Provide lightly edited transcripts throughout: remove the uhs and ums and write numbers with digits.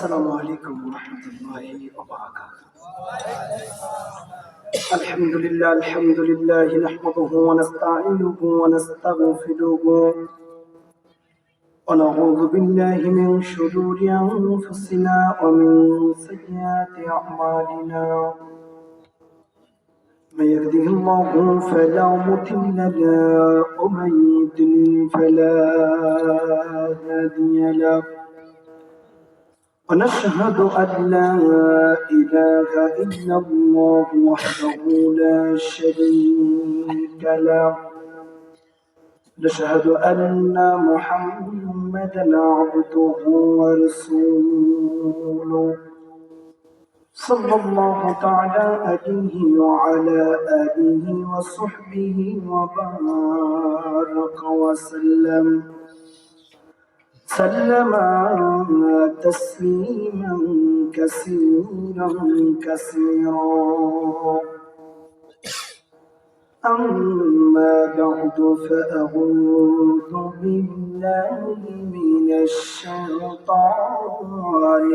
السلام عليكم ورحمة الله وبركاته. الحمد لله نحمده ونستعينه ونستغفره ونعوذ بالله من شرور أنفسنا ومن سيئات أعمالنا. من يهده الله فلا مضل له ومن يضلل فلا هادي له. ونشهد أن لا إله إلا الله وحده لا شريك له. نشهد أن محمدا عبده ورسوله صلى الله تعالى عليه وعلى آله وصحبه وبارك وسلم تسليما كثيرا أما بعد فأعوذ بالله من الشيطان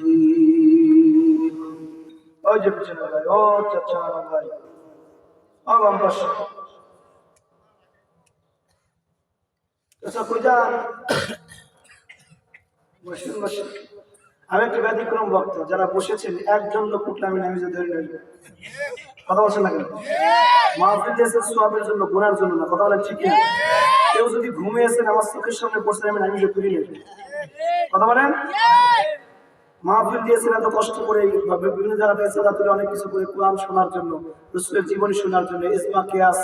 الرجيم. أجب جنبي أو تتعرضي أغم بشر تسكجان আমি একটা ব্যতিক্রম বক্তা, যারা বসেছেন একজন লোক উঠলে আমি নামিজে ধরে নেব। কথা বলছেন না কেন? মাহফিল দিয়েছে সোয়াবের জন্য, গুনার জন্য না। কথা বলেন ঠিক না? কেউ যদি ঘুমিয়েছেন আমার চোখের সামনে বসে আমি নামিজে করি নেব। কথা বলেন? মাহফিল দিয়েছেন এত কষ্ট করে, বিভিন্ন জায়গাতে সাদা তুলে অনেক কিছু করে, কোরআন শোনার জন্য, রাসূলের জীবনী শোনার জন্য, ইজমা কিয়াস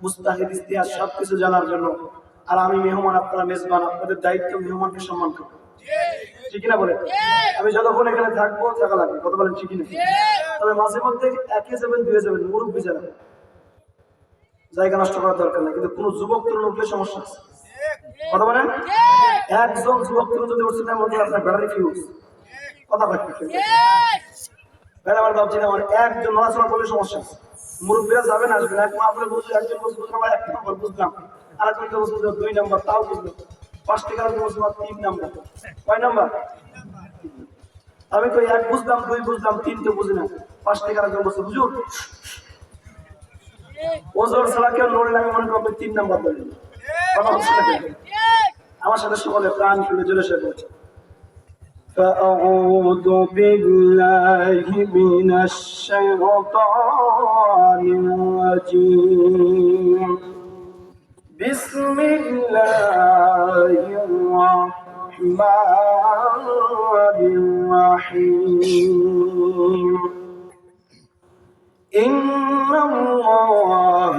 মুস্তাহিদ ইতিহাস সবকিছু জানার জন্য। আর আমি মেহমান, আপনারা মেজবান, আপনাদের দায়িত্ব মেহমানকে সম্মান করবো। ঠিক না বলে? আমি যতক্ষণ এখানে থাকবো থাকা লাগবে। কথা বলেন ঠিক না? তবে মাঝে মধ্যে একে যাবেন, দুয়ে যাবেন, মুরব্বী যারা, জায়গা নষ্ট করার দরকার নেই। কিন্তু কোনো যুবক তরুণ উঠলে সমস্যা আছে। কথা বলেন? একজন যুবক তরুণ যদি উঠছে না, মনে হয় আপনার ব্যাটারি ফিউজ। কথা বলতে বেড়া আমার ভাবছি না, আমার একজন নড়াচড়া করলে সমস্যা আছে। মুরব্বীরা যাবেন আসবেন, এক মাহফিলে বুঝলে একজন বুঝলাম, এক নম্বর বুঝলাম, আর একজনকে বুঝলাম 2 নম্বর, তাও বুঝলাম। 5 টাকার বুঝলাম 3 নম্বর। কয় নম্বর? আমি তো 1 বুঝলাম, 2 বুঝলাম, 3 তো বুঝি না। 5 টাকার একজন বলছে হুজুর ওজোর ছাড়া কেউ লড়লে আমি মনে করবো 3 নম্বর ধরে। কথা হচ্ছে না? আমার সাথে সকলে প্রাণ খুলে জোরে সে বলছে فأعوذ بالله من الشيطان الرجيم. بسم الله الرحمن الرحيم. إن الله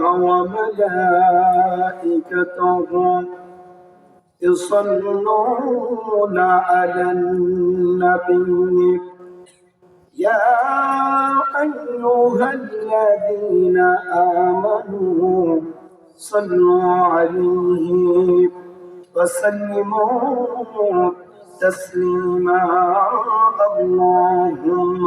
وملائكته يصلون على النبي يا أيها الذين آمنوا صلوا عليه وسلموا تسليما. اللهم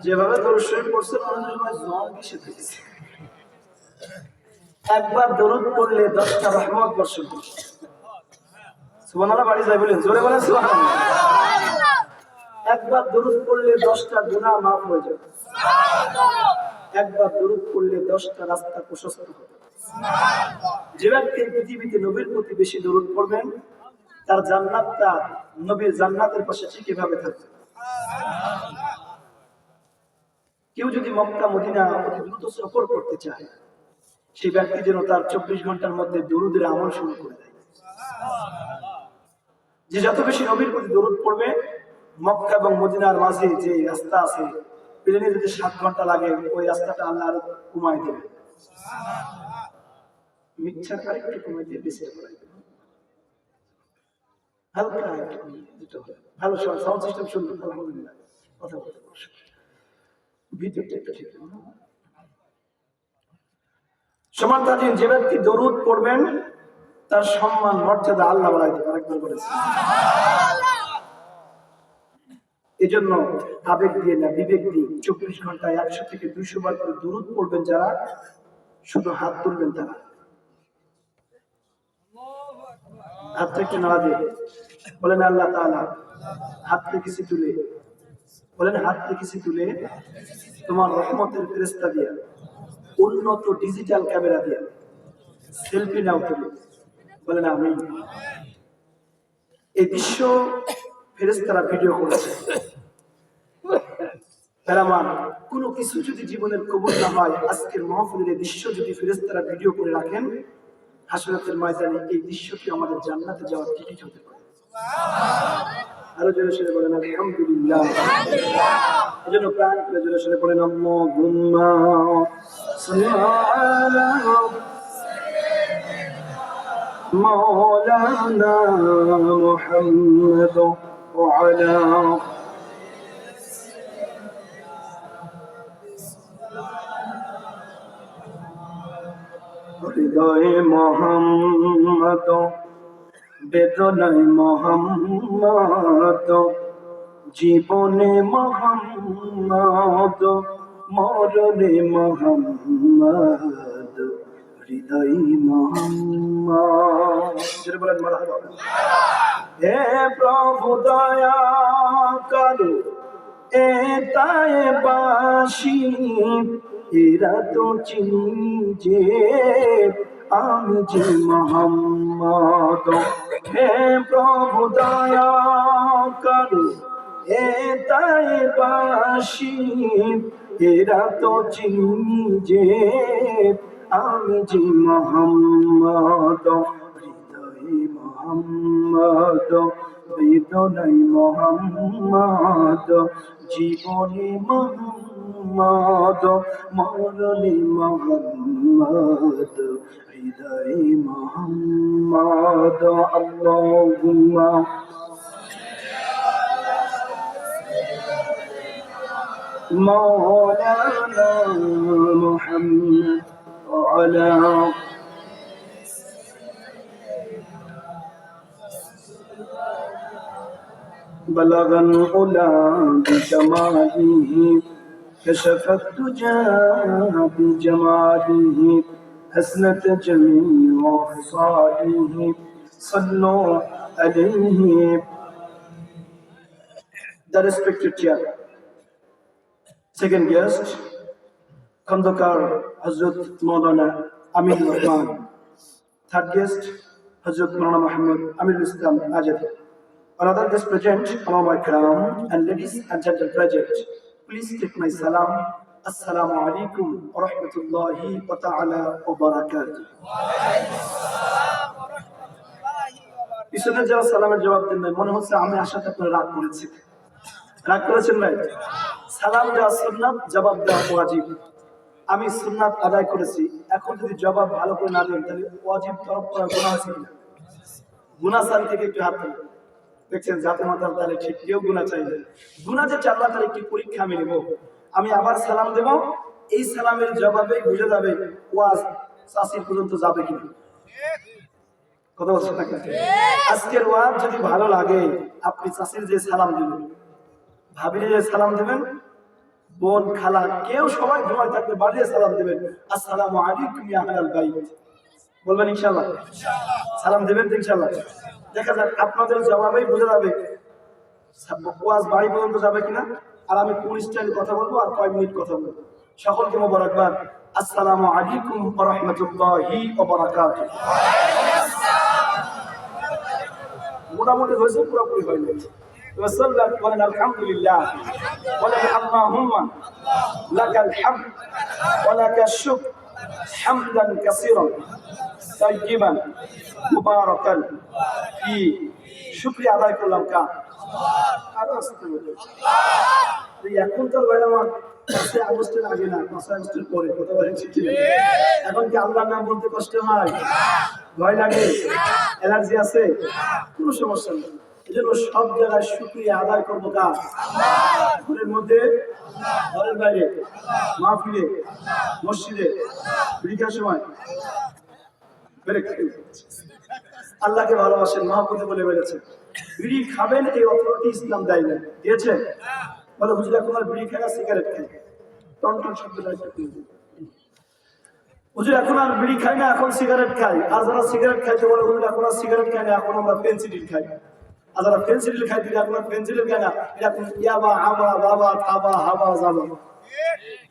যেভাবে দরুদ শরীফ পড়ছে একবার দরুদ পড়লে 10টা রহমত বর্ষণ করে। সুবহানাল্লাহ বাড়ি যায় বলেন, জোরে বলেন সুবহানাল্লাহ। একবার দরুদ পড়লে 10টা গুনাহ মাফ হয়ে যাবে। একবার দরুদ পড়লে 10টা রাস্তা প্রশস্ত হবে। যে ব্যক্তি পৃথিবীতে নবীর প্রতি বেশি দরুদ পড়বেন, তার জান্নাতটা নবীর জান্নাতের পাশে ঠিক এভাবে থাকবে। কেউ যদি মক্কা মদিনা অতি দ্রুত সফর করতে চায়, সেই ব্যক্তি যেন তার 24 ঘন্টার মধ্যে দরুদের আমল শুরু করে দেয়। যে যত বেশি নবীর প্রতি দরুদ পড়বে, মক্কা এবং মদিনার মাঝে যে রাস্তা আছে, প্লেনে যদি 7 ঘন্টা লাগে, ওই রাস্তাটা আল্লাহ আরো কমায় দেবে। মিথ্যা আরেকটু কমায় দিয়ে বেশি করে দেবে, হালকা একটু দিতে হবে। ভালো সাউন্ড সিস্টেম শুনতে আলহামদুলিল্লাহ। কথা বলতে ভিডিওটা একটু ঠিক না। সমানতাধীন যে ব্যক্তি দরুদ পড়বেন, তার সম্মান মর্যাদা আল্লাহ বাড়াই দেবে, আরেকবার বলেছে। এই জন্য আবেগ দিয়ে না, বিবেক দিয়ে 24 ঘন্টায় 100 থেকে 200 বার করে দুরূদ পড়বেন যারা, শুধু হাত তুলবেন তারা। হাতটা একটু নাড়া দিয়ে বলেন আল্লাহ তাআলা হাত রেখেছি তুলে, বলেন হাত রেখেছি তুলে তোমার রহমতের ফেরেশতা দিয়া, উন্নত ডিজিটাল ক্যামেরা দিয়া সেলফি নাও তুমি, বলেন আমিন। এই দৃশ্য ফেরেশতারা ভিডিও করেছে। কোনো কিছু যদি জীবনের কবুল না হয়, আজকের মাহফিলের এই দৃশ্য যদি ফেরেশতারা ভিডিও করে রাখেন, হাসরেতের ময়দানে এই দৃশ্যটি আমাদের জান্নাতে যাওয়ার টিকিট হতে পারে। আরো জোরে সরে বলেন আলহামদুলিল্লাহ। এই জন্য প্রাণ করে জোরে সরে বলেন আল্লাহুম্মা সাল্লি আলা মাওলানা মুহাম্মাদ ওয়া আলা হৃদয়ে মোহাম্মদ, বেদনায় মোহাম্মদ, জীবনে মোহাম্মদ, মরণে মোহাম্মদ, হৃদয়ে মোহাম্মদ। যেটা বলেন মারহাবা। হে প্রভু দয়া করো এতায় বাসি, এরা তো চিনি যে আমি যে মোহাম্মদ। হে প্রভু দয়া করো এতায় বাসি, এরা তো চিনি যে আমি যে মোহাম্মদ। হৃদয়ে মোহাম্মদ, বেদনায় মোহাম্মদ, জীবনে মোহাম্মদ, মরণে মোহাম্মদ, হৃদয়ে মোহাম্মদ। আল্লাহুম্মা মাওলানা মুহাম্মদ ওয়া আলা بلغ العلا بكماله، كشف الدجى بجماله، حسنت جميع خصاله، صلوا عليه. The respected chair. Second guest, Khandakar Hazrat Maulana Amin Rahman. Third guest, Hazrat Maulana Muhammad Amir Islam Ajad. Another guest present, Ulama Ikram, and ladies and gentlemen present, please take my salam. Assalamu alaikum wa rahmatullahi wa ta'ala wa barakatuh. পিছনে যারা সালামের জবাব দেন নাই, মনে হচ্ছে আমি আশাতে আপনারা রাগ করেছেন। রাগ করেছেন ভাই? সালাম দেওয়া সুন্নাত, জবাব দেওয়া ওয়াজিব। আমি সুন্নাত আদায় করেছি, এখন যদি জবাব ভালো করে না দেন তাহলে ওয়াজিব তরফ করা গুনাহ আছে কিনা? গুনাহ সাল থেকে একটু হাত তুলুন। দেখছেন জাতে মাতার তাহলে ঠিক কেউ গুনাহ চাইবে। গুনাহ যে আল্লাহ তার একটি পরীক্ষা আমি নেব। আমি আবার সালাম দেব, এই সালামের জবাবে বুঝে যাবে ওয়াজ সাসির পর্যন্ত যাবে কিনা। কথা বলছেন না? আজকের ওয়াজ যদি ভালো লাগে, আপনি সাসির যে সালাম দিবেন, ভাবির যে সালাম দিবেন, বোন খালা কেউ সবাই ঘুমায় থাকলে বাড়িয়ে সালাম দিবেন, আসসালামু আলাইকুম ইয়া আহলাল বাইত বলবেন ইনশাআল্লাহ। সালাম দিবেন ইনশাআল্লাহ। দেখা যাক আপনাদের জবাবেই বুঝে যাবে ওয়াজ বাড়ি পর্যন্ত যাবে কিনা, আর আমি কোন স্টাইলে কথা বলবো আর কয় মিনিট কথা বলবো। সকলকে মোবারকবাদ। আসসালামু আলাইকুম ওয়া রাহমাতুল্লাহি ওয়া বারাকাতুহু। মোটামুটি হয়েছে, পুরোপুরি হয়নি। বলেন আলহামদুলিল্লাহ, বলেন আল্লাহুম্মা লাকাল হামদ ওয়া লাকাশ শুকর হামদান কাসীরান তাইয়িবান মুবারাকান ফি। শুকরিয়া আদায় করলাম কার? আরো আসতে হবে। এখন তো ভাই আমার 5 আগস্টের আগে না, 5 আগস্টের পরে কথা বলেছি। এখন কি আল্লাহর নাম বলতে কষ্ট হয়, ভয় লাগে, অ্যালার্জি আছে? কোনো সমস্যা নেই। এই জন্য সব জায়গায় শুকরিয়া আদায় করবো কার? ঘরের মধ্যে, ঘরের বাইরে, মাহফিলে, মসজিদে, পরীক্ষার সময়। আল্লাহকে ভালোবাসেন, মহব্বতে বলে বেড়েছে। বিড়ি খাবেন এই অথরিটি ইসলাম দেয় না, দিয়েছে? বলে হুজুর এখন আর বিড়ি খায় না, সিগারেট খায়। টনটন শব্দটা একটু হুজুর এখন আর বিড়ি খাই না, এখন সিগারেট খাই। আর যারা সিগারেট খাইতে বলে হুজুর এখন আর সিগারেট খাই না, এখন আমরা পেন্সিডিল খাই। আর যারা পেন্সিডিল খাইতে এখন আর পেন্সিডিল খায় না, এটা এখন ইয়াবা হাবা বাবা থাবা হাবা যাবা।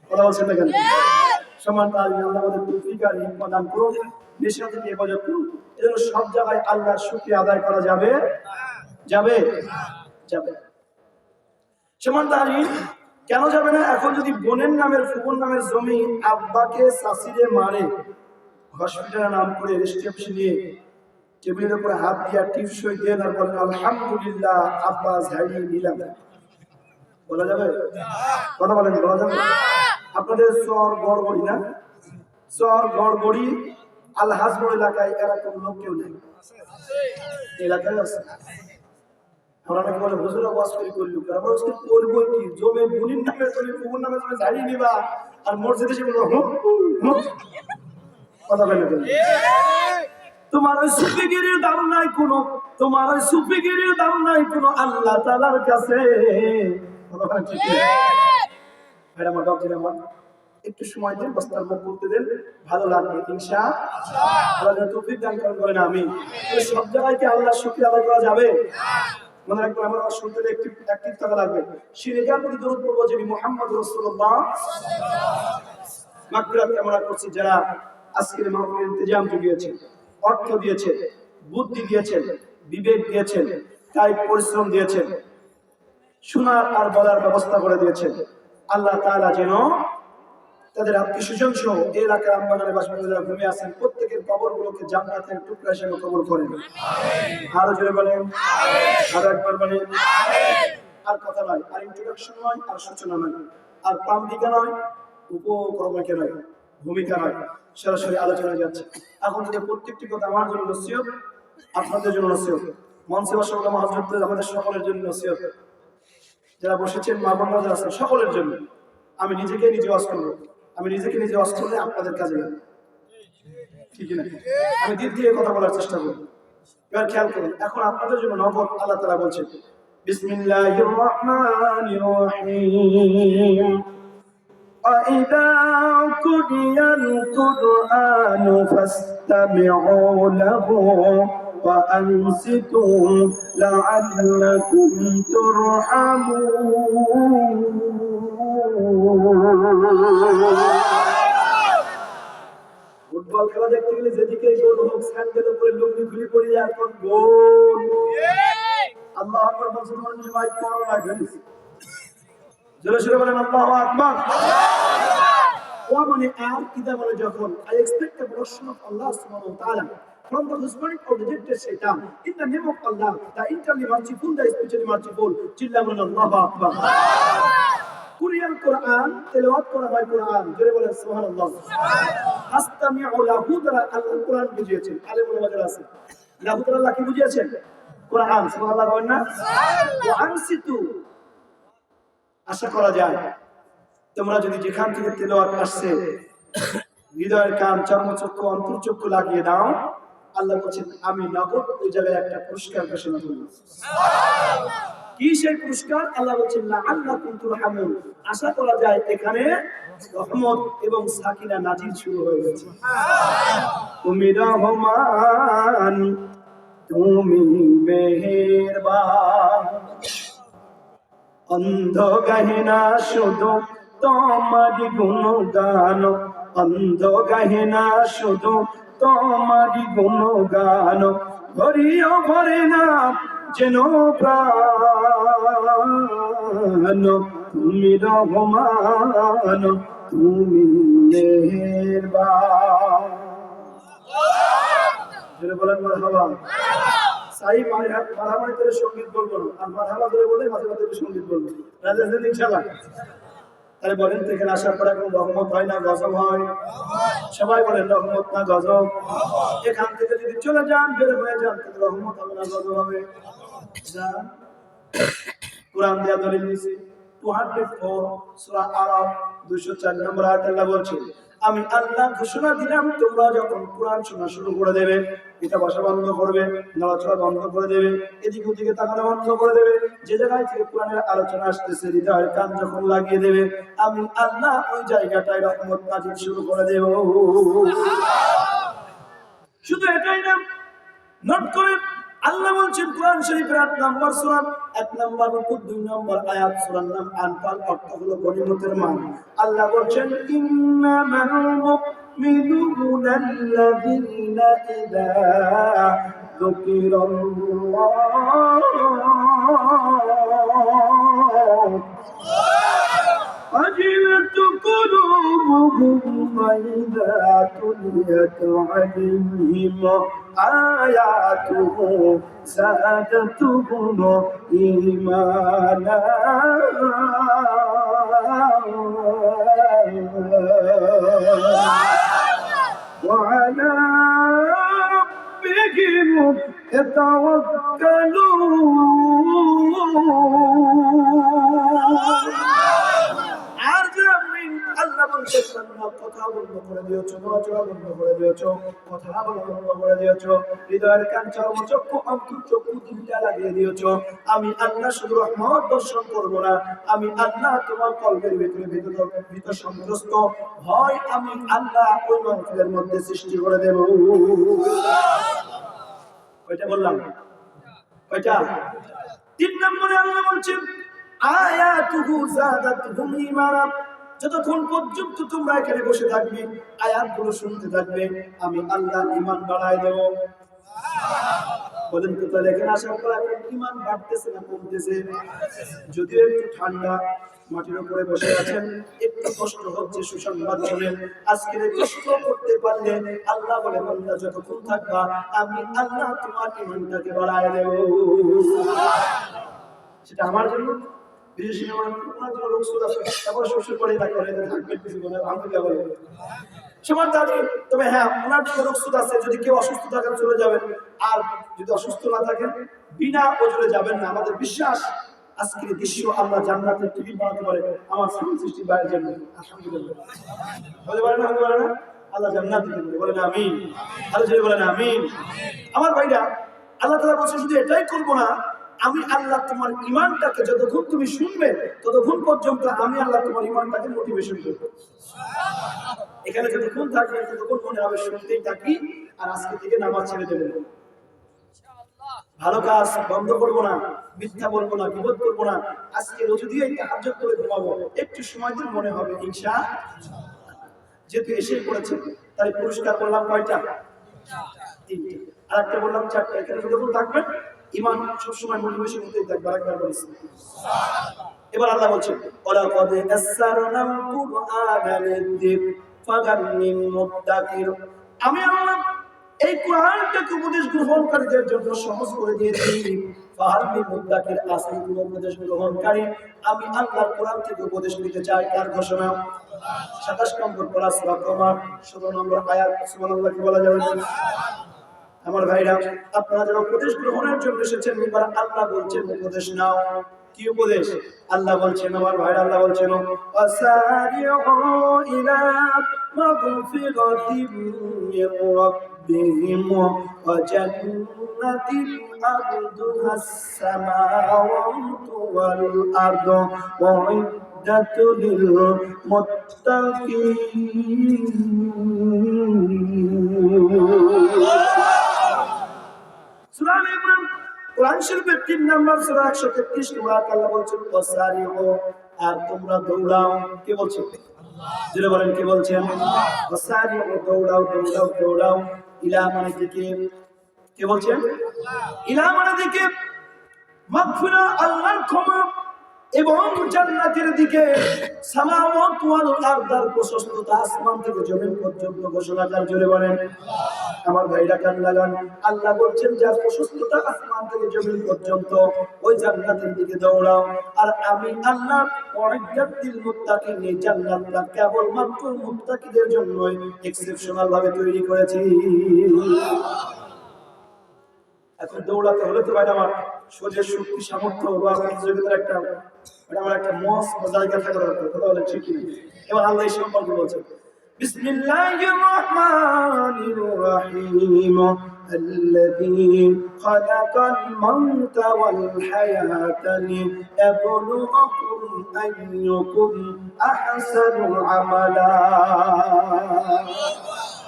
কথা বলছেন না কেন? সমান আল্লাহ আমাদের তৌফিক আর হিম্মত দান করুন, নেশা থেকে হেফাজত করুন। এজন্য সব জায়গায় আল্লাহর শুকরিয়া আদায় করা যাবে যাবে যাবে। সমান তাহলিল কেন যাবে না? এখন যদি বোনের নামের ফুবুর নামের জমি আব্বাকে চাষিরে মারে, হসপিটালের নাম করে রেজিস্ট্রেশন নিয়ে টেবিলের উপরে হাত দিয়ে টিপসই দেন আর বলেন আলহামদুলিল্লাহ আব্বা ঝাড়িয়ে নিলাম, বলা যাবে? কথা বলেন, বলা যাবে? আপনাদের চর গড়বড়ি না, চর গড়বড়ি আলহাজপুর এলাকায় এরকম লোক কেউ নেই, এলাকায় আছে। আমরা নাকি বলে হুজুরা ওয়াজ করি করলু, আমরা ওয়াজ করবো কি? জমে বুনির নামে জমি ফুবুর নামে জমি ঝাড়িয়ে নিবা আর মসজিদে এসে বলবো হুম হুম। কথা বলেন না? তোমার ওই সুফিগিরির দাম নাই কোনো, তোমার ওই সুফিগিরির দাম নাই কোনো আল্লাহ তাআলার কাছে। একটু সময় দিন, বস্তার মুখ করতে দেন, ভালো লাগবে ইনশাআল্লাহ। তৌফিক দান করেন আমিন। সব জায়গায় কি আল্লাহর শুকরিয়া আদায় করা যাবে? মনে রাখবেন আমার শুনতে একটি টাকা লাগবে। শিরকার প্রতি দরুদ পড়ব যিনি মুহাম্মদ রাসূলুল্লাহ মাগফিরাত কামনা করছি যারা আজকের মাহফিলের ইন্তজাম জুগিয়েছেন, অর্থ দিয়েছেন, বুদ্ধি দিয়েছেন, বিবেক দিয়েছেন, কায়িক পরিশ্রম দিয়েছেন, শোনার আর বলার ব্যবস্থা করে দিয়েছেন। আল্লাহ তাআলা যেন তাদের আত্মীয়স্বজন সহ এই এলাকার আমবাগানের বাসিন্দা যারা ঘুমিয়ে আছেন প্রত্যেকের কবরগুলোকে জান্নাতের টুকরা হিসেবে কবর করেন। আরো জোরে বলেন, আরো একবার বলেন। আর কথা নয়, আর ইন্ট্রোডাকশন নয়, আর সূচনা নয়, আর প্রান্তিকা নয়, উপক্রমিকা নয়, ভূমিকা নয়, সরাসরি আলোচনায় যাচ্ছে। এখন থেকে প্রত্যেকটি কথা আমার জন্য নসিহত, আপনাদের জন্য নসিহত, মঞ্চে বসা হযরতদের আমাদের সকলের জন্য নসিহত, যারা বসেছেন মা বোনরা যারা আছেন সকলের জন্য। আমি নিজেকে নিজে ওয়াজ করবো, আমি নিজেকে নিজে ওয়াজ করলে আপনাদের কাজে লাগবে, ঠিক না? আমি দিক দিয়ে কথা বলার চেষ্টা করব। এবার খেয়াল করুন, এখন আপনাদের জন্য নগদ আল্লাহ তাআলা বলছেন বিসমিল্লাহির রহমানির রহিম وَإِذَا قُرِئَ الْقُرْآنُ فَاسْتَمِعُوا لَهُ وَأَنصِتُوا لَعَلَّكُمْ تُرْحَمُونَ। ফুটবল খেলা দেখতে গেলে যেদিকে গোল হোক, স্যান্ডেল উপরে লুঙ্গি খুলে পড়ে যায়, এখন গোল। আল্লাহু আকবার বলছেন, মানে ভাই পড়ো না গেলিস, জোরে জোরে বলেন আল্লাহু আকবার। ওয়া মানে আর ইদা মানে যখন। I expect a blessing of Allah subhanahu wa ta'ala from the husband of the rejected Satan. In the name of Allah, the eternally merciful, the spiritually merciful. চিল্লা বলেন আল্লাহু আকবার। কুরআন কোরআন তেলাওয়াত করা হয় কোরআন, জোরে বলেন সুবহানাল্লাহ। আস্তামিউ লাহু, দ্বারা আল্লাহ কোরআন বুঝিয়েছেন। আলেম ওলামা যারা আছেন লাহু দ্বারা আল্লাহ কি বুঝিয়েছেন? কোরআন। সুবহানাল্লাহ বলেন না? ওয়া আনসিতু, আশা করা যায় তোমরা যদি যেখান থেকে তেলাওয়াত আসছে হৃদয়ের কান, চর্মচক্ষু, অন্তর্চক্ষু লাগিয়ে দাও, আল্লাহ বলছেন আমি নগদ ওই জায়গায় একটা পুরস্কার ঘোষণা করব। কি সেই পুরস্কার? আল্লাহ বলছেন লাআল্লাকুম তুরহামুন, আশা করা যায় এখানে রহমত এবং সাকিনা নাজিল শুরু হয়ে গেছে। তুমি রহমান, তুমি মেহেরবান, অন্ধ গাহিনা শুধু তোমারি গুণগান, অন্ধ গাহিনা শুধু তোমারি গুণগান, ভরিও ভরে না যেন প্রাণ, তুমি রহমান, তুমি মেহেরবান। যেটা বলেন মারহাবা। সাই মারহাবা করে সঙ্গীত বলবো না, আর মারহাবা করে বলে মাঝে মাঝে সঙ্গীত বলবো, রাজা ইনশাআল্লাহ। তাহলে বলেন তো এখানে আসার পরে কোনো রহমত হয় না গজব হয়? সবাই বলেন রহমত না গজব? এখান থেকে যদি চলে যান, বের হয়ে যান, তাহলে রহমত হবে না গজব হবে? কোরআন দেয়া দলিল দিয়েছে 204 সূরা আরাফ 204 নম্বর আয়াতে আল্লাহ বলছেন আমি আল্লাহ ঘোষণা দিলাম, তোমরা যখন কোরআন শোনা শুরু করে দেবে, এটা বসা বন্ধ করবে, নড়াচড়া বন্ধ করে দেবে, এদিক ওদিকে তাকানো বন্ধ করে দেবে, যে জায়গায় থেকে কোরআনের আলোচনা আসতেছে হৃদয়ের কান যখন লাগিয়ে দেবে, আমি আল্লাহ ওই জায়গাটায় রহমত নাজিল শুরু করে দেব। শুধু এটাই না, নোট করে আল্লাহ বলছেন কোরআন শরীফের ৮ নম্বর সূরা, ১ নম্বর রুকু, ২ নম্বর আয়াত, সূরার নাম আনফাল, অর্থ হলো গনিমতের মাল। আল্লাহ বলছেন ইন্নামাল মুমিনুনা আল্লাযীনা ইযা যুকিরাল্লাহ وجلت قلوبهم وإذا تليت عليهم آياته زادتهم إيمانا وعلى ربهم يتوكلون। আল্লাহ বলছে কথা বন্ধ করে দিয়েছ, নড়াচড়া বন্ধ করে দিয়েছ, কথা বলা বন্ধ করে দিয়েছ, হৃদয়ের কান, চর্মচক্ষু, অন্তর্চক্ষু দুইটা লাগিয়ে দিয়েছ। আমি আল্লাহ শুধু রহমত বর্ষণ করবো না, আমি আল্লাহ তোমার কলবের ভিতরে ভীত সন্ত্রস্ত ভয় আমি আল্লাহ ওই মানুষের মধ্যে সৃষ্টি করে দেব। ওইটা বললাম, ওইটা ৩ নম্বরে আল্লাহ বলছেন আয়াতুহু যাদাতুহুম ঈমানা। যতক্ষণ পর্যন্ত তোমরা এখানে বসে থাকবে, আয়াতগুলো শুনতে থাকবে, আমি আল্লাহ ঈমান বাড়ায় দেব। বলেন তো তাহলে এখানে আসার পর এখন ঈমান বাড়তেছে না কমতেছে? যদিও একটু ঠান্ডা, মাটির উপরে বসে আছেন, একটু কষ্ট হচ্ছে, সুসংবাদ শুনেন, আজকে কষ্ট করতে পারলে আল্লাহ বলে বান্দা যতক্ষণ থাকবা আমি আল্লাহ তোমার ঈমানটাকে বাড়ায় দেব। সেটা আমার জন্য বিশেষ সবার দাবি। তবে হ্যাঁ, ওনার জন্য রুখসুত আছে, যদি কেউ অসুস্থ থাকেন চলে যাবেন, আর যদি অসুস্থ না থাকেন বিনা ওজরে যাবেন না। আমাদের বিশ্বাস আজকের দৃশ্য আল্লাহ জান্নাতের টিকিট বানাতে পারে আমার সৃষ্টির বাইরের জন্য। আলহামদুলিল্লাহ, বলে পারে না, বলে না, আল্লাহ জান্নাত দিবেন, বলেন আমিন। আল্লাহ যদি বলেন আমিন। আমার ভাইরা, আল্লাহ তাআলা বলছে শুধু এটাই করবো না, আমি আল্লাহ তোমার ঈমানটাকে যতক্ষণ তুমি শুনবে ততক্ষণ পর্যন্ত আমি আল্লাহ তোমার ঈমানটাকে মোটিভেশন করব। এখানে যতক্ষণ থাকবে ততক্ষণ মনে হবে শুনতেই থাকি, আর আজকে থেকে নামাজ ছেড়ে দেব, ভালো কাজ বন্ধ করবো না, মিথ্যা বলবো না, বিপদ করবো না, আজকে রোজু দিয়ে তাহাজ্জুদ করে ঘুমাবো, একটু সময় দিন মনে হবে ইনশাআল্লাহ। যেহেতু এসে পড়েছে তাই পুরস্কার বললাম কয়টা? 3টে। আর একটা বললাম 4টা। এখানে যতক্ষণ থাকবেন ঈমান সবসময় মোটিভেশন হতেই থাকবে। আরেকবার বলছি এবার আল্লাহ বলছেন ওয়ালাকাদ ইয়াসসারনাল কুরআনা লিয-যিকর ফাহাল মিন মুদ্দাকির। আমি আল্লাহ এই কোরআনটাকে উপদেশ গ্রহণকারীদের জন্য সহজ করে দিয়েছি। ফাহাল মিন মুদ্দাকির, আছে কোন উপদেশ গ্রহণকারী? আমি আল্লাহর কোরআন থেকে উপদেশ নিতে চাই। কার ঘোষণা? 27 নম্বর পারা সূরা কমার 16 নম্বর আয়াত। সুবহানাল্লাহ, কি বলা যাবে? আমার ভাইরা, আপনারা যারা উপদেশ গ্রহণের জন্য এসেছেন, এবার আল্লাহ বলছেন উপদেশ নাও। কি উপদেশ? আল্লাহ বলছেন, আমার ভাইরা, আল্লাহ বলছেন ওয়াসারিউ ইলা মাগফিরাতিম মির রাব্বিহিম ওয়া জান্নাতিন আরদুহাস সামাওয়াতু ওয়াল আরদু উইদ্দাতু লিল মুত্তাকিন। সূরা ইমরান কোরআন শরীফের 3 নম্বর সূরা 133 নম্বর আয়াত আল্লাহ বলছেন ওয়াসারিউ, আর তোমরা দৌড়াও। কে বলছেন? যারা বলেন কে বলছেন? ওয়াসারিউ, দৌড়াও দৌড়াও দৌড়াও। ইলা মানে দিকে। কে বলছেন? ইলা মানে দিকে, মাগফিরা আল্লাহর ক্ষমা এবং জান্নাতের দিকে। সামাওয়াত ওয়াল আরদার প্রশস্ততা, আসমান থেকে জমিন পর্যন্ত ঘোষণাকার। জোরে বলেন। আমার ভাইরা কান লাগান, আল্লাহ বলছেন যে প্রশস্ততা আসমান থেকে জমিন পর্যন্ত, ওই জান্নাতের দিকে দৌড়াও। আর আমি আল্লাহ ওয়াইদাতিল মুত্তাকিন, জান্নাতটা কেবলমাত্র মুত্তাকিদের জন্য এক্সেপশনাল ভাবে তৈরি করেছি। এখন দৌড়াতে হলে তো ভাই আমার শরীরের শক্তি, সামর্থ্য বা প্রতিযোগিতার একটা আমার একটা মস্ত জায়গা থাকা দরকার। কথা বলে ঠিক। এবার আল্লাহ এই সম্পর্কে বলছেন বিসমিল্লাহির রহমানির রহিম الذي خلق الموت والحياة ليبلوكم أيكم أحسن عملا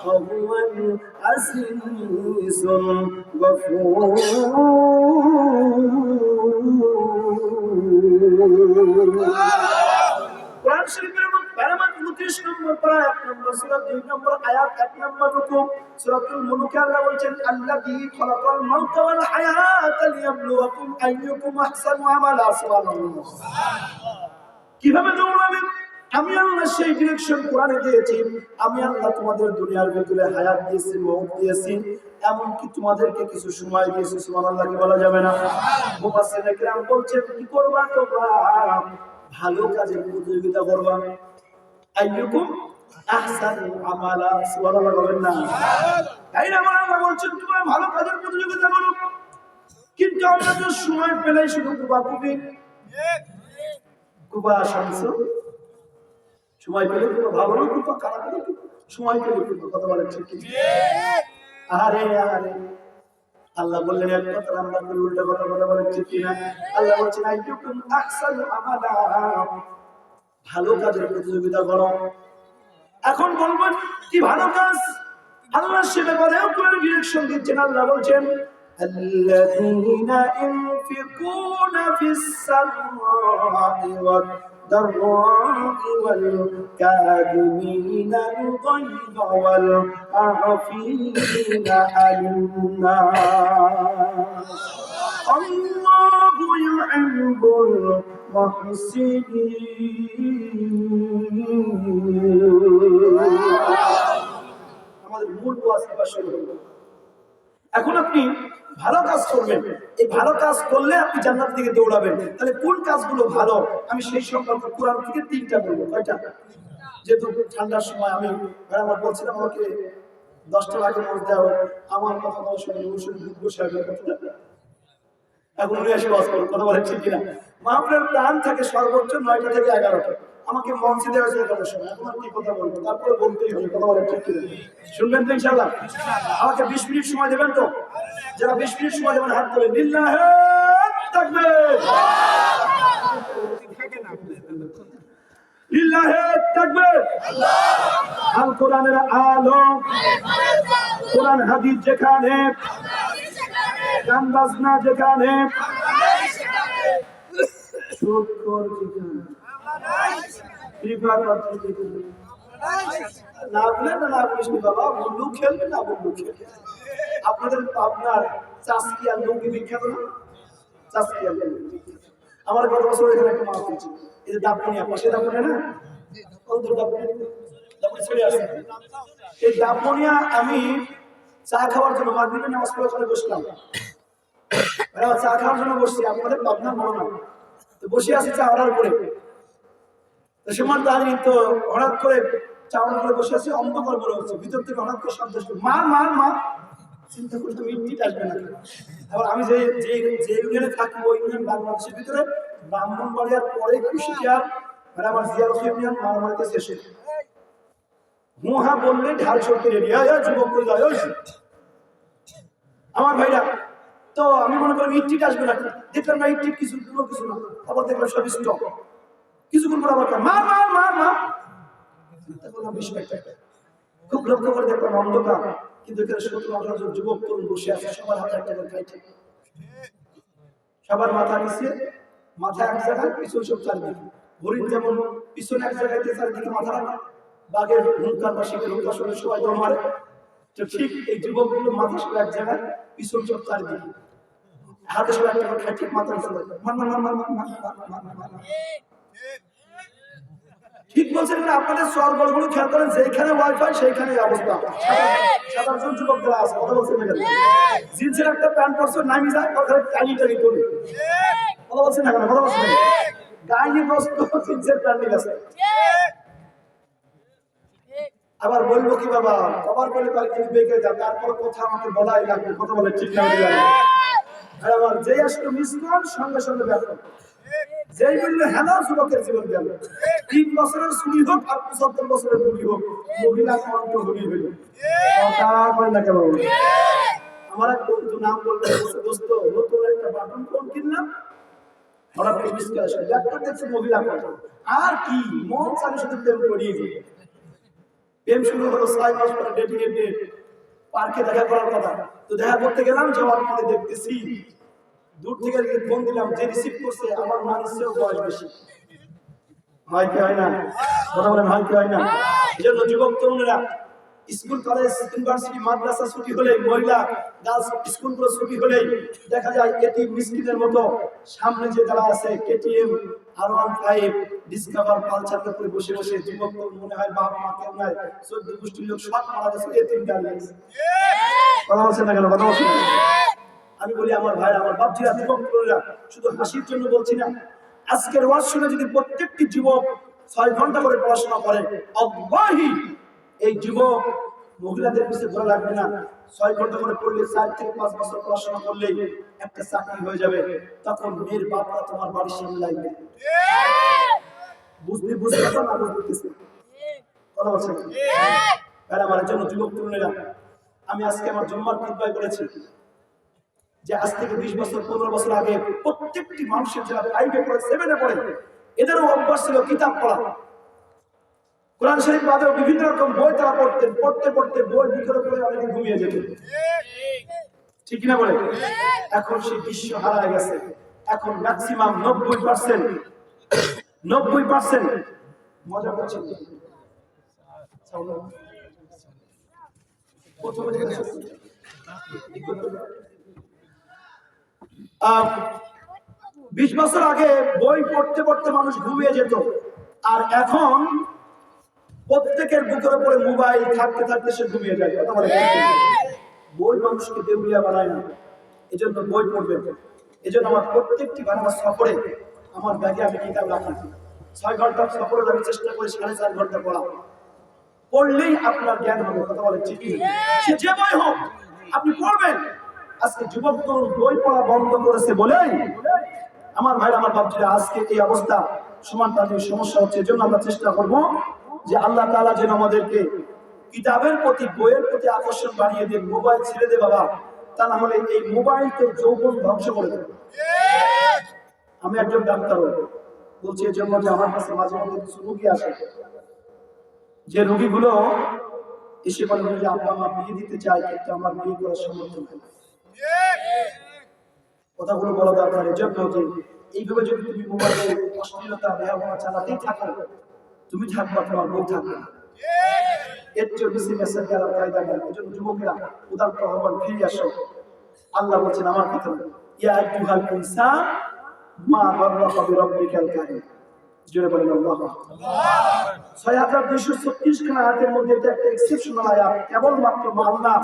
وهو العزيز الغفور কোরআন শরীফের 29 নম্বর পারা 1 নম্বর সূরা 2 নম্বর আয়াত 1 নম্বর রুকু সূরাতুল মুলকে আল্লাহ বলেন আল্লাযী খালাকাল মাউতা ওয়াল হায়াতা লিয়াবলুয়াকুম আইয়ুকুম আহসানু আমালা সুবহানাল্লাহ। কিভাবে দৌড়াবেন? আমি আল্লাহ সেই ডিরেকশন কোরআনে দিয়েছি। আমি আল্লাহ তোমাদের দুনিয়ার ভিতরে হায়াত দিয়েছি, মওত দিয়েছি, এমনকি তোমাদেরকে কিছু সময় দিয়েছি। সুবহানাল্লাহ কি বলা যাবে না? মুফাসসিরিনে কিরাম বলছেন কি করবা তোমরা? ভালো কাজের প্রতিযোগিতা করবা। আইয়ুকুম আহসানু আমালা সুবহানাল্লাহ বলেন না? তাই না? আল্লাহ বলছেন তোমরা ভালো কাজের প্রতিযোগিতা করো, কিন্তু আমরা তো সময় পেলেই শুধু কুবাকুবি কুবা শামসু, সময় পেলে কুবা ভালো কুবা খারাপ হলে সময় পেলে কুবা, কথা বলেন ঠিক কি? আরে আরে আল্লাহ বললেন এক কথা, আমরা উল্টা কথা বলেন ঠিক কিনা? আল্লাহ বলছেন আইয়ুকুম আহসানু আমালা, ভালো কাজের প্রতিযোগিতা করো। এখন বলবেন কি ভালো কাজ? আল্লাহ সে ব্যাপারেও কোন ডিরেকশন দিচ্ছেন। আল্লাহ বলছেন আল্লাযীনা ইনফিকুনা ফিস সাররা'i ওয়াদ দাররা'i ওয়াল কাযিমিনাল গায়যা ওয়াল আফিনা আন-নাস আল্লাহু ইউহিব্বুল মুহসিনিন। আমাদের মূল ওয়াজিফা শুরু হলো। এখন আপনি ভালো কাজ করবেন, এই ভালো কাজ করলে আপনি জান্নাতের দিকে দৌড়াবেন। তাহলে কোন কাজগুলো ভালো, আমি সেই সম্পর্কে কোরআন থেকে 3টা বলবো। কয়টা? যেহেতু ঠান্ডার সময় আমি আমার বলছিলাম আমাকে 10টা আগে মত দাও, আমার কথা বলার সময় বসে এখন উনি এসে বাস করুন, কথা বলেন ঠিক কিনা? মাহফিলের প্ল্যান থাকে সর্বোচ্চ 9টা থেকে 11টা। আমাকে মঞ্চে দেওয়া হয়েছে 11টার সময়। এখন আর কি কথা বলবো, তারপরে বলতেই হবে, কথা বলেন ঠিক কিনা? শুনবেন তো ইনশাআল্লাহ? আমাকে 20 মিনিট সময় দেবেন তো? যারা 20 মিনিট সময় দেবেন হাত তোলেন। লিল্লাহি তাকবীর, লিল্লাহি তাকবীর। আল কোরআনের আলো, কোরআন হাদিস যেখানে, গান বাজনা যেখানে, শুকর যেখানে, না বলে না বলিস বাবা, বন্ধু খেলবে না, বন্ধু খেলবে। আপনাদের আপনার চাষকিয়া লুঙ্গি বিখ্যাত না? চাষকিয়া লুঙ্গি আমার গত বছর এখানে একটা মাছ দিয়েছি। এই যে দাপুনিয়া, পাশে দাপুনিয়া না, চলে আসে এই দাপুনিয়া। আমি চা খাওয়ার জন্য মাগরিবের নামাজ পড়ার জন্য বসলাম, চা খাওয়ার জন্য বসছি। আপনাদের পাবনা মনে না, তো বসে আছি চা অর্ডার করে। তো সমান দাঁড়িয়ে তো হঠাৎ করে চা অর্ডার করে বসে আছি, অন্ধকার মনে হচ্ছে। ভিতর থেকে হঠাৎ করে শব্দ আসলো, মা মা মা। চিন্তা করতে মিনিট আসবে না। আবার আমি যে ইউনিয়নে থাকি ওই ইউনিয়ন বাংলাদেশের ভিতরে ব্রাহ্মণবাড়িয়ার পরে কুশিয়ার, আমার জিয়ারত ইউনিয়ন মারামারিতে শেষে মুহা বললে ঢাল সরতে রেডি। যুবক করে যায় আমার ভাইরা। তো আমি মনে করি ইটটিট আসবে না, দেখলাম না ইটটিট কিছু কোনো কিছু না। আবার দেখলাম সব স্টপ। কিছুক্ষণ পর আবার মা মা মা মা। খুব লক্ষ্য করে দেখলাম অন্ধকার, কিন্তু এখানে 17-18 জন যুবক তরুণ বসে আছে, সবার হাতে একটা করে খাইছে। সবার মাথা নিচে, মাথা এক জায়গায়, পিছন সব চারিদিকে। হরিণ যেমন পিছনে এক জায়গায় চারিদিকে মাথা রাখা, বাঘের হুঙ্কার বা শিখের হুঙ্কার শুনে সবাই দম মারে, তো ঠিক এই যুবকগুলো মাথা সব এক জায়গায়, পিছন সব চারিদিকে, হাতে সব একটা করে খাইছে, মাথা নিচে মার মার মার মার মার মার। ঠিক বলছেন না? আপনাদের সরগরগুলো খেয়াল করেন, যেখানে ওয়াইফাই সেইখানে অবস্থা। 7-8 যুবক যারা আছে, কথা বলছেন না? জিন্সের একটা প্যান্ট পরছে, নামি যায়, কথা টানি টানি করে, কথা বলছেন না? কথা বলছেন না? গাইনি দোস্ত জিন্সের প্যান্ট নিয়ে গেছে। আবার বলবো কি বাবা, কবার করে পারে কিন্তু বেঁকে যা, তারপর কথা আমাকে বলাই লাগবে, কথা বলে ঠিক না? আবার যে আসলে মিস কর সঙ্গে সঙ্গে ব্যাপার যেই বললে হেলা যুবকের জীবন গেল। 3 বছরের ছুটি হোক আর 75 বছরের বুড়ি হোক, মহিলা কণ্ঠ হলি হইল। কথা কয় না কেন? আমার এক বন্ধু নাম বলতে দোস্ত নতুন একটা বাটন ফোন কিনলাম, হঠাৎ করে মিস কল আসলো, ল্যাপটপ দেখছি মহিলা কণ্ঠ, আর কি মন চালু শুধু প্রেম করিয়ে দিই। প্রেম শুরু হলো 6 মাস পরে ডেটিং এর ডেট, পার্কে দেখা করার কথা। তো দেখা করতে গেলাম, যাওয়ার পরে দেখতেছি দূর থেকে ফোন দিলাম, যে রিসিভ করছে আমার মায়ের চেয়েও বয়স বেশি। হয় কি হয় না? কথা বলেন হয় কি হয় না? এই জন্য যুবক তরুণেরা স্কুল কলেজ ইউনিভার্সিটি মাদ্রাসা ছুটি হলে, মহিলা গার্লস স্কুলগুলো ছুটি হলে দেখা যায় এটি মিসকিনের মতো সামনে যে যারা আছে কেটিএম R15 ডিসকভার পালসার করে বসে বসে যুবক মনে হয় বাবা মা কেউ নাই, 14 গোষ্ঠীর লোক সব মারা গেছে, এতিম গাড়ি আছে। কথা বলছেন না কেন? কথা বলছেন না? আমি বলি আমার ভাই আমার বাপজিরা যুবক তরুণেরা, শুধু হাসির জন্য বলছি না, আজকের ওয়াজ শুনে যদি প্রত্যেকটি যুবক 6 ঘন্টা করে পড়াশোনা করে, আল্লাহি এই যুবক মহিলাদের পিছনে ঘোরা লাগবে না। 6 ঘন্টা করে পড়লে 4 থেকে 5 বছর পড়াশোনা করলেই একটা চাকরি হয়ে যাবে। তখন মেয়ের বাপরা তোমার বাড়ির সামনে লাগবে। বুঝতে পারছো না? বুঝতেছি কথা বলছেন? আর আমার জন্য যুবক তরুণেরা, আমি আজকে আমার জুম্মার খুতবায় বলেছি যে আজ থেকে 20 বছর 15 বছর আগে প্রত্যেকটি মানুষের যারা 5 পড়ে 7 পড়ে, এদেরও অভ্যাস ছিল কিতাব পড়া। কোরআন শরীফ বাদেও বিভিন্ন রকম বই তারা পড়তেন, পড়তে পড়তে বই বিক্রয় করে অনেকে ঘুমিয়ে যেত। ঠিক না বলে? এখন সেই দৃশ্য হারায় গেছে। এখন ম্যাক্সিমাম 90% মজা করছেন। প্রথমে 20 বছর আগে বই পড়তে পড়তে মানুষ ঘুমিয়ে যেত, আর এখন প্রত্যেকের বুকের উপরে মোবাইল থাকতে থাকতে সে ঘুমিয়ে যায়। কথা বলে? বই মানুষকে দেউলিয়া বানায় না, এজন্য বই পড়বেন। এজন্য আমার প্রত্যেকটি বাংলা সফরে আমার ব্যাগে আমি কিতাব রাখি। 6 ঘন্টার সফরে আমি চেষ্টা করি 4.5 ঘন্টা পড়া। পড়লেই আপনার জ্ঞান হবে। কথা বলে? ঠিক সে যে বই হোক আপনি পড়বেন। আজকে যুবক তরুণ বই পড়া বন্ধ করেছে বলেই আমার ভাই আমার বাপজিরা আজকে এই অবস্থা, সমান তাদের সমস্যা হচ্ছে। এজন্য আমরা চেষ্টা করব যে আল্লাহ তাআলা যেন আমাদেরকে কিতাবের প্রতি, বইয়ের প্রতি আকর্ষণ বাড়িয়ে দেন। মোবাইল ছেড়ে দে বাবা, তা না হলে এই মোবাইল তোর যৌবন ধ্বংস করে দেবে। আমি একজন ডাক্তার বলছি এজন্য যে আমার কাছে মাঝে মধ্যে কিছু রোগী আসে, যে রোগীগুলো এসে বলে যে আব্বা মা বিয়ে দিতে চায় কিন্তু আমার বিয়ে করার সামর্থ্য নেই। কথাগুলো বলা দরকার। এজন্য যে এইভাবে যদি তুমি মোবাইলে অশ্লীলতা ব্যবহার চালাতেই থাকো, তুমি থাকবা, তোমার বউ থাকবে না। এর চেয়ে বেশি মেসেঞ্জার আর কায়দা নেই। এজন্য যুবকেরা উদারতা হবার ফিরে আসো। আল্লাহ বলছেন আমার কথা, ইয়া আইয়ুহাল ইনসান মা গাররাকা বিরাব্বিকাল কারীম। জোরে বলেন আল্লাহু আকবার। 6236 খানা আয়াতের মধ্যে এটা একটা এক্সেপশনাল আয়াত। কেবলমাত্র আল্লাহ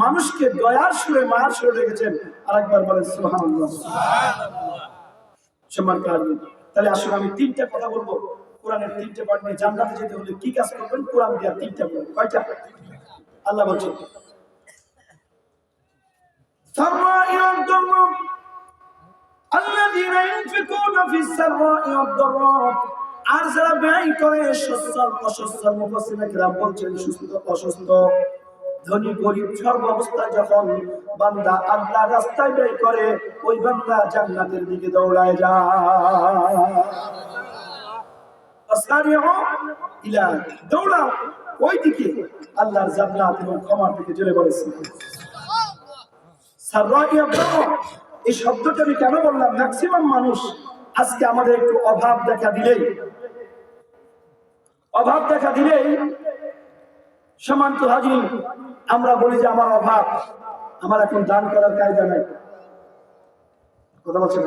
মানুষকে দয়ার সুরে মায়ার সুরে রেখেছেন। আরেকবার বলেন সুবহানাল্লাহ। সুবহানাল্লাহ। তাহলে আসলে আমি 3টা কথা বলবো কোরআনের 3টে পার্ট নিয়ে। জান্নাতে যেতে হলে কি কাজ করবেন? কোরআন দিয়ে 3টা বলবো। কয়টা? আল্লাহ বলছেন সাররা'i ওয়াদ-দাররা আল্লাযীনা ইউনফিকুনা ফিস-সাররা'i ওয়াদ-দাররা, আর যারা ব্যয় করে সচ্ছল অসচ্ছল। মুফাসসিরিন কিরাম বলছেন সুস্থ অসুস্থ, ধনী গরিব সর্বাবস্থায় যখন বান্দা আল্লাহর রাস্তায় ব্যয় করে, ওই বান্দা জান্নাতের দিকে দৌড়ায় যায়। দৌড়াও ওই দিকে, আল্লাহর জান্নাত এবং ক্ষমার দিকে। জোরে বলেছি সাররা'i ওয়াদ-দাররা। এই শব্দটা আমি কেন বললাম? ম্যাক্সিমাম মানুষ আজকে আমাদের একটু অভাব দেখা দিলেই সমান্ত হাজির আমরা বলি যে আমার অভাব, আমার এখন দান করার কায়দা নাই। কথা বলছেন?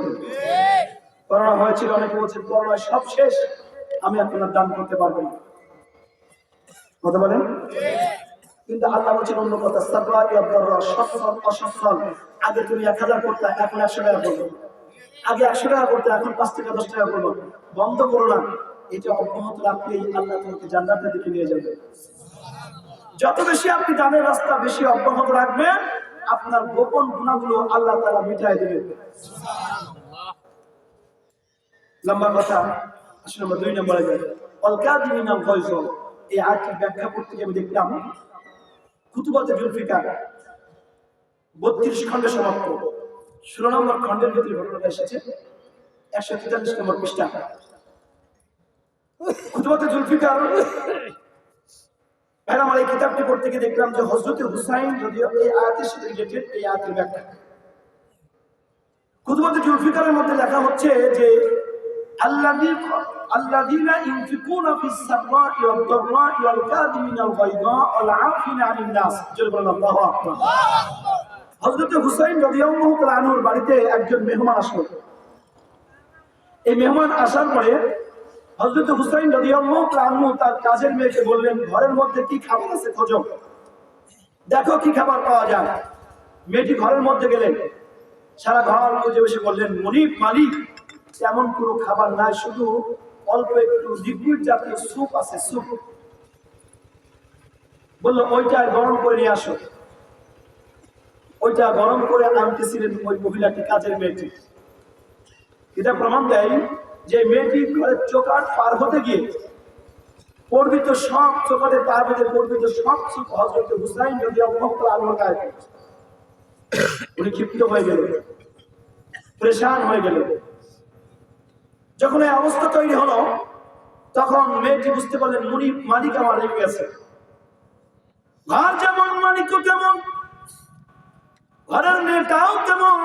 করোনা হয়েছিল, অনেকে বলছেন করোনা সব শেষ, আমি এখন আর দান করতে পারবো না। কথা বলেন? কিন্তু আল্লাহ বলছেন অন্য কথা, সাররা'i ওয়াদ-দাররা, সচ্ছল অসচ্ছল। আগে তুমি 1000 করতে, এখন 100 টাকা করবে। আগে 100 টাকা করতে, এখন 5 টাকা 10 টাকা করবো। বন্ধ করো না। এটা অব্যাহত রাখলেই আল্লাহ তোমাকে জান্নাতের দিকে নিয়ে যাবে। যত বেশি আপনি দানের রাস্তা বেশি অব্যাহত রাখবেন, আপনার গোপন গুনাহগুলো আল্লাহ তাআলা মিটায় দেবেন। লম্বা কথা, আসলে আমরা 2 নম্বরে যাই। আল কাযিমিনাল গায়জ, এই আয়াতটির ব্যাখ্যা করতে গিয়ে আমি দেখলাম কুতুবাতে জুলফিকার 32 খণ্ডে সমাপ্ত। 16 নম্বর খণ্ডের ভিতরে ঘটনাটা এসেছে 143 নম্বর পৃষ্ঠা। কুতুবাতে জুলফিকার আমার এই কিতাবটি পড়তে গিয়ে দেখলাম যে হযরত হুসাইন যদিও এই আয়াতের সাথে রিলেটেড, এই আয়াতের ব্যাখ্যা কুতুবাতে জুলফিকারের মধ্যে লেখা হচ্ছে যে আল্লাযীনা ইনফিকুনা ফিস সাররা'i ওয়াদ দাররা'i ওয়াল কাযিমিনাল গায়যা ওয়াল 'আফিনা 'আনিন নাস। আল্লাহু আকবার। হযরত হুসাইন রাদিয়াল্লাহু তাআলা আনহুর বাড়িতে একজন মেহমান আসলো। এই মেহমান আসার পরে হযরত হুসাইন রাদিয়াল্লাহু তাআলা আনহু তার কাজের মেয়েকে বললেন, ঘরের মধ্যে কি খাবার আছে খোঁজো, দেখো কি খাবার পাওয়া যায়। মেয়েটি ঘরের মধ্যে গেলেন, সারা ঘর খুঁজে বসে বললেন, মুনিব মালিক তেমন কোনো খাবার নাই, শুধু অল্প একটু লিকুইড জাতীয় স্যুপ আছে, স্যুপ। বললো ওইটা গরম করে নিয়ে আসো। ওইটা গরম করে আনতেছিলেন ওই মহিলাটি, কাজের মেয়েটি। এটা প্রমাণ দেয় যে মেয়েটি ঘরের চোকাট পার হতে গিয়ে পর্বিত সব চোকাটে পার হতে পর্বিত সব স্যুপ হযরত হুসাইন রাদিয়াল্লাহু তাআলা আনহুর গায়ে পড়েছে। উনি ক্ষিপ্ত হয়ে গেলেন, পরেশান হয়ে গেলেন। যখন এই অবস্থা তৈরি হলো তখন মেয়েটি বুঝতে পারলেন মুনিব মালিক আমার রেগে গেছে। ঘর যেমন মালিকও তেমন, ঘরের মেয়েটাও তেমন।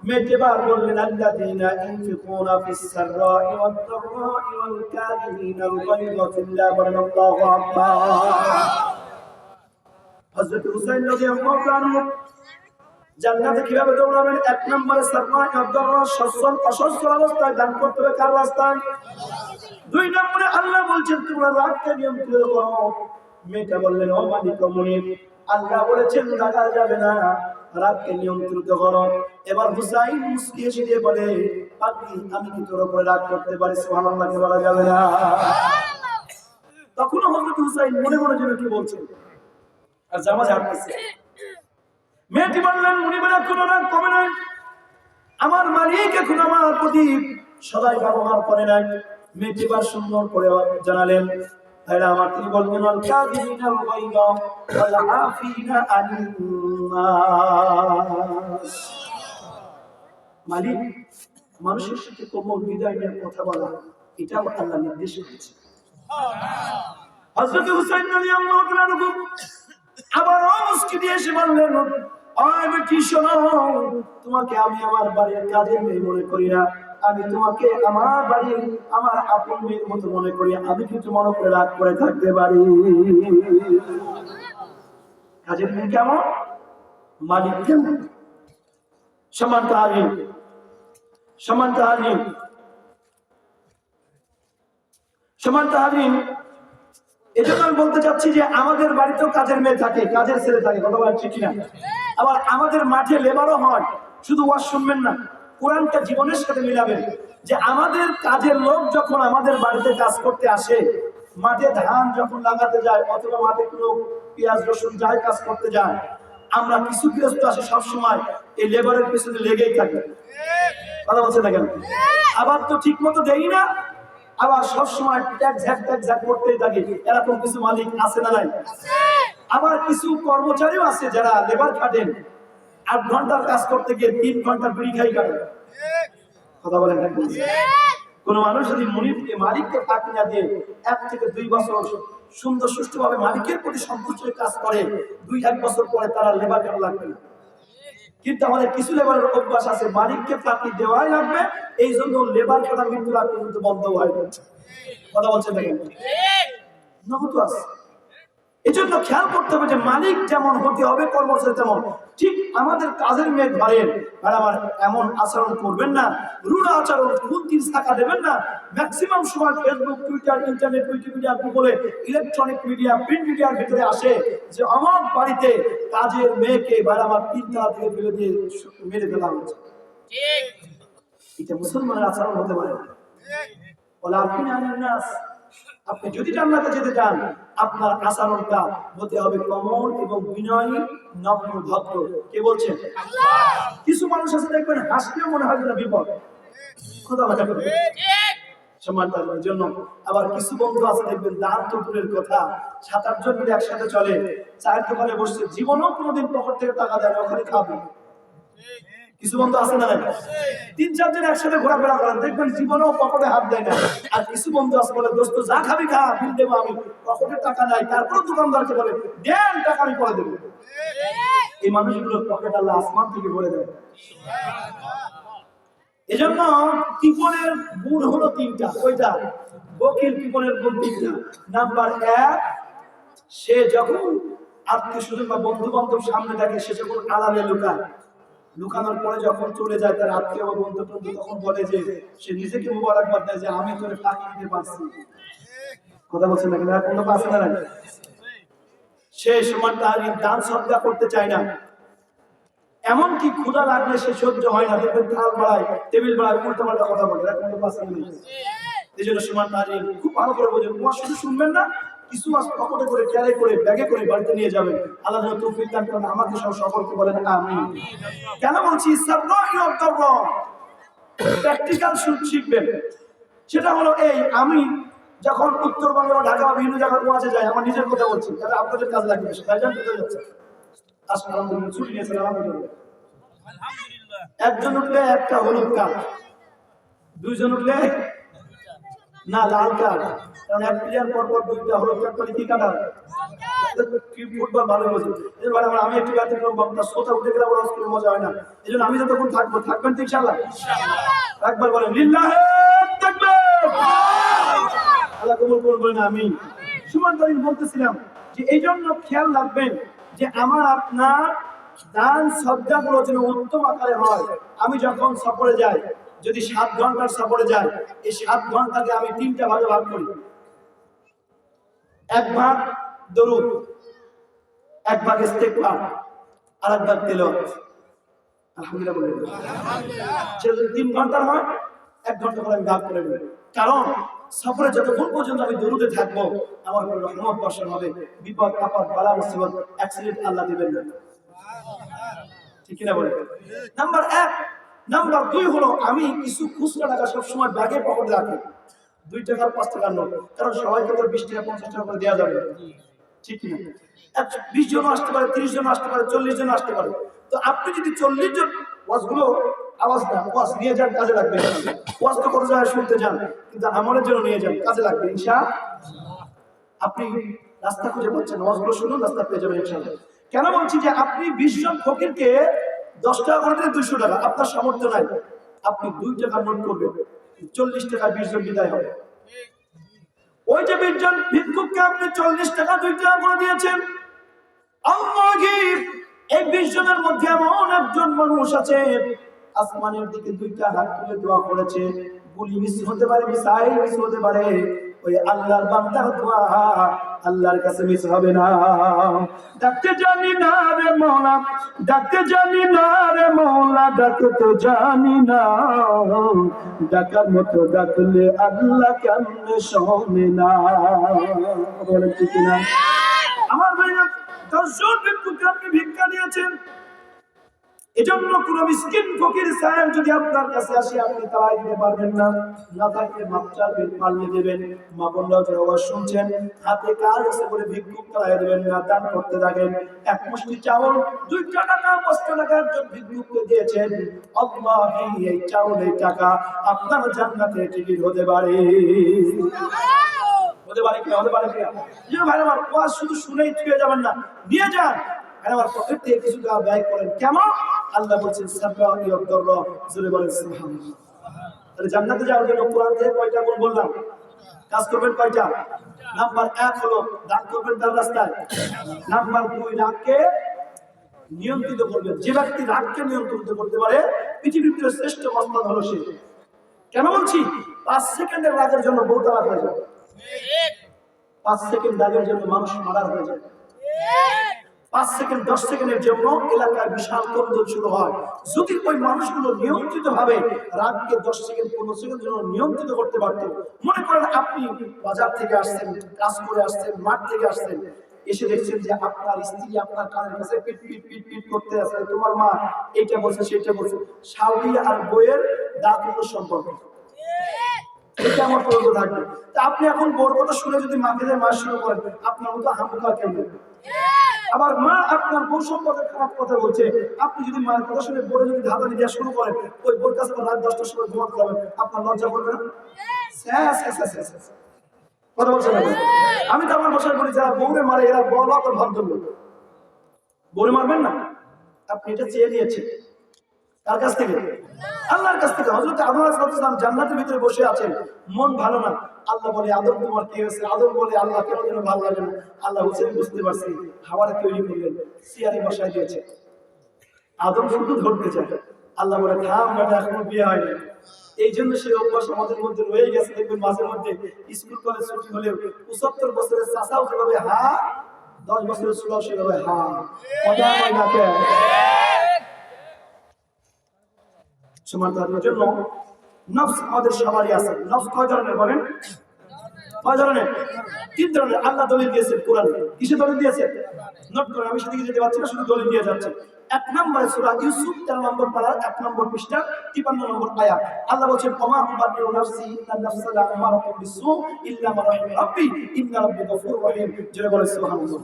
মেয়েটি এবার বললেন আল্লাযীনা ইনফিকুনা ফিস সাররা'i ওয়াদ দাররা'i ওয়াল কাযিমিনাল গায়যা আল্লাহু আকবার। হযরত হুসাইন রাদিয়াল্লাহু আনহু জান্নাতে কিভাবে দৌড়াবেন? 1 নম্বরে সাররা'i ওয়াদ দাররা, সচ্ছল অসচ্ছল অবস্থায় দান করতে হবে কার রাস্তায়? 2 নম্বরে আল্লাহ বলছেন তোমরা রাগকে নিয়ন্ত্রণ করো। মেয়েটা বললেন ও মালিক ও মুনিব, আল্লাহ বলেছেন রাগা যাবে না, রাগকে নিয়ন্ত্রিত করো। এবার হুসাইন মুস্কি হেসে দিয়ে বলে, পাগলি আমি কি তোর উপরে রাগ করতে পারি? সুবহানাল্লাহ কে বলা যাবে না। তখন হযরত হুসাইন মনে মনে যেন কি বলছেন আর জামা ঝাড়তেছে। মেয়েটি বললেন মুনিবের কোনো রাগ কমে নাই, আমার মালিক এখন আমার প্রতি সদাই ব্যবহার করে নাই। মেয়েটি বার সুন্দর করে জানালেন, তাইরা আমার তিনি বললেন আল কাযিমিনাল গায়যা ওয়াল আফিনা আনিন নাস। মালিক মানুষের সাথে কোমল হৃদয় নিয়ে কথা বলা, এটা আল্লাহ নির্দেশ করেছে। হযরত হুসাইন রাদিয়াল্লাহু তাআলা আনহু আবার মুস্কি দিয়ে এসে বললেন, আমি কি শোনো, তোমাকে আমি আমার বাড়ির কাজের মেয়ে মনে করি না, আমি তোমাকে আমার বাড়ির আমার আপন মেয়ের মতো মনে করি। আমি কি তোমার উপরে রাগ করে থাকতে পারি? কাজের মেয়ে কেমন, মালিক কেমন? সমান তাহারিম, সমান তাহারিম, সমান তাহারিম। এজন্য আমি বলতে চাচ্ছি যে আমাদের বাড়িতেও কাজের মেয়ে থাকে, কাজের ছেলে থাকে, কথা বলা ঠিক না? আবার আমাদের মাঠে লেবারও হয়। শুধু ওয়াজ শুনবেন না, কোরআনটা জীবনের সাথে মিলাবেন। যে আমাদের কাজের লোক যখন আমাদের বাড়িতে কাজ করতে আসে, মাঠে ধান যখন লাগাতে যায় অথবা মাঠে কোনো পেঁয়াজ রসুন যাই কাজ করতে যায়, আমরা কিছু গৃহস্থ আসে সবসময় এই লেবারের পিছনে লেগেই থাকে। কথা বলছে না কেন? আবার তো ঠিক মতো দেই না, আবার সবসময় ট্যাক ঝ্যাক করতেই থাকে। এরকম কিছু মালিক আছে না নাই? আবার কিছু কর্মচারীও আছে যারা লেবার খাটেন, 8 ঘন্টার কাজ করতে গিয়ে 3 ঘন্টা বিড়ি খাই কাটে। কথা বলেন না? কোন মানুষ যদি মুনিবকে মালিককে ফাঁকি না দিয়ে 1 থেকে 2 বছর সুন্দর সুষ্ঠুভাবে মালিকের প্রতি সন্তুষ্ট হয়ে কাজ করে, 2-1 বছর পরে তারা লেবার কাটা লাগবে না। কিন্তু আমাদের কিছু লেবারের অভ্যাস আছে, মালিককে ফাঁকি দেওয়াই লাগবে, এই জন্য লেবার কাটা মৃত্যুর আগ পর্যন্ত বন্ধ হয়ে যাচ্ছে। কথা বলছেন দেখেন, নগদ আছে। এই জন্য খেয়াল করতে হবে যে মালিক যেমন হতে হবে কর্মচারী তেমন। ঠিক আমাদের কাজের মেয়ে ঘরের আর আমার এমন আচরণ করবেন না, রুড় আচরণ, খুঁতির শাখা দেবেন না। ম্যাক্সিমাম সময় ফেসবুক, টুইটার, ইন্টারনেট, উইকিপিডিয়া, গুগলে, ইলেকট্রনিক মিডিয়া, প্রিন্ট মিডিয়ার ভিতরে আসে যে আমার বাড়িতে কাজের মেয়েকে আমার 3 তলা থেকে ফেলে দিয়ে মেরে ফেলা হয়েছে। এটা মুসলমানের আচরণ হতে পারে না। বলে আপনি নাস, আপনি যদি জান্নাতে যেতে চান আপনার আচরণটা হতে হবে কোমল এবং বিনয়ী, নম্র, ভদ্র। কে বলছেন? আল্লাহ। কিছু মানুষ আছে দেখবেন হাসলেও মনে হয় যেন বিপদ। কথা বলতে সম্মানের জন্য আবার কিছু বন্ধু আছে দেখবেন দান তো দূরের কথা, 7-8 জন মিলে একসাথে চলে, চায়ের দোকানে বসছে, জীবনেও কোনোদিন পকেট থেকে টাকা দেয় না, ওখানে খাবে। কিছু বন্ধু আছে না, 3-4 জন একসাথে ঘোরাফেরা করেন, দেখবেন জীবনেও পকেটে হাত দেয় না। আর কিছু বন্ধু আছে বলে, দোস্ত যা খাবি খা, বিল দেবো আমি, পকেটে টাকা নাই, তারপর দোকানদারকে বলে দেন টাকা আমি পরে দেবো। এই মানুষগুলোর পকেট আল্লাহ আসমান থেকে ভরে দেয়। এজন্য কৃপণের গুণ হলো 3টা। ওইটা বকিল কৃপণের গুণ 3টা। নাম্বার 1, সে যখন আত্মীয় স্বজন বা বন্ধু বান্ধব সামনে থাকে, সে যখন আড়ালে লুকায়, লুকানোর পরে যখন চলে যায় তার আত্মীয় বা বন্ধু তখন বলে যে সে নিজেকে মুবারকবাদ দেয় যে আমি তোরে ফাঁকি দিতে পারছি। কথা বলছেন না কেন? কোনো পাশে না, সে সময় তার দান সদকা করতে চায় না, এমনকি ক্ষুধা লাগলে সে সহ্য হয় না, দেখবেন থাল বাড়ায়, টেবিল বাড়ায়, উল্টো পাল্টা কথা বলে। এরকম পাশে নেই। এই জন্য সমান তারিখ খুব ভালো করে বোঝেন, তোমার শুধু শুনবেন না, কিছু মাস পকেটে করে, ক্যারে করে, ব্যাগে করে বাড়িতে নিয়ে যাবেন। আল্লাহ যেন তৌফিক দান করেন আমাকে সহ সকলকে, বলেন আমিন। কেন বলছি প্র্যাকটিক্যাল শিখবেন? সেটা হলো এই, আমি যখন উত্তরবঙ্গ বা ঢাকা বা বিভিন্ন জায়গায় ওয়াজে যাই, আমার নিজের কথা বলছি, তাহলে আপনাদের কাজ লাগবে। তাই জান কোথায় যাচ্ছে? আসলে আলহামদুলিল্লাহ ছুটি নিয়েছেন, আলহামদুলিল্লাহ। একজন উঠলে একটা হলুদ কার্ড, 2 জন উঠলে না লাল কার্ড, কারণ এক প্লেয়ার পর পর 2টা হলুদ কার্ড পেলে কি কাটা হয়? ফুটবল ভালো বোঝে। এবার আমি একটু ব্যতিক্রম বক্তা, শ্রোতা উঠে গেলে আমার স্কুলে মজা হয় না। এই জন্য আমি যতক্ষণ থাকবো, থাকবেন তো ইনশাআল্লাহ? একবার বলেন লিল্লাহে তাকবীর, আল্লাহ কবুল করুন, বলেন আমিন। সুমান দাঁড়িয়ে বলতেছিলাম যে এই জন্য খেয়াল রাখবেন যে আমার আপনার দান সদকাগুলো যেন উত্তম আকারে হয়। আমি যখন সফরে যাই, যদি 7 ঘন্টার সফরে যাই, এই 7 ঘন্টাকে আমি 3টা ভাগে ভাগ করি। 1 ভাগ দরুদ, 1 ভাগ ইস্তেগফার, আর 1 ভাগ তেলাওয়াত। আলহামদুলিল্লাহ বলেন। যদি 3 ঘন্টার হয়, 1 ঘন্টা করে আমি ভাগ করে নেব। কারণ সফরে যতক্ষণ পর্যন্ত আমি দরুদে থাকবো, আমার উপর রহমত বর্ষণ হবে, বিপদ আপদ বালা মুসিবত অ্যাক্সিডেন্ট আল্লাহ দিবেন না। ঠিক কিনা বলেন? নাম্বার 1। নাম্বার 2 হলো আমি কিছু খুচরা টাকা সবসময় ব্যাগে পকেটে রাখি, 2 টাকার 5 টাকার নোট। কারণ সবাইকে তো 20 টাকা 50 টাকা করে দেওয়া যাবে না, ঠিক কিনা? 20 জন আসতে পারে, 30 জন আসতে পারে, 40 জন আসতে পারে। তো আপনি যদি 40 জন ওয়াজগুলো আওয়াজ না ওয়াজ নিয়ে যান, কাজে লাগবে। ওয়াজ তো কত জায়গায় শুনতে যান, কিন্তু আমলের জন্য নিয়ে যান, কাজে লাগবে ইনশাআল্লাহ। আপনি রাস্তা খুঁজে পাচ্ছেন, ওয়াজগুলো শুনুন, রাস্তা পেয়ে যাবেন ইনশাআল্লাহ। কেন বলছি যে আপনি 20 জন ফকিরকে 10 টাকা করে দিলে 200 টাকা, আপনার সামর্থ্য নাই, আপনি 2 টাকা নোট করবেন, 40 টাকা 20 জন বিদায় হবে। ওই যে 20 জন ভিক্ষুককে আপনি 40 টাকা 2 টাকা করে দিয়েছেন, আল্লাহ কি এই 20 জনের মধ্যে এমন একজন মানুষ আছে আসমানের দিকে 2টা হাত তুলে দোয়া করেছে, গুলি মিস হতে পারে, মিসাইল মিস হতে পারে, ওই আল্লাহর বান্দার দোয়া আল্লাহর কাছে মিস হবে না। ডাকতে জানি না রে মওলা, ডাকতে জানি না রে মওলা, ডাকতে জানি না, ডাকার মতো ডাকলে আল্লাহ কেমনে শোনে না। বলে ঠিক না? আমার ভাইরা 10 জন ভিক্ষুককে আপনি ভিক্ষা দিয়েছেন, এজন্য কোন মিসকিন ফকির সাহেব যদি আপনার কাছে আসে, আপনি তাই দিতে পারবেন না, না থাকলে মাপ চাইবেন, পারলে দেবেন। মা বোনরা যারা আওয়াজ শুনছেন, হাতে কাজ আছে বলে ভিক্ষুক তাই দেবেন না, দান করতে থাকেন। 1 মুষ্টি চাউল 2 টাকা 5 টাকা একজন ভিক্ষুককে দিয়েছেন, আল্লাহি এই চাউল এই টাকা আপনার জান্নাতের টিকিট হতে পারে। হতে পারে কি? হতে পারে কি? যে ভাই আমার ওয়াজ শুধু শুনেই ছুঁয়ে যাবেন না, নিয়ে যান, আমার পকেট থেকে কিছু টাকা ব্যয় করেন। কেমন? আল্লাহ বলছেন সাবরা ইয়াদুল্লাহ, জোরে বলেন সুবহানাল্লাহ। তাহলে জান্নাতে যাওয়ার জন্য কোরআন থেকে কয়টা গুণ বললাম? কাজ করবেন কয়টা? নাম্বার 1 হলো দান করবেন তার রাস্তায়। নাম্বার 2 রাগকে নিয়ন্ত্রিত করবেন। যে ব্যক্তি রাগকে নিয়ন্ত্রিত করতে পারে, পৃথিবীর ভিতরে শ্রেষ্ঠ মস্তান হলো সে। কেন বলছি? 5 সেকেন্ডের রাগের জন্য বউ তালাক হয়ে যায়, 5 সেকেন্ড রাগের জন্য মানুষ মারা হয়ে যায়, 5 সেকেন্ড 10 সেকেন্ডের জন্য এলাকায় বিশাল তোড়জোড় শুরু হয়। যদি ওই মানুষগুলো নিয়ন্ত্রিত ভাবে রাতকে 10 সেকেন্ড 15 সেকেন্ড জন্য নিয়ন্ত্রিত করতে পারতো। মনে করেন আপনি বাজার থেকে আসছেন, কাজ করে আসছেন, মাঠ থেকে আসছেন, এসে দেখছেন যে আপনার স্ত্রী আপনার কানের কাছে পিট পিট পিট পিট করতে আছে, তোমার মা এইটা বলছে সেটা বলছে। শালি আর বইয়ের দাঁতগুলো সম্পর্ক এটা আমার পর্যন্ত থাকবে। তা আপনি এখন বড় কথা শুনে যদি মাকে যে মাস শুরু করেন, আপনার মতো হামুকা কেন? আবার মা আপনার বউ সম্পর্কে খারাপ কথা বলছে, আপনি যদি মায়ের কথা শুনে বড় যদি ধাঁধানি দেওয়া শুরু করেন, ওই বোর কাছে রাত 10টার সময় ঘুমাতে যাবেন, আপনার লজ্জা করবে না? কথা বলছেন না? আমি তো আমার বাসায় বলি, যারা বউরে মারে এরা বড় তো ভদ্রলোক। বউরে মারবেন না, আপনি এটা চেয়ে নিয়েছেন কার কাছ থেকে? আল্লাহর কাছ থেকে। হযরত আদম আলাইহিস সালাম জান্নাতের ভিতরে বসে আছেন, মন ভালো না। আল্লাহ বলে, আদম তোমার কি হয়েছে? আদম বলে, আল্লাহ কেন যেন ভালো লাগে না। আল্লাহ বলছেন, বুঝতে পারছি, হাওয়ারে তৈরি করলেন, চেয়ারে বসায় দিয়েছে। আদম শুধু ধরতে চায়। আল্লাহ বলে, থাম বেটা, এখনো বিয়ে হয়নি। এই জন্য সেই অভ্যাস আমাদের মধ্যে রয়ে গেছে। দেখবেন মাঝে মধ্যে স্কুল কলেজ ছুটি হলেও ৭৫ বছরের চাচাও যেভাবে হা, 10 বছরের ছোলাও সেভাবে হা। কথা হয় না কেন? সমাজের জন্য নফস আমাদের সবারই আছে। নফস কয় ধরনের বলেন? কয় ধরনের? 3 ধরনের। আল্লাহ দলিল দিয়েছে কোরআনে। কিসে দলিল দিয়েছে? নোট করে, আমি সেদিকে যেতে পারছি না, শুধু দলিল দিয়ে যাচ্ছে। 1 নম্বরে সূরা ইউসুফ 13 নম্বর পারা 1 নম্বর পৃষ্ঠা 53 নম্বর আয়াত। আল্লাহ বলেন, ওমা উবাদিউ নাফসি ইন্না নাফসা লা'আমারাতুম বিসু ইল্লা মা রাহিমা রাব্বি ইন্না রাব্বি গফুরুর রহিম। জোরে বলে সুবহানাল্লাহ।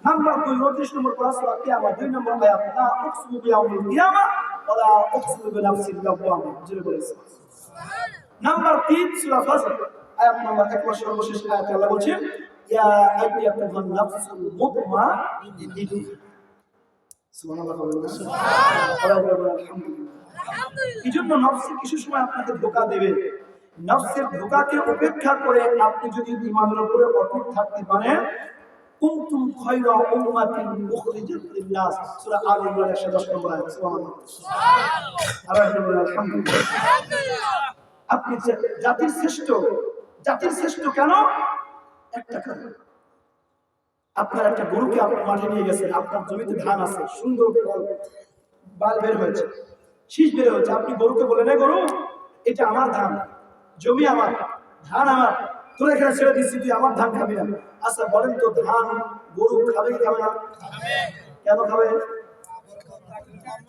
নাম্বার 2 29 নম্বর পারা সূরা কিয়ামা 2 নম্বর আয়াত, লা উকসিমু বিয়াউমিল কিয়ামা ওয়া লা উকসিমু বিনাফসিল লাওয়ামা। জোরে বলে সুবহানাল্লাহ। নাম্বার 3 সূরা ফাজর আয়াত নম্বর 1 সর্বশেষ আয়াতে আল্লাহ বলেন, ইয়া আইয়াতুহান নাফসুল মুতমাইন্নাহ। সুবহানাল্লাহ। সুবহানাল্লাহ। আলহামদুলিল্লাহ। এজন্য নফস কিছু সময় আপনাকে ধোঁকা দেবে। নফসের ধোঁকাকে উপেক্ষা করে আপনি যদি ঈমানের উপরে অটুট থাকতে পারেন, কুনতুম খায়রা উম্মাতিন উখরিজাত লিন-নাস, সূরা আল ইমরান 110 নম্বর আয়াত। সুবহানাল্লাহ। আলহামদুলিল্লাহ। আপনি জাতির শ্রেষ্ঠ। জাতির শ্রেষ্ঠ কেন? একটা কারণ, আপনার একটা গরুকে আপনি মাঠে নিয়ে গেছেন, আপনার জমিতে ধান আছে, সুন্দর ফল বাল বের হয়েছে, শীষ বের হয়েছে। আপনি গরুকে বলেন, গরু এটা আমার ধান, জমি আমার, ধান আমার, তোর এখানে ছেড়ে দিচ্ছি, তুই আমার ধান খাবি না। আচ্ছা বলেন তো, ধান গরু খাবে কি খাবে না? কেন খাবে?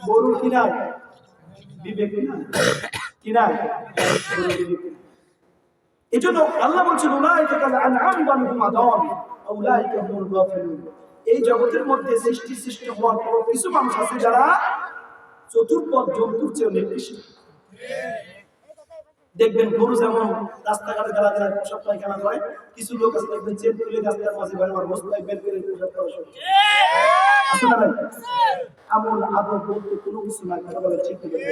গরু কিনা বিবেক কিনা। এই জন্য আল্লাহ বলছেন, উলাইকা কাল আনআম বাল হুম আদাল উলাইকা হুমুল গাফিলুন। এই জগতের মধ্যে সৃষ্টি হওয়ার পর কিছু মানুষ আছে যারা চতুর্পদ জন্তুর চেয়ে নিকৃষ্ট। দেখবেন গরু যেমন রাস্তাঘাটে যারা যারা পোশাক পায়খানা করে, কিছু লোক আছে দেখবেন চেন তুলে রাস্তার মাঝে বেরোবার বস্তায় বের করে পোশাক করা শুরু করে। আছে না ভাই? আমল আদব বলতে কোনো কিছু নাই। কথা বলে ঠিক নেই।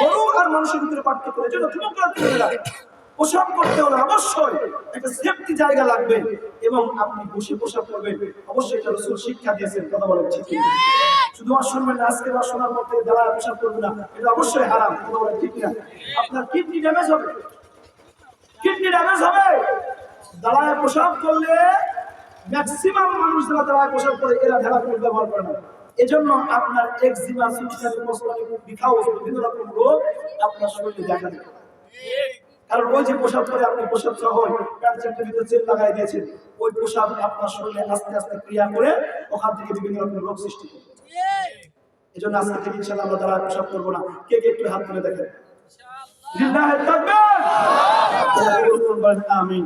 গরু আর মানুষের ভিতরে পার্থক্য। এই জন্য তোমরা করে রাখো, পোশাক করতে হলে অবশ্যই একটা সেফটি জায়গা লাগবে, এবং আপনি বসে পোশাক করবেন, অবশ্যই এটা রাসূল শিক্ষা দিয়েছেন। কথা বলেন ঠিক না? শুধু আর শুনবেন না, আজকে বা শোনার পর থেকে দাঁড়ায় পোশাক করবে না, এটা অবশ্যই হারাম। কথা বলেন ঠিক না? আপনার কিডনি ড্যামেজ হবে, কিডনি ড্যামেজ হবে। দাঁড়ায় পোশাক করলে ম্যাক্সিমাম মানুষ যারা দাঁড়ায় পোশাক করে এরা ঢেলা করে ব্যবহার করে না। এজন্য আপনার এক্সিমা, সুলকানি, মশলানি, বিখাউস, বিভিন্ন রকম রোগ আপনার শরীরে দেখা দেবে। কারণ ওই যে পোশাক করে আপনি পোশাক সহ প্যান্ট শার্টের ভিতরে চেন লাগাই দিয়েছেন, ওই পোশাক আপনার শরীরে আস্তে আস্তে ক্রিয়া করে ওখান থেকে বিভিন্ন রকম রোগ সৃষ্টি করে। এই জন্য আজকে থেকে ইনশাআল্লাহ আমরা দ্বারা পোশাক করবো না। কে কে একটু হাত তুলে দেখেন। লিল্লাহি তাকবীর। আমিন।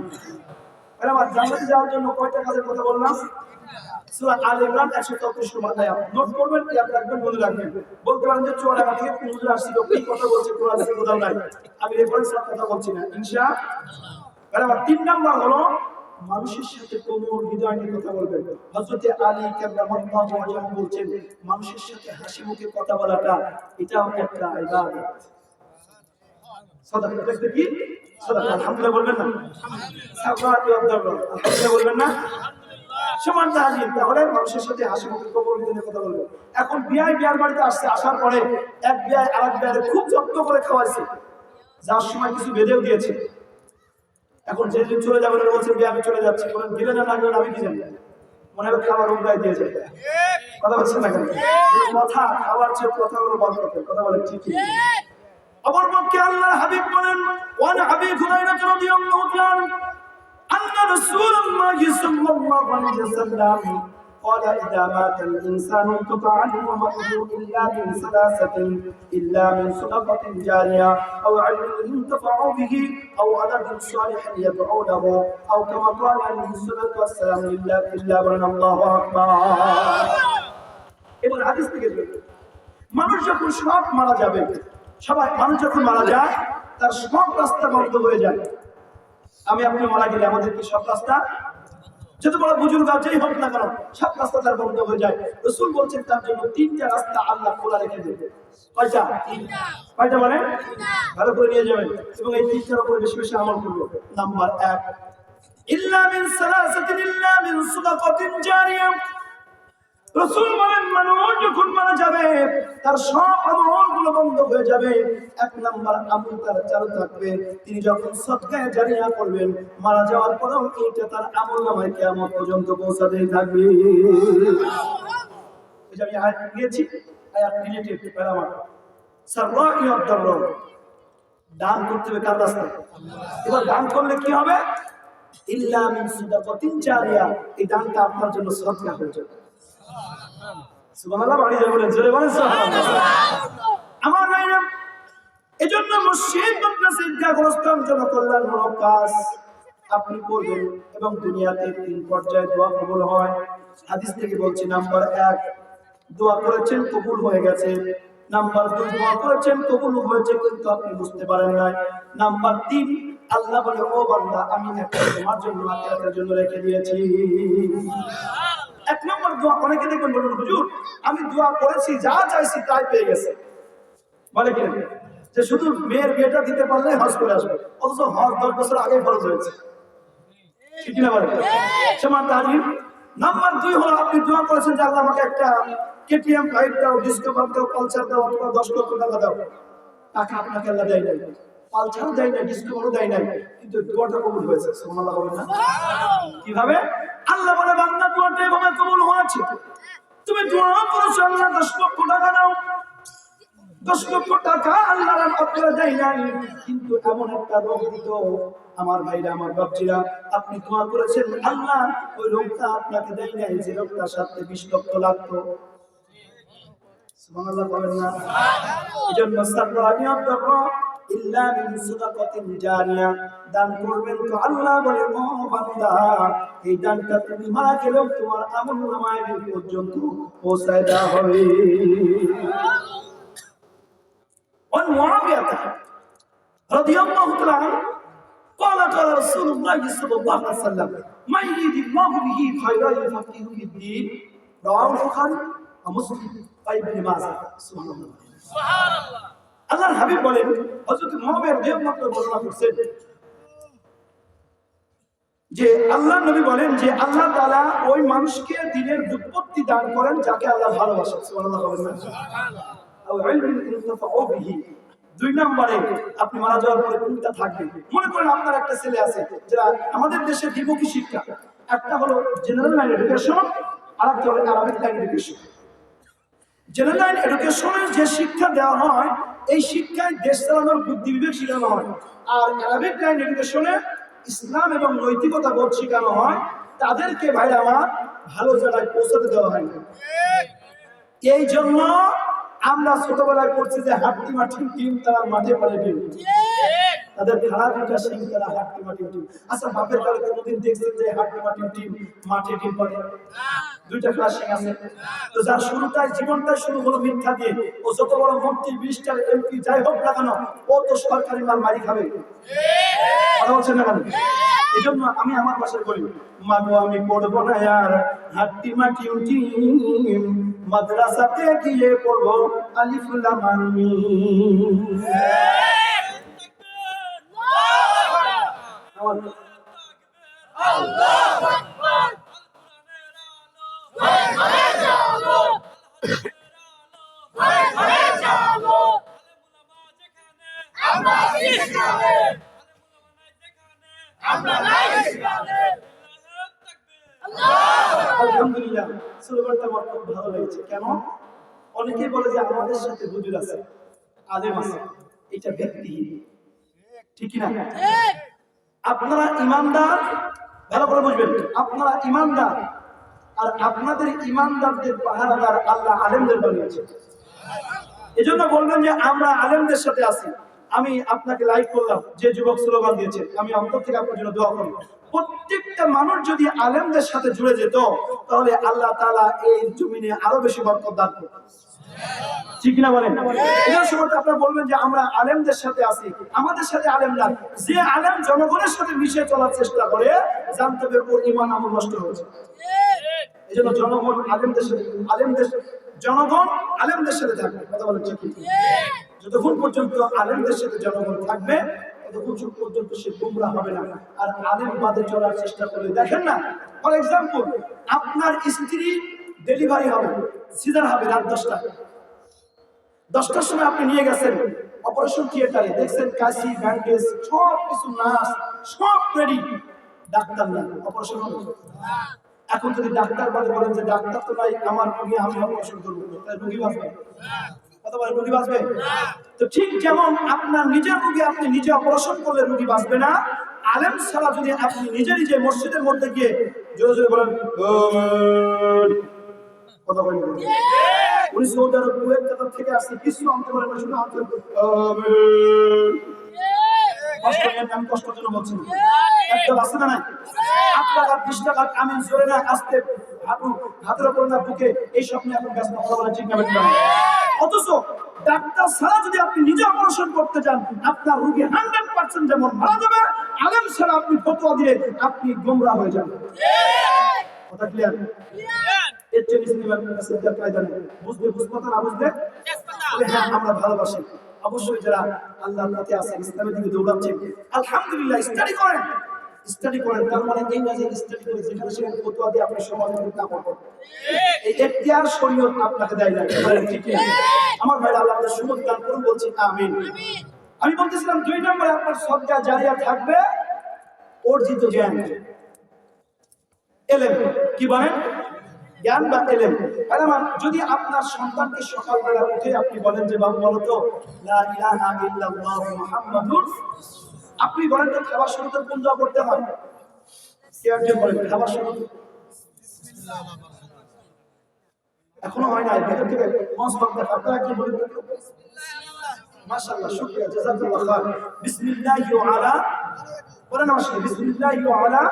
আমার জান্নাতে যাওয়ার জন্য কয়টা কাজের কথা বললাম? সূরা আল ইমরান 134 নম্বর আয়াত। নোট করবেন, ইয়াদ রাখবেন, মনে রাখবেন। বলতে পারেন যে চুয়াডাঙ্গা থেকে হুজুর আসছিল, কি কথা বলছে কোরআন থেকে কোথাও নাই। আমি রেফারেন্সের কথা বলছি না, ইনশাআল্লাহ। আমার 3 নাম্বার হলো মানুষের সাথে কোমল হৃদয় নিয়ে কথা বলবেন। হযরত আলী কাররামাল্লাহু ওয়াজহু বলছেন, মানুষের সাথে হাসি মুখে কথা বলাটা এটাও একটা ইবাদত। সাদাকা দেখতে কি? সাদাকা। আলহামদুলিল্লাহ বলবেন না? আলহামদুলিল্লাহ বলবেন না? সমান তাহজিল। তাহলে মানুষের সাথে হাসি মুখে কোমল হৃদয় নিয়ে কথা বলবেন। এখন বিয়ার বাড়িতে আসছে, আসার পরে এক বিয়ার আরেক বিয়ারে খুব যত্ন করে খাওয়াইছে, যার সময় কিছু বেঁধেও দিয়েছে। এখন যেদিন চলে যাবেন বলছেন যে আমি চলে যাচ্ছি, বলেন গেলে না গেলেন আমি কি জানি, মনে হবে খাবার উল্টাই দিয়ে যায়। কথা বলছেন না কেন? কথা খাবার চেয়ে কথাগুলো বরকত। কথা বলে ঠিক। অপর পক্ষে আল্লাহ হাবিব বলেন, ওয়ান আবি হুরায়রা রাদিয়াল্লাহু তাআলা আন্না রাসূলুল্লাহ সাল্লাল্লাহু আলাইহি ওয়াসাল্লাম قال إذا مات الإنسان انقطع عنه عمله إلا من ثلاثة إلا من صدقة جارية أو علم ينتفع به أو ولد صالح يدعو له أو كما قال عليه الصلاة والسلام إلا بأن الله أكبر এবং হাদিস থেকে মানুষ যখন সব মারা যাবে মানুষ যখন মারা যায় তার সব রাস্তা বন্ধ হয়ে যায় আমি আপনি মারা গেলে আমাদের কি সব রাস্তা যত বড় বুজুর্গ যেই হোক না কেন সব রাস্তা তার বন্ধ হয়ে যায় রাসূল বলছেন তার জন্য তিনটা রাস্তা আল্লাহ খোলা রেখে দেবে কয়টা মানে ভালো করে নিয়ে যাবেন এবং এই তিনটার উপরে বেশি বেশি আমল করবে নাম্বার 1 ইল্লা মিন সালাসাতিন ইল্লা মিন সাদাকাতিন জারিয়া রাসূল বলেন মানুষ যখন মারা যাবে তার সব আমলগুলো বন্ধ হয়ে যাবে এক নাম্বার আমল তার চালু থাকবে তিনি যখন সদকা জারিয়া করবেন মারা যাওয়ার পরেও এটা তার আমলনামায় কিয়ামত পর্যন্ত পৌঁছাতেই থাকবে এই যে আমি আয়াত নিয়েছি আয়াত রিলেটেড প্যারামার সাররাই আদ-দাররা দান করতে হবে কার রাস্তায় এবার দান করলে কি হবে ইল্লা মিন সাদাকাতিন জারিয়া এই দানটা আপনার জন্য সদকা হয়ে যাবে সুবহানাল্লাহ বাড়ি যাবেন জোরে বলেন সুবহানাল্লাহ আমার ভাইরা এজন্য মসজিদ মাদ্রাসা ঈদগাহ গোরস্থান জনকল্যাণমূলক কাজ আপনি করবেন এবং দুনিয়াতে তিন পর্যায়ে দোয়া কবুল হয় হাদিস থেকে বলছি নাম্বার 1 দোয়া করেছেন কবুল হয়ে গেছে নাম্বার 2 দোয়া করেছেন কবুল হয়েছে কিন্তু আপনি বুঝতে পারেন না নাম্বার 3 আল্লাহ বলে ও বান্দা আমি একটা তোমার জন্য আখিরাতের জন্য রেখে দিয়েছি এক নম্বর দোয়া অনেকে দেখবেন বলুন হুজুর আমি দোয়া করেছি যা চাইছি তাই পেয়ে গেছে বলে কি যে শুধু মেয়ের বিয়েটা দিতে পারলে হজ করে আসবে অথচ হজ 10 বছর আগে ফরজ হয়েছে ঠিক না বলে সমান তারিফ নাম্বার 2 হলো আপনি দোয়া করেছেন যে আল্লাহ আমাকে একটা কেটিএম বাইক দাও ডিসকভার দাও পালসার দাও অথবা 10 লক্ষ টাকা দাও টাকা আপনাকে আল্লাহ দেয় না পালসারও দেয় না ডিসকভারও দেয় না কিন্তু দোয়াটা কবুল হয়েছে সুবহানাল্লাহ বলেন না কিভাবে আল্লাহ বলে বান্দা দোয়াটা এভাবে কবুল হয়েছে তুমি দোয়া করেছো আল্লাহ 10 লক্ষ টাকা দাও 10 লক্ষ টাকা আল্লাহর আপনারা দেয় না কিন্তু এমন একটা রোগ দিত আমার ভাইরা আমার বাপজিরা আপনি দোয়া করেছেন আল্লাহ ওই রোগটা আপনাকে দেয় না যে রোগটার সাথে 20 লক্ষ লাগতো সুবহানাল্লাহ বলেন না এজন্য সাররাই আদ-দাররা ইল্লা মিন সাদাকাতিন জারিয়া দান করবেন তো আল্লাহ বলে ও বান্দা এই দানটা তুমি মারা গেলেও তোমার আমলনামায় পর্যন্ত পৌঁছায় দেওয়া হবে ওই মুআবিয়া রাদিয়াল্লাহু তাআলা قال قال رسول الله صلى الله عليه وسلم من يريد الله به خيرا يفقهه في الدين رواه البخاري ومسلم وابن ماجه سبحان الله আল্লাহর হাবিব বলেন হযরত মুআবিয়া রাদিয়াল্লাহু তাআলা বর্ণনা করেছেন যে আল্লাহর নবী বলেন যে আল্লাহ তাআলা ওই মানুষকে দ্বীনের বুৎপত্তি দান করেন যাকে আল্লাহ ভালোবাসেন সুবহানাল্লাহ বলেন না সুবহানাল্লাহ আও ইলমিন ইনতাফাউ বিহি 2 নম্বরে আপনি মারা যাওয়ার পরে কোনটা থাকবে মনে করেন আপনার একটা ছেলে আছে যারা আমাদের দেশে দ্বিমুখী শিক্ষা একটা হলো জেনারেল লাইন এডুকেশন আর একটা হলো Arabic line education general line এডুকেশনে যে শিক্ষা দেওয়া হয় এই শিক্ষায় দেশ চালানোর বুদ্ধি বিবেক শেখানো হয় আর আরবিক লাইন এডুকেশনে ইসলাম এবং নৈতিকতা বোধ শেখানো হয় তাদেরকে ভাই আমার ভালো জায়গায় পৌঁছাতে দেওয়া হয় এই জন্য আমরা ছোটবেলায় পড়ছি যে হাট্টি মাটি টিম তারা মাঠে পড়ে টিম তাদের খেলা দুটা সিং তারা হাট্টি মাটি টিম আচ্ছা বাপের কালে কোনদিন দেখছেন যে হাট্টি মাটি টিম মাঠে টিম পড়ে দুইটা ক্লাস সিং আছে তো যার শুরুটাই জীবনটাই শুরু হলো মিথ্যা দিয়ে ও যত বড় মন্ত্রী মিনিস্টার এমপি যাই হোক না কেন ও তো সরকারি মাল মারি খাবে কথা বলছেন না কেন এই জন্য আমি আমার ভাষায় বলি মাগো আমি পড়বো না আর হাট্টি মাটি টিম মাদ্রাসাতে গিয়ে পড়বো আলিফ লাম মিম আল্লাহু আকবার ঘরে ঘরে চলো ঘরে ঘরে চলো আমরা সেখানে আমরা নাই সেখানে আলহামদুলিল্লাহ স্লোগানটা আমার খুব ভালো লেগেছে কেন অনেকে বলে যে আমাদের সাথে হুজুর আছে আলেম আছে এটা ভিত্তিহীন ঠিক কি না আপনারা ইমানদার ভালো করে বুঝবেন আপনারা ইমানদার আর আপনাদের ইমানদারদের পাহারাদার আল্লাহ আলেমদের বানিয়েছে। এজন্য বলবেন যে আমরা আলেমদের সাথে আছি। আমি আপনাকে লাইক করলাম, যে যুবক স্লোগান দিয়েছে, আমি অন্তর থেকে আপনার জন্য দোয়া করি। প্রত্যেকটা মানুষ যদি আলেমদের সাথে জুড়ে যেত, তাহলে আল্লাহ তাআলা এই জমিনে আরো বেশি বরকত দান করতেন। ঠিক না বলেন? এর সময় আপনারা বলবেন যে আমরা আলেমদের সাথে আছি, আমাদের সাথে আলেম না। যে আলেম জনগণের সাথে মিশে চলার চেষ্টা করে, জানতে হবে ওর ঈমান আমল নষ্ট হয়েছে। এজন্য জনগণ আলেমদের সাথে, জনগণ আলেমদের সাথে থাকবে। কথা বলেন ঠিক? যতক্ষণ পর্যন্ত আলেমদের সাথে জনগণ থাকবে, ততক্ষণ পর্যন্ত সে গুমরাহ হবে না। আর আলেম বাদে চলার চেষ্টা করলে, দেখেন না, ফর এক্সাম্পল, আপনার স্ত্রী ডেলিভারি হবে, সিজার হবে রাত 10টার সময় আপনি নিয়ে গেছেন অপারেশন থিয়েটারে, দেখছেন কাশি, ব্যান্ডেজ, সব কিছু, নার্স সব রেডি, ডাক্তার না, অপারেশন হবে। এখন যদি ডাক্তার বাদে বলেন যে ডাক্তার তো নাই, আমার রোগী আমি অপারেশন করবো, তাহলে রোগী বাঁচবে? কথা বলেন, রোগী বাঁচবে? তো ঠিক যেমন আপনার নিজের রোগী আপনি নিজে অপারেশন করলে রোগী বাঁচবে না, আলেম ছাড়া যদি আপনি নিজে নিজে মসজিদের মধ্যে গিয়ে জোরে জোরে বলেন, কথা বলেন, উনি সৌদি আরব কুয়েত কাতার থেকে আসছে, কিছু আনতে পারেন না, শুধু আনতে আমি কষ্টের জন্য বলছি না, একটা আছে না নাই, 8 টাকা 20 টাকা আমি জোরে না আসতে হাতের উপর না বুকে, এই সব নিয়ে এখন ব্যস্ত। কথা বলে ঠিক না? অথচ ডাক্তার ছাড়া যদি আপনি নিজে অপারেশন করতে যান, আপনার রোগী 100% যেমন মারা যাবে, আলেম ছাড়া আপনি ফতোয়া দিয়ে আপনি গোমরাহ হয়ে যাবেন। কথা ক্লিয়ার? এর জন্য ইসলামের কাছে কায়দা নেই, বুঝতে না বুঝতে হ্যাঁ আমরা ভালোবাসি। অবশ্যই যারা আল্লাহর পথে আছেন, ইসলামের দিকে দৌড়াচ্ছেন, আলহামদুলিল্লাহ, স্টাডি করেন। তার মানে এই না যে স্টাডি করে যেখানে সেখানে ফতোয়া দিয়ে আপনি সমাজে না করবেন। এই এখতিয়ার শরীয়ত আপনাকে দেয় না। ঠিক না? আমার ভাই, আল্লাহ আমাদের সুযোগ দান করুন, বলছি আমিন। আমি বলতেছিলাম 2 নম্বরে আপনার সদকা জারিয়া থাকবে অর্জিত জ্ঞান, এলেম। কি বলেন? জ্ঞান বা এলেম। যদি আপনার সন্তানকে সকালবেলা উঠে আপনি বলেন যে বাবু বলো তো লা ইলাহা ইল্লাল্লাহ মুহাম্মাদুর, আপনি বলেন তো খাবার শুরুতে কোন দোয়া করতে হয়? কে একজন বলেন খাবার শুরুতে? এখনো হয় না, ভিতর থেকে মঞ্চ বাঁধতে আপনারা একজন বলেন মাশাআল্লাহ, শুকরিয়া, জাযাকাল্লাহ খায়র। বিসমিল্লাহি ওয়া আলা, বলেন আমার সাথে, বিসমিল্লাহি ওয়া আলা।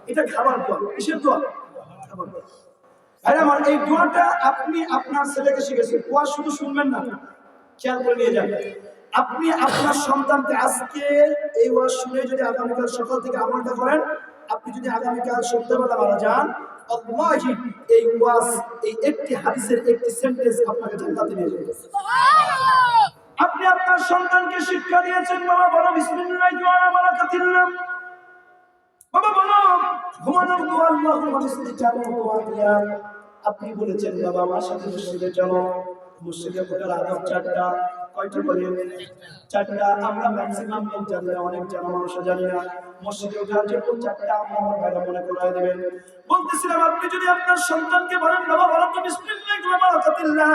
এটা খাবার দোয়া। কিসের দোয়া? খাবার দোয়া। আমার এই দোয়াটা আপনি আপনার ছেলেকে শিখেছেন, দোয়া শুধু শুনবেন না, খেয়াল করে নিয়ে যাবেন। আপনি আপনার সন্তানকে আজকে এই ওয়াজ শুনে যদি আগামীকাল সকাল থেকে আমলটা করেন, আপনি যদি আগামীকাল সন্ধ্যাবেলা মারা যান, আল্লাহি এই ওয়াজ, এই একটি হাদিসের একটি সেন্টেন্স আপনাকে জান্নাতে নিয়ে যাবে। সুবহানাল্লাহ। আপনি আপনার সন্তানকে শিক্ষা দিয়েছেন, বাবা বলো বিসমিল্লাহি ওয়া আলা বারাকাতিল্লাহ, বাবা বলো ঘুমানোর দোয়া, আল্লাহুম্মা ইসতিজাবু দোয়া। আপনি বলেছেন বাবা আমার সাথে মসজিদে চলো, মসজিদে ওঠার আদব 4টা। কয়টা বলেন? 4টা। আমরা ম্যাক্সিমাম লোক জানি না, অনেক জানা মানুষও জানি না। মসজিদে ওঠার জন্য 4টা আমার ভাইরা মনে করায় দেবেন। বলতেছিলাম আপনি যদি আপনার সন্তানকে বলেন বাবা বলো তো বিসমিল্লাহি ওয়া বারাকাতুল্লাহ,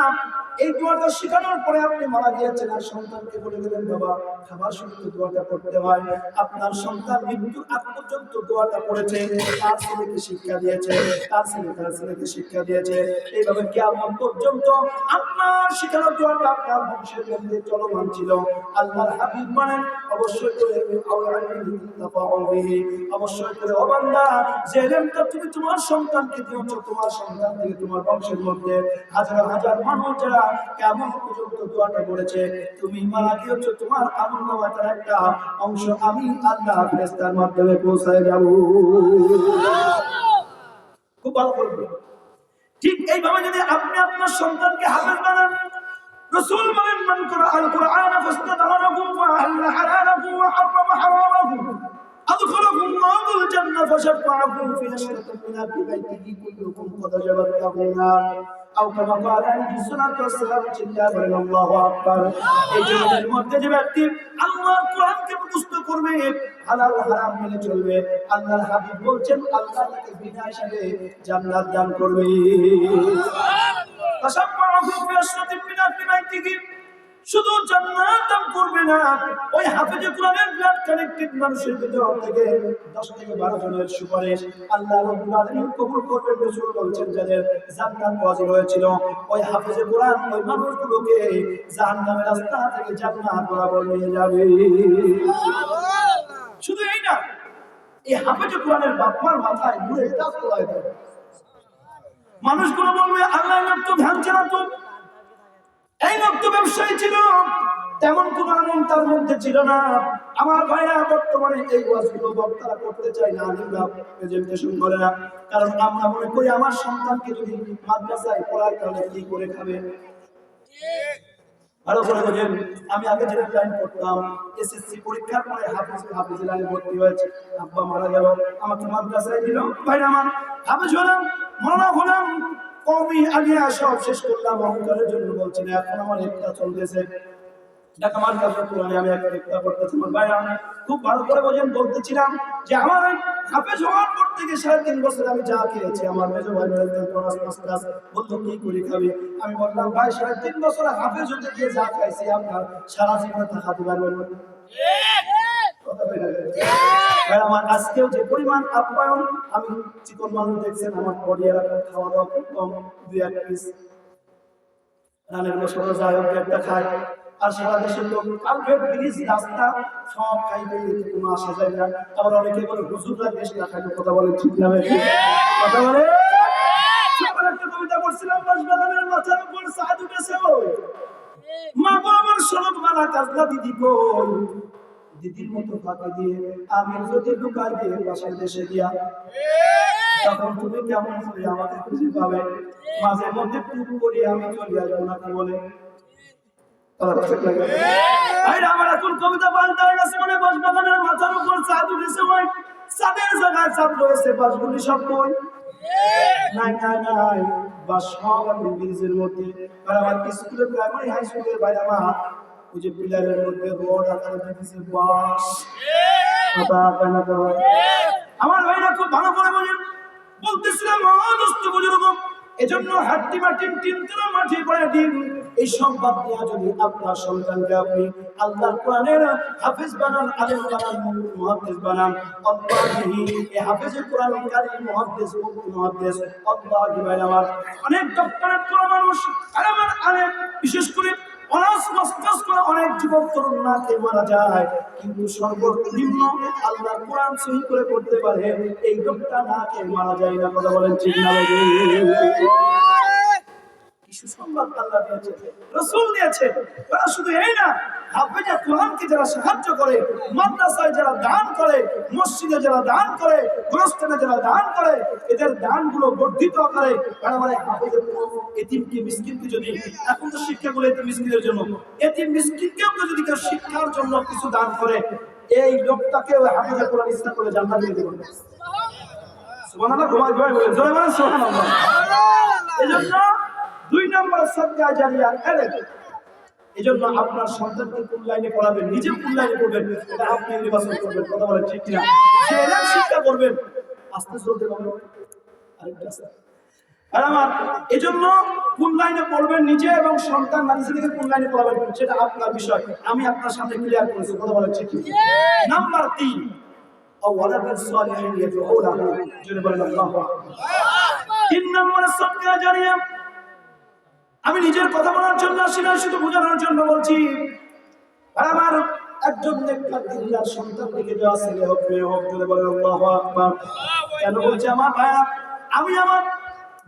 এই দোয়াটা শেখানোর পরে আপনি মারা গিয়েছেন আর সন্তানকে বলে দিলেন বাবা খাবার শুরুতে দোয়াটা করতে হয়, আপনার সন্তান মৃত্যুর আগ পর্যন্ত দোয়াটা পড়েছে, তার ছেলেকে শিক্ষা দিয়েছে, তার ছেলেকে শিক্ষা দিয়েছে, এইভাবে কিয়ামত পর্যন্ত আপনার শেখানো দোয়াটা আপনার বংশের মধ্যে চলমান ছিল। আল্লাহর হাবিব বলেন অবশ্যই করে অবশ্যই করে ও বান্দা, যে ইলমটা তুমি তোমার সন্তানকে দিয়েছো, তোমার সন্তান থেকে তোমার বংশের মধ্যে হাজার হাজার মানুষ যারা কেমন পর্যন্ত দোয়াটা করেছে, তুমি মারা গিয়েছো, তোমার আমলনামার একটা অংশ আমি আল্লাহ ফেরেশতার মাধ্যমে পৌঁছায় যাব। খুব ভালো করবে। ঠিক এইভাবে যদি আপনি আপনার সন্তানকে হাফেজ বানান, রাসূল বলেন মান করা আল কুরআন ফাস্তাদরাহু ফাআল্লা হালালাহু ওয়া হারামা হারামাহু আদখালাহু আল্লাহুল জান্নাহ ফাশাফাআহু ফি আশরাতিন মিনাত বাইতিহি কুল্লুকুম কদ জাবাতাহুনা আও কামা ক্বালা আলাইহি সাল্লাতু ওয়াসসালাম। চিন্তা করেন আল্লাহু আকবার। এই জগতের মধ্যে যে ব্যক্তি আল্লাহর কোরআনকে মুখস্থ করবে, হালাল হারাম মেনে চলবে, আল্লাহর হাবিব বলছেন আল্লাহ তাকে বিনা হিসাবে জান্নাত দান করবে। সুবহানাল্লাহ। ফাশাফাআহু ফি আশরাতিন মিনাত বাইতিহি, শুধু জান্নাত দান করবে না, ওই হাফেজে কোরআনের ব্লাড কানেক্টেড মানুষের ভিতর থেকে 10 থেকে 12 জনের সুপারিশ আল্লাহ রাব্বুল আলামিন কবুল করবেন। রাসূল বলেছেন যাদের জান্নাত ওয়াজিব হয়েছিল ওই হাফেজে কোরআন ওই মানুষগুলোকে জাহান্নামের রাস্তা থেকে জান্নাত বরাবর নিয়ে যাবে। শুধু এই না, এই হাফেজে কোরআনের বাপমার মাথায় নূরের তাজ পড়ায় দেয়। মানুষগুলো বলবে আল্লাহ লোক তো ধ্যান চালাতো, এই লোক তো ব্যবসায়ী ছিল, তেমন কোন আমল তার মধ্যে ছিল না। আমার ভাইরা বর্তমানে এই ওয়াজগুলো বক্তারা করতে চায় না, আলিমরা প্রেজেন্টেশন করে না, কারণ আমরা মনে করি আমার সন্তানকে যদি মাদ্রাসায় পড়ায় তাহলে কি করে খাবে। ভালো করে বোঝেন, আমি আগে যেটা প্ল্যান করতাম, এসএসসি পরীক্ষার পরে হাফেজ লাইনে ভর্তি হয়েছে, আব্বা মারা গেল, আমাকে মাদ্রাসায় দিল, ভাইরা আমার হাফেজ হলাম, মাওলানা হলাম, কওমি আলিয়া সব শেষ করলাম, অহংকারের জন্য বলছি না। এখন আমার একটা চলতেছে ঢাকা মাদ্রাসা কোরআনে, আমি একটা করতেছি। আমার ভাইরা খুব ভালো করে বোঝেন, বলতেছিলাম যে আমার হাফেজ হওয়ার পর থেকে 3.5 বছর আমি যা খেয়েছি, আমার মেজো ভাই বলতো কি করে খাবি, আমি বললাম ভাই 3.5 বছর হাফেজ হতে গিয়ে যা খাইছি আপনার সারা জীবনে তা খাতে পারবেন না। আমার আজকেও যে পরিমাণ আপ্যায়ন, আমি চিকন মানুষ দেখছেন, আমার বডি এলাকা খাওয়া দাওয়া খুব কম, 2-1 পিস রানের বছর যাই হোক একটা খাই, আর সারা দেশের লোক কালভেট ব্রিজ রাস্তা সব খাইবে, কোনো আসা যায় না। আবার অনেকে বলে হুজুররা দেশ না খাইলে, কথা বলে ঠিক না, কথা বলে। একটা কবিতা পড়ছিলাম, বাঁশবাগানের মাথার উপর চাঁদ উঠেছে, মা গো আমার সনদ মালা কাজলা দিদি কই, দিদির মতো ফাঁকে দিয়ে আমি যদি ঢুকাই দিয়ে পাশের দেশে গিয়া, তখন তুমি কেমন করে আমাকে খুঁজে পাবে, মাঝে মধ্যে টুক করি আমি চলে আসবো নাকি বলে। আমার এখন কবিতা পাল্টা গেছে, মানে বাঁশবাগানের মাথার উপর চাঁদ উঠেছে, ওই চাঁদের জায়গায় চাঁদ রয়েছে, বাঁশগুলি সব কই নাই নাই নাই, বাস সব ব্রিজের মধ্যে। আর আমার স্কুলে প্রাইমারি হাই স্কুলের বাইরে আমার ওই যে পিলারের মধ্যে রড আকারে দিতেছে বাস, আমার ভাইরা খুব ভালো করে বোঝেন। বলতেছিলাম দোস্ত বুজুর্গ, এজন্য হাড্ডি মাটি তিনতলা মাটি করে দিন, এই সম্পদ দিয়া যদি আপনার সন্তানকে আপনি আল্লাহর কোরআনের হাফেজ বানান, আলেম বানান, মুহাদ্দিস বানান, আল্লাহি এই হাফেজে কোরআন কারীম মুহাদ্দিস মুহাদ্দিস আল্লাহি ভাইরা আমার অনেক ডক্টরেট করা মানুষ, আর আমার আলেম বিশেষ করে অনার্স মাস্টার্স করা অনেক যুবক তরুণ না খেয়ে মারা যায়, কিন্তু সর্বনিম্ন আল্লাহর কোরআন সহি করে পড়তে পারে, এই লোকটা না খেয়ে মারা যায় না। কথা বলেন ঠিক না? কিছু সংবাদ আল্লাহ দিয়েছে, রাসূল দিয়েছে। তারা শুধু এই না, হাফেজে কোরআনকে যারা সাহায্য করে, মাদ্রাসায় যারা দান করে, মসজিদে যারা দান করে, গোরস্থানে যারা দান করে, এদের দানগুলো বর্ধিত আকারে মানে হাফেজে এতিমকে মিসকিনকে যদি, এখন তো শিক্ষাগুলো এতিম মিসকিনের জন্য, এতিম মিসকিনকেও যদি কেউ শিক্ষার জন্য কিছু দান করে, এই লোকটাকে হাফেজে কোরআন ইচ্ছা করে জান্নাত দিয়ে দেবেন। সুবহানাল্লাহ, ঘুমাই ঘুমাই বলেন, জোরে বলেন সুবহানাল্লাহ। এজন্য 2 নম্বর সাদকা জারিয়া এলেম। এজন্য আপনার সন্তানকে কোন লাইনে পড়াবেন, নিজে কোন লাইনে পড়বেন, এটা আপনি নির্বাচন করবেন। কথা বলেন ঠিক কিনা? সে এলেম শিক্ষা করবেন, আস্তে চলতে পারবে আরেকটা আছে। আর আমার এজন্য কোন লাইনে পড়বেন নিজে এবং সন্তান নাতিকে কোন লাইনে পড়াবেন, সেটা আপনার বিষয়, আমি আপনার সামনে ক্লিয়ার করেছি। কথা বলেন ঠিক কিনা? নাম্বার 3, আওয়ালাদুস সালিহিন ইয়াদউহু লাহু, জোরে বলেন আল্লাহু আকবার। 3 নম্বরের সাদকা জারিয়া। আমি নিজের কথা বলার জন্য আসি না, শুধু বোঝানোর জন্য বলছি। আর আমার একজন নেককার দিনদার সন্তান থেকে যাওয়া ছেলে হোক মেয়ে হোক, জোরে বলেন আল্লাহু আকবার। কেন বলছি আমার ভাইয়া, আমি আমার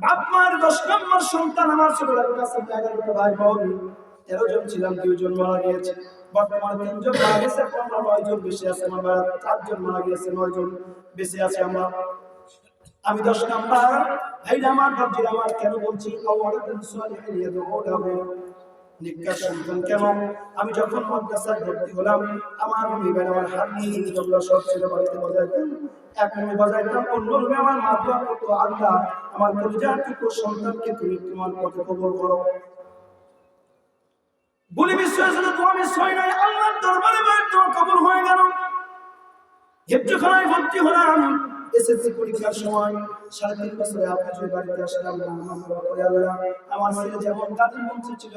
বাপ মার 10 নম্বর সন্তান, আমার ছোট একটা আছে, 11টা ভাই বোন, 13 জন ছিলাম, 2 জন মারা গিয়েছে। বর্তমানে 3 জন মারা গেছে, 9 জন বেঁচে আছে। আমার ভাইয়া 4 জন মারা গিয়েছে, 9 জন বেঁচে আছে। আমি 10 নাম্বার ভাইরা আমার, ভাবছিলাম আমার কেন বলছি আওয়ালাদুস সালিহিন ইয়াদউহু লাহু, নেককার সন্তান কেন? আমি যখন মাদ্রাসায় ভর্তি হলাম, আমার ভাইরা আমার হারমোনি তবলা সব ছেলে বাড়িতে বাজাইতাম, এক রুমে বাজাইতাম, অন্য রুমে আমার মা দোয়া করতো, আল্লাহ আমার কলিজার টুকরো সন্তানকে তুমি তোমার পথে কবুল করো। বলি বিশ্বাস হলো দোয়া মিস হয় নাই, আল্লাহর দরবারে মায়ের দোয়া কবুল হয়ে গেল। হেফজখানায় ভর্তি হলাম, এসএসসি পরীক্ষার সময় 3.5 বছরে হাফেজের বাড়িতে আসলাম। আল্লাহ আমার ছেলে যেমন গানের মঞ্চে ছিল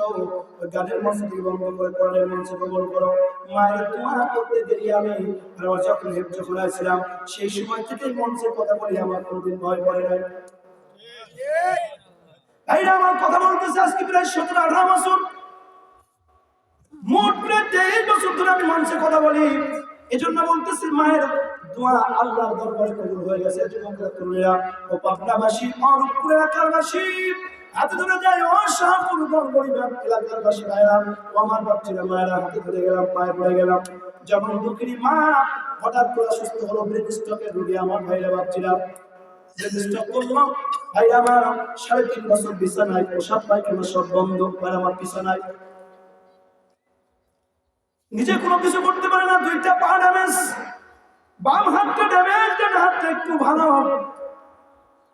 ওই গানের মঞ্চ থেকে বন্ধ করে কোরআনের মঞ্চে কবুল করো। মায়ের দোয়া করতে দেরি আমি আমার যখন হেফজ খোলাছিলাম সেই সময় থেকে মঞ্চে কথা বলি আমার কোনোদিন ভয় করে নাই। ভাইরা আমার কথা বলতেছে আজকে প্রায় 17-18 বছর, মোট প্রায় 23 বছর ধরে আমি মঞ্চে কথা বলি। এজন্য বলতেছি মায়ের দোয়া আল্লাহর দরবারে কবুল হয়ে গেছে। যুবকরা তরুণীরা ও পাবনাবাসী ও রূপপুর এলাকাবাসী হাতে ধরে যায় ও শাহপুর গড়গড়িবাগ এলাকাবাসী ভাইরা ও আমার বাচ্চারা মায়েরা হাতে ধরে গেলাম, পায়ে পড়ে গেলাম। যেমন দুঃখিনী মা হঠাৎ করে অসুস্থ হলো, ব্রেন স্ট্রোকের রোগী আমার ভাইরা বাচ্চারা স্ট্রোক করলো। ভাইরা আমার 3.5 বছর বিছানায়, প্রসাব পায়খানা সব বন্ধ। ভাইরা আমার বিছানায় নিজে কোনো কিছু করতে পারে না, 2টা পা ড্যামেজ, বাম হাতটা ড্যামেজ, ডান হাতটা একটু ভালো,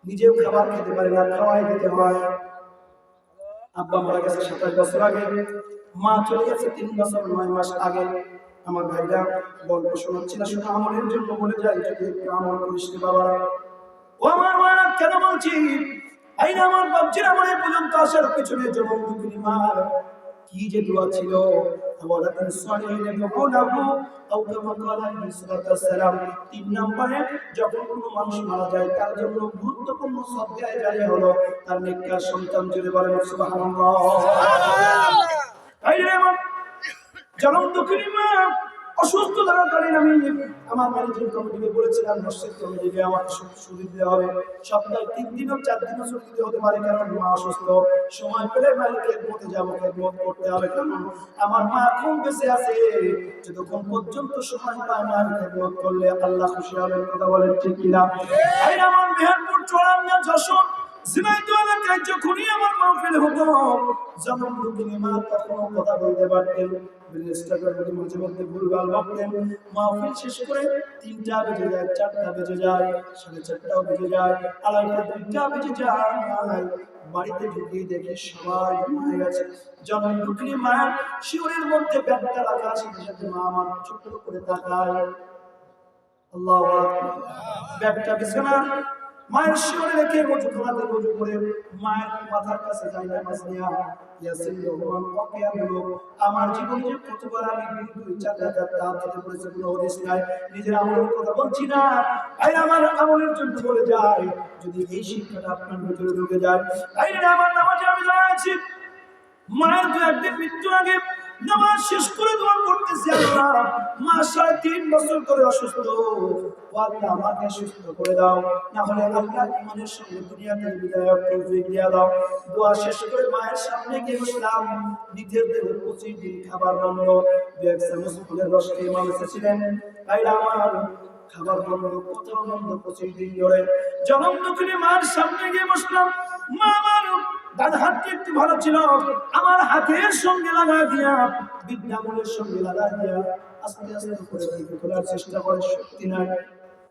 নিজেও খাবার খেতে পারে না, খাওয়াই দিতে হয়। আব্বা মারা গেছে 27 বছর আগে, মা চলে গেছে 3 বছর 9 মাস আগে। আমার ভাইরা গল্প শোনাচ্ছি না, শুধু আমলের জন্য বলে যায় যদি একটু আমল করিস বাবা। ও আমার মারা কেন বলছি, আইনা আমার বাপজির আমার এই পর্যন্ত আসার পিছনে যেমন দুঃখিনী মার কি যে দোয়া ছিল। ওয়ালাকিন সালিহিন দুআহু আও কামা ক্বালা আলাইহিস সালাম। 3 নম্বরে যখন কোনো মানুষ মারা যায় তার জন্য গুরুত্বপূর্ণ সদকায়ে জারিয়া হলো তার নেককার সন্তান। জুড়ে বলেন সুবহানাল্লাহ। আইরে আমার যেমন দুঃখিনী মা অসুস্থ থাকাকালীন আমি আমার ম্যানেজিং কমিটিকে বলেছিলাম মসজিদ কমিটিকে আমাকে ছুটি দিতে হবে, সপ্তাহে 3 দিন ও 4 দিনও ছুটি দিতে হতে পারে, কারণ মা অসুস্থ। সময় পেলে মায়ের খেদমতে যাবো, খেদমত করতে হবে, কারণ আমার মা এখন বেঁচে আছে। যতক্ষণ পর্যন্ত সময় পায় মায়ের খেদমত করলে আল্লাহ খুশি হবেন। কথা বলেন ঠিক কিনা? এই আমার মেহেরপুর, চুয়াডাঙ্গা, যশোর, ঝিনাইদহ এলাকায় যখনই আমার মাহফিল হতো যেমন দুঃখিনী মা তখনও কথা বলতে পারতেন, মাঝে মধ্যে ভুলভাল ভাবতেন। মাহফিল শেষ করে 3টা বেজে যায়, 4টা বেজে যায়, 4:30টাও বেজে যায়, 2:30টা 2টা বেজে যায়। বাড়িতে ঢুকে দেখি সবাই ঘুমিয়ে গেছে। যেমন দুঃখিনী মায়ের শিওরের মধ্যে ব্যাগটা রাখা, সাথে সাথে মা আমার ছোট্ট করে তাকায়, আল্লাহু আকবার, ব্যাগটা বিছানা মায়ের শিওরে রেখে ওযু করে মায়ের মাথার কাছে যাই নামাজ নিয়া ইয়াসিন রহমান ওকিয়া বলো। আমার জীবনে কতবার আমি 2-4 রাকাত তাহাজ্জুদে পড়েছি, কোনো হাদিস নাই, নিজের আমলের কথা বলছি না, আই আমার আমলের জন্য বলে যাই। যদি এই শিক্ষাটা আপনার ভিতরে ঢুকে যায়, আই আমার নামাজে আমি দাঁড়াচ্ছি, মায়ের 2-1 দিন মৃত্যু আগে নামাজ শেষ করে দোয়া করতেছি, আল্লাহ মা 3.5 বছর ধরে অসুস্থ, আল্লাহ আমাকে সুস্থ করে দাও, না হলে আল্লাহ ইমানের সঙ্গে দুনিয়াতে বিদায়ের তৌফিক দিয়ে দাও। দোয়া শেষ করে মায়ের সামনে গিয়ে বসলাম। নিজের দেহ 25 দিন খাবার বন্ধ, 2-1 চামচ ফুলের রস খেয়ে মা এসেছিলেন। ভাইরা আমার খাবার বন্ধ, কোথাও বন্ধ 25 দিন ধরে। যখন দুঃখিনী মার সামনে গিয়ে বসলাম, মা আমার ডান হাতটা একটু ভালো ছিল, আমার হাতের সঙ্গে লাগা দিয়া, বিদ্যামূলের সঙ্গে লাগা দিয়া আস্তে আস্তে করে তোলার চেষ্টা করে, শক্তি নাই,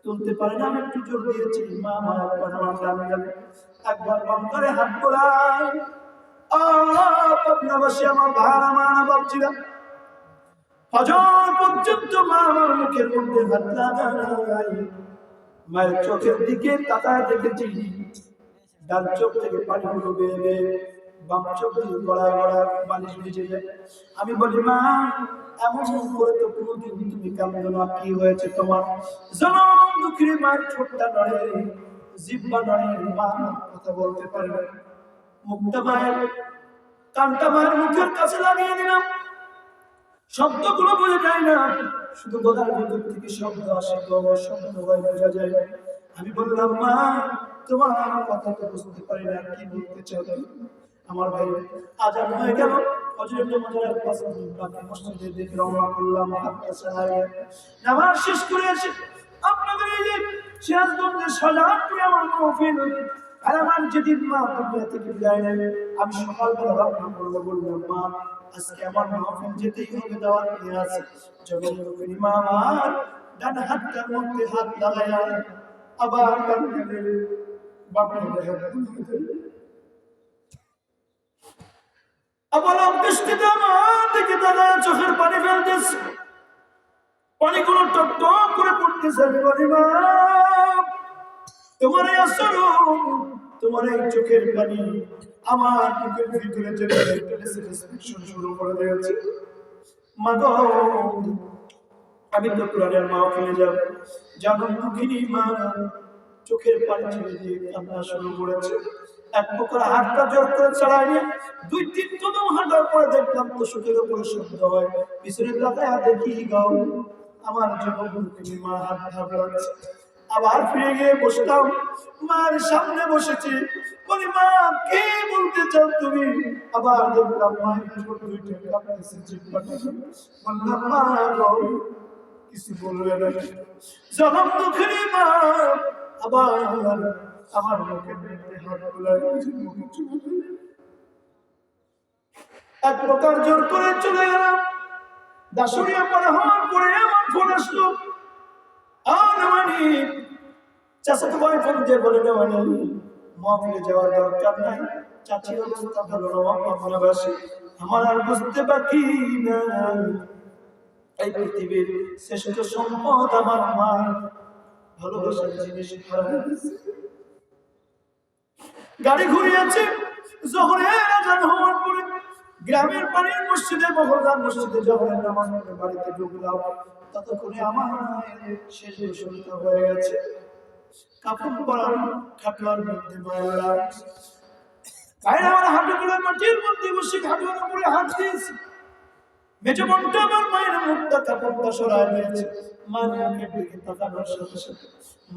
তুলতে পারে না। আমি একটু জোর দিয়েছি, মা আমার একবার বাম করে হাত তোলায়। পাবনাবাসী আমার ভাড়া মানা ভাবছিলাম ফজর পর্যন্ত মা আমার মুখের মধ্যে হাত লাগায়। মায়ের চোখের দিকে তাকায় দেখেছি ডান চোখ থেকে পানিগুলো বেয়ে বেয়ে বাম চোখ দিয়ে গড়া গড়া বালিশ ভিজে যায়। আমি বলি মা এমন করে তো কোনোদিন তুমি কাঁদো না, কি হয়েছে তোমার? জনম দুঃখী মায়ের ঠোঁটটা নড়ে, জিহ্বা নড়ে, মা কথা বলতে পারে না। মুখটা মায়ের, কানটা মায়ের মুখের কাছে লাগিয়ে দিলাম, শব্দগুলো বোঝা যায় না, শুধু গলার ভিতর থেকে শব্দ আসে, শব্দ হয় বোঝা যায়। আমি বললাম মা তোমার কথা তো বুঝতে পারি না, কি বলতে চাও? আমার ভাই আজান হয়ে গেল, ফজরের নামাজের পাঁচ মিনিট বাকি, মসজিদের দিকে রওনা করলাম। নামাজ শেষ করে এসে আপনাদের এই যে সিরাজগঞ্জের সাজাদপুরে আমার মাহফিল, আর আমার যেদিন মা দুনিয়া থেকে বিদায় নেবে আমি সকালবেলা রওনা করবো। বললাম মা আজকে আমার মাহফিল যেতেই হবে, দাওয়াত নিয়ে আছে। যখন মা আমার ডান হাতটার মধ্যে হাত লাগায়া আবার আবার বৃষ্টিতে আমার দিকে দাদা চোখের পানি ফেলতেছে, পানিগুলো টক টক করে পড়তেছে। আমি বলি মা তোমার এই আচরণ, তোমার এই চোখের পানি আমার বুকের ভিতরে যে শুরু করে দিয়েছে। মা গো, আমি তো কোরআনের মাহফিলে যাব, জানো দুঃখিনী মা চোখের পানি ছেড়ে দিয়ে কান্না শুরু করেছে। এক প্রকার হাতটা জোর করে ছাড়াইনি, 2-3 কদম হাঁটার পরে দেখলাম তো সুখের উপরে শব্দ হয়। পিছনে তাকায় দেখি গাও আমার যখন দুঃখিনী মা হাত ধাপড়াচ্ছে। আবার ফিরে গিয়ে বসলাম, মার সামনে বসেছি, বলি মা কে বলতে চাও তুমি? আবার দেখলাম মায়ের ছোট দুইটা কাঁপতেছে, চিৎকার। বললাম মা গো, কিছু বলবে না। যখন দুঃখিনী মা আবার আমার মুখের মধ্যে হাত বুলায় এক প্রকার জোর করে চলে গেলাম। দাসুরিয়া পার হওয়ার পরে আমার ফোন আসলো। চাচাতো ভাই ফোন দিয়ে বলে নেওয়ানি মাহফিলে যাওয়ার দরকার নাই, চাচির অবস্থা ভালো না, ভালোবাসি আমার আর বুঝতে বাকি না এই পৃথিবীর শ্রেষ্ঠ সম্পদ আমার মা, ভালোবাসার জিনিস গাড়ি ঘুরিয়েছে। জোহরের আজান হওয়ার পরে গ্রামের বাড়ির মসজিদে, মহল্লার মসজিদে জোহরের নামাজ পড়ে বাড়িতে ঢুকলাম। ততক্ষণে আমার মায়ের শেষ সন্ধ্যা হয়ে গেছে। কাপড় পরানো খাটলার মধ্যে মায়েরা গায়ের আমার হাঁটুগুলো মাটির মধ্যে বসে খাটলার উপরে হাত দিয়েছে। মেজো বোনটা আমার মায়ের মুখটা কাপড়টা সরাই দিয়েছে। মায়ের মুখের দিকে তাকানোর সাথে সাথে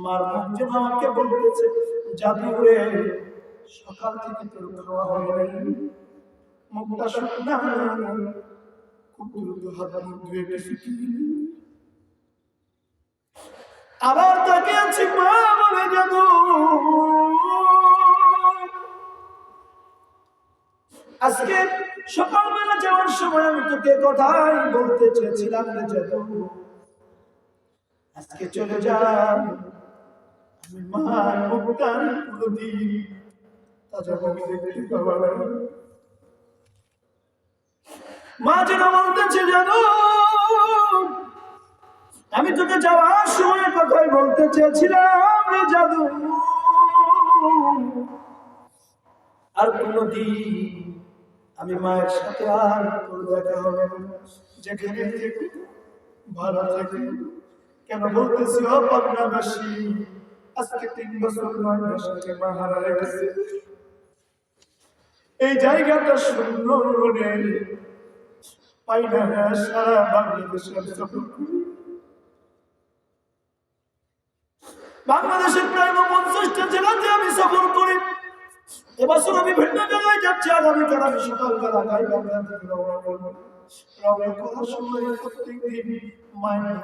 মার মুখ যেন আমাকে বলতেছে, জাদু রে সকাল থেকে তোর খাওয়া হয়নি, মুখটা শুকনা, খুব দ্রুত হাত মুখ ধুয়ে গেছি। আবার তাকে আছি মা বলে, জাদু আজকে সকালবেলা যাওয়ার সময় আমি তোকে কথাই বলতে চেয়েছিলাম রে জাদু, আজকে চলে যা। আমি মার মুখটা কোনদিন তাজা ভাবে দেখতে পাবো না। মা যেন বলতেছে, জাদু আমি তোকে যাওয়ার সময় কথাই বলতে চেয়েছিলাম রে জাদু, আর কোনদিন আমি মায়ের সাথে আর তোর দেখা হবে না। যেখানে থেকে ভালো থাকে কেন বলতেছি ও পাবনাবাসী, আজকে 3 বছর 9 মাস আগে মা হারায় গেছে। এই জায়গাটা শূন্য মনে পাই না সারা বাংলাদেশের সফর করি। বাংলাদেশের প্রায় 50টা জেলাতে আমি সফর করি। এবছর আমি ভিন্ন জায়গায় যাচ্ছি। আগামীকাল আমি সকালবেলা গাইবান্ধা থেকে রওনা করবো। রওনা করার সময় প্রত্যেকদিন মায়ের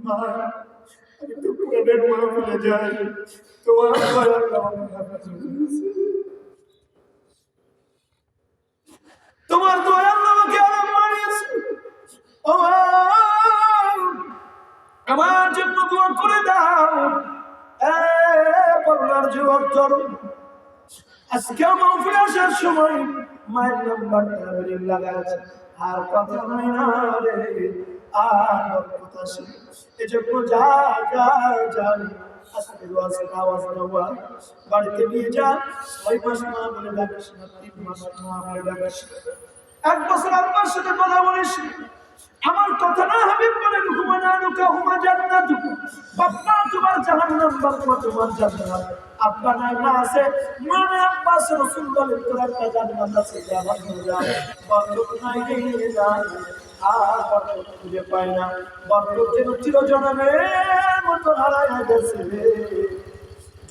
মা আমি তো পুরানের মাহফিলে যাই, তোমার তোমার দয়াল আমাকে আরাম বানিয়েছে। আমার জন্য দোয়া করে দাও। পাবনার যুবক চরণ, আজকে মাহফিলে আসার সময় মায়ের নাম্বারটা লাগা আছে, আর কথা নাই না রে, আর কথা আছে। এজন্য যা যা যা আজকে আওয়াজ দেওয়া বাড়িতে নিয়ে যা। 6 মাস মা বলে ডাকিস না, 3 মাস মা বলে ডাকিস, 1 বছর আব্বার সাথে কথা বলিস। আমার কথা না হাবিব বলেন, হুমানানুকা হুমা জান্নাতু, বাবা তোমার জাহান্নাম, বাবা তোমার জান্নাত। আব্বা নাই মা আছে, মা নাই আব্বা আছে, রাসূল বলেন তোর একটা জান্নাত আছে, আমার যা বরকত নাই রে যা, আর বরকত খুঁজে পাই না। বরকত যেন চিরজনমের মতো হারায় গেছে।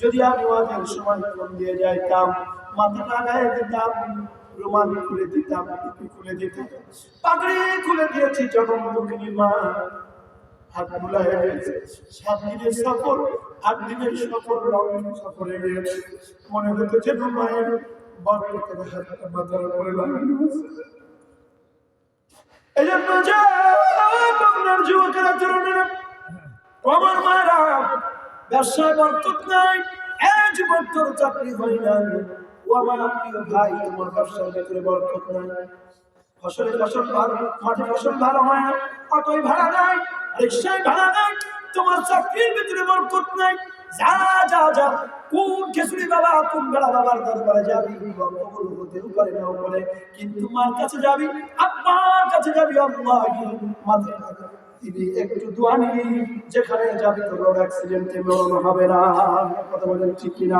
যদি আমি ওয়াজের সময় ফোন দিয়ে যাইতাম, মাথাটা গায়ে দিতাম, রুমাল খুলে দিতাম, টুপি খুলে দিতাম, পাগড়ি খুলে দিয়েছি। যখন দুঃখিনী মা হাত বুলায় গেছে, 7 দিনের সফর, 8 দিনের সফর, সফরে গিয়েছে। মনে হতো যেন মায়ের বরকতের হাতটা মাথার উপরে লাগানো আছে। এই জন্য যা আপনার যুবকেরা তরুণেরা, আমার মায়েরা, ব্যবসায় বরকত নাই, যুবক তোর চাকরি হয় না, ও আমার প্রিয় ভাই তোমার ব্যবসার ভেতরে বরকত নাই, ফসল ভালো, মাঠে ফসল ভালো হয় না, অটোয় ভাড়া নাই, রিক্সায় ভাড়া নাই, তোমার চাকরির ভিতরে বরকত নাই, যা যা যা, কোন খেসুরি বাবা কোন বেড়া বাবার দরবারে যাবি, কবুল হতেও পারে নাও পারে, কিন্তু মার কাছে যাবি, আব্বার কাছে যাবি, আল্লাহ মাথা দিবি, একটু দোয়া নিবি, যেখানে যাবি তোর রোড অ্যাক্সিডেন্টে মরণ হবে না। কথা বলেন ঠিক কিনা?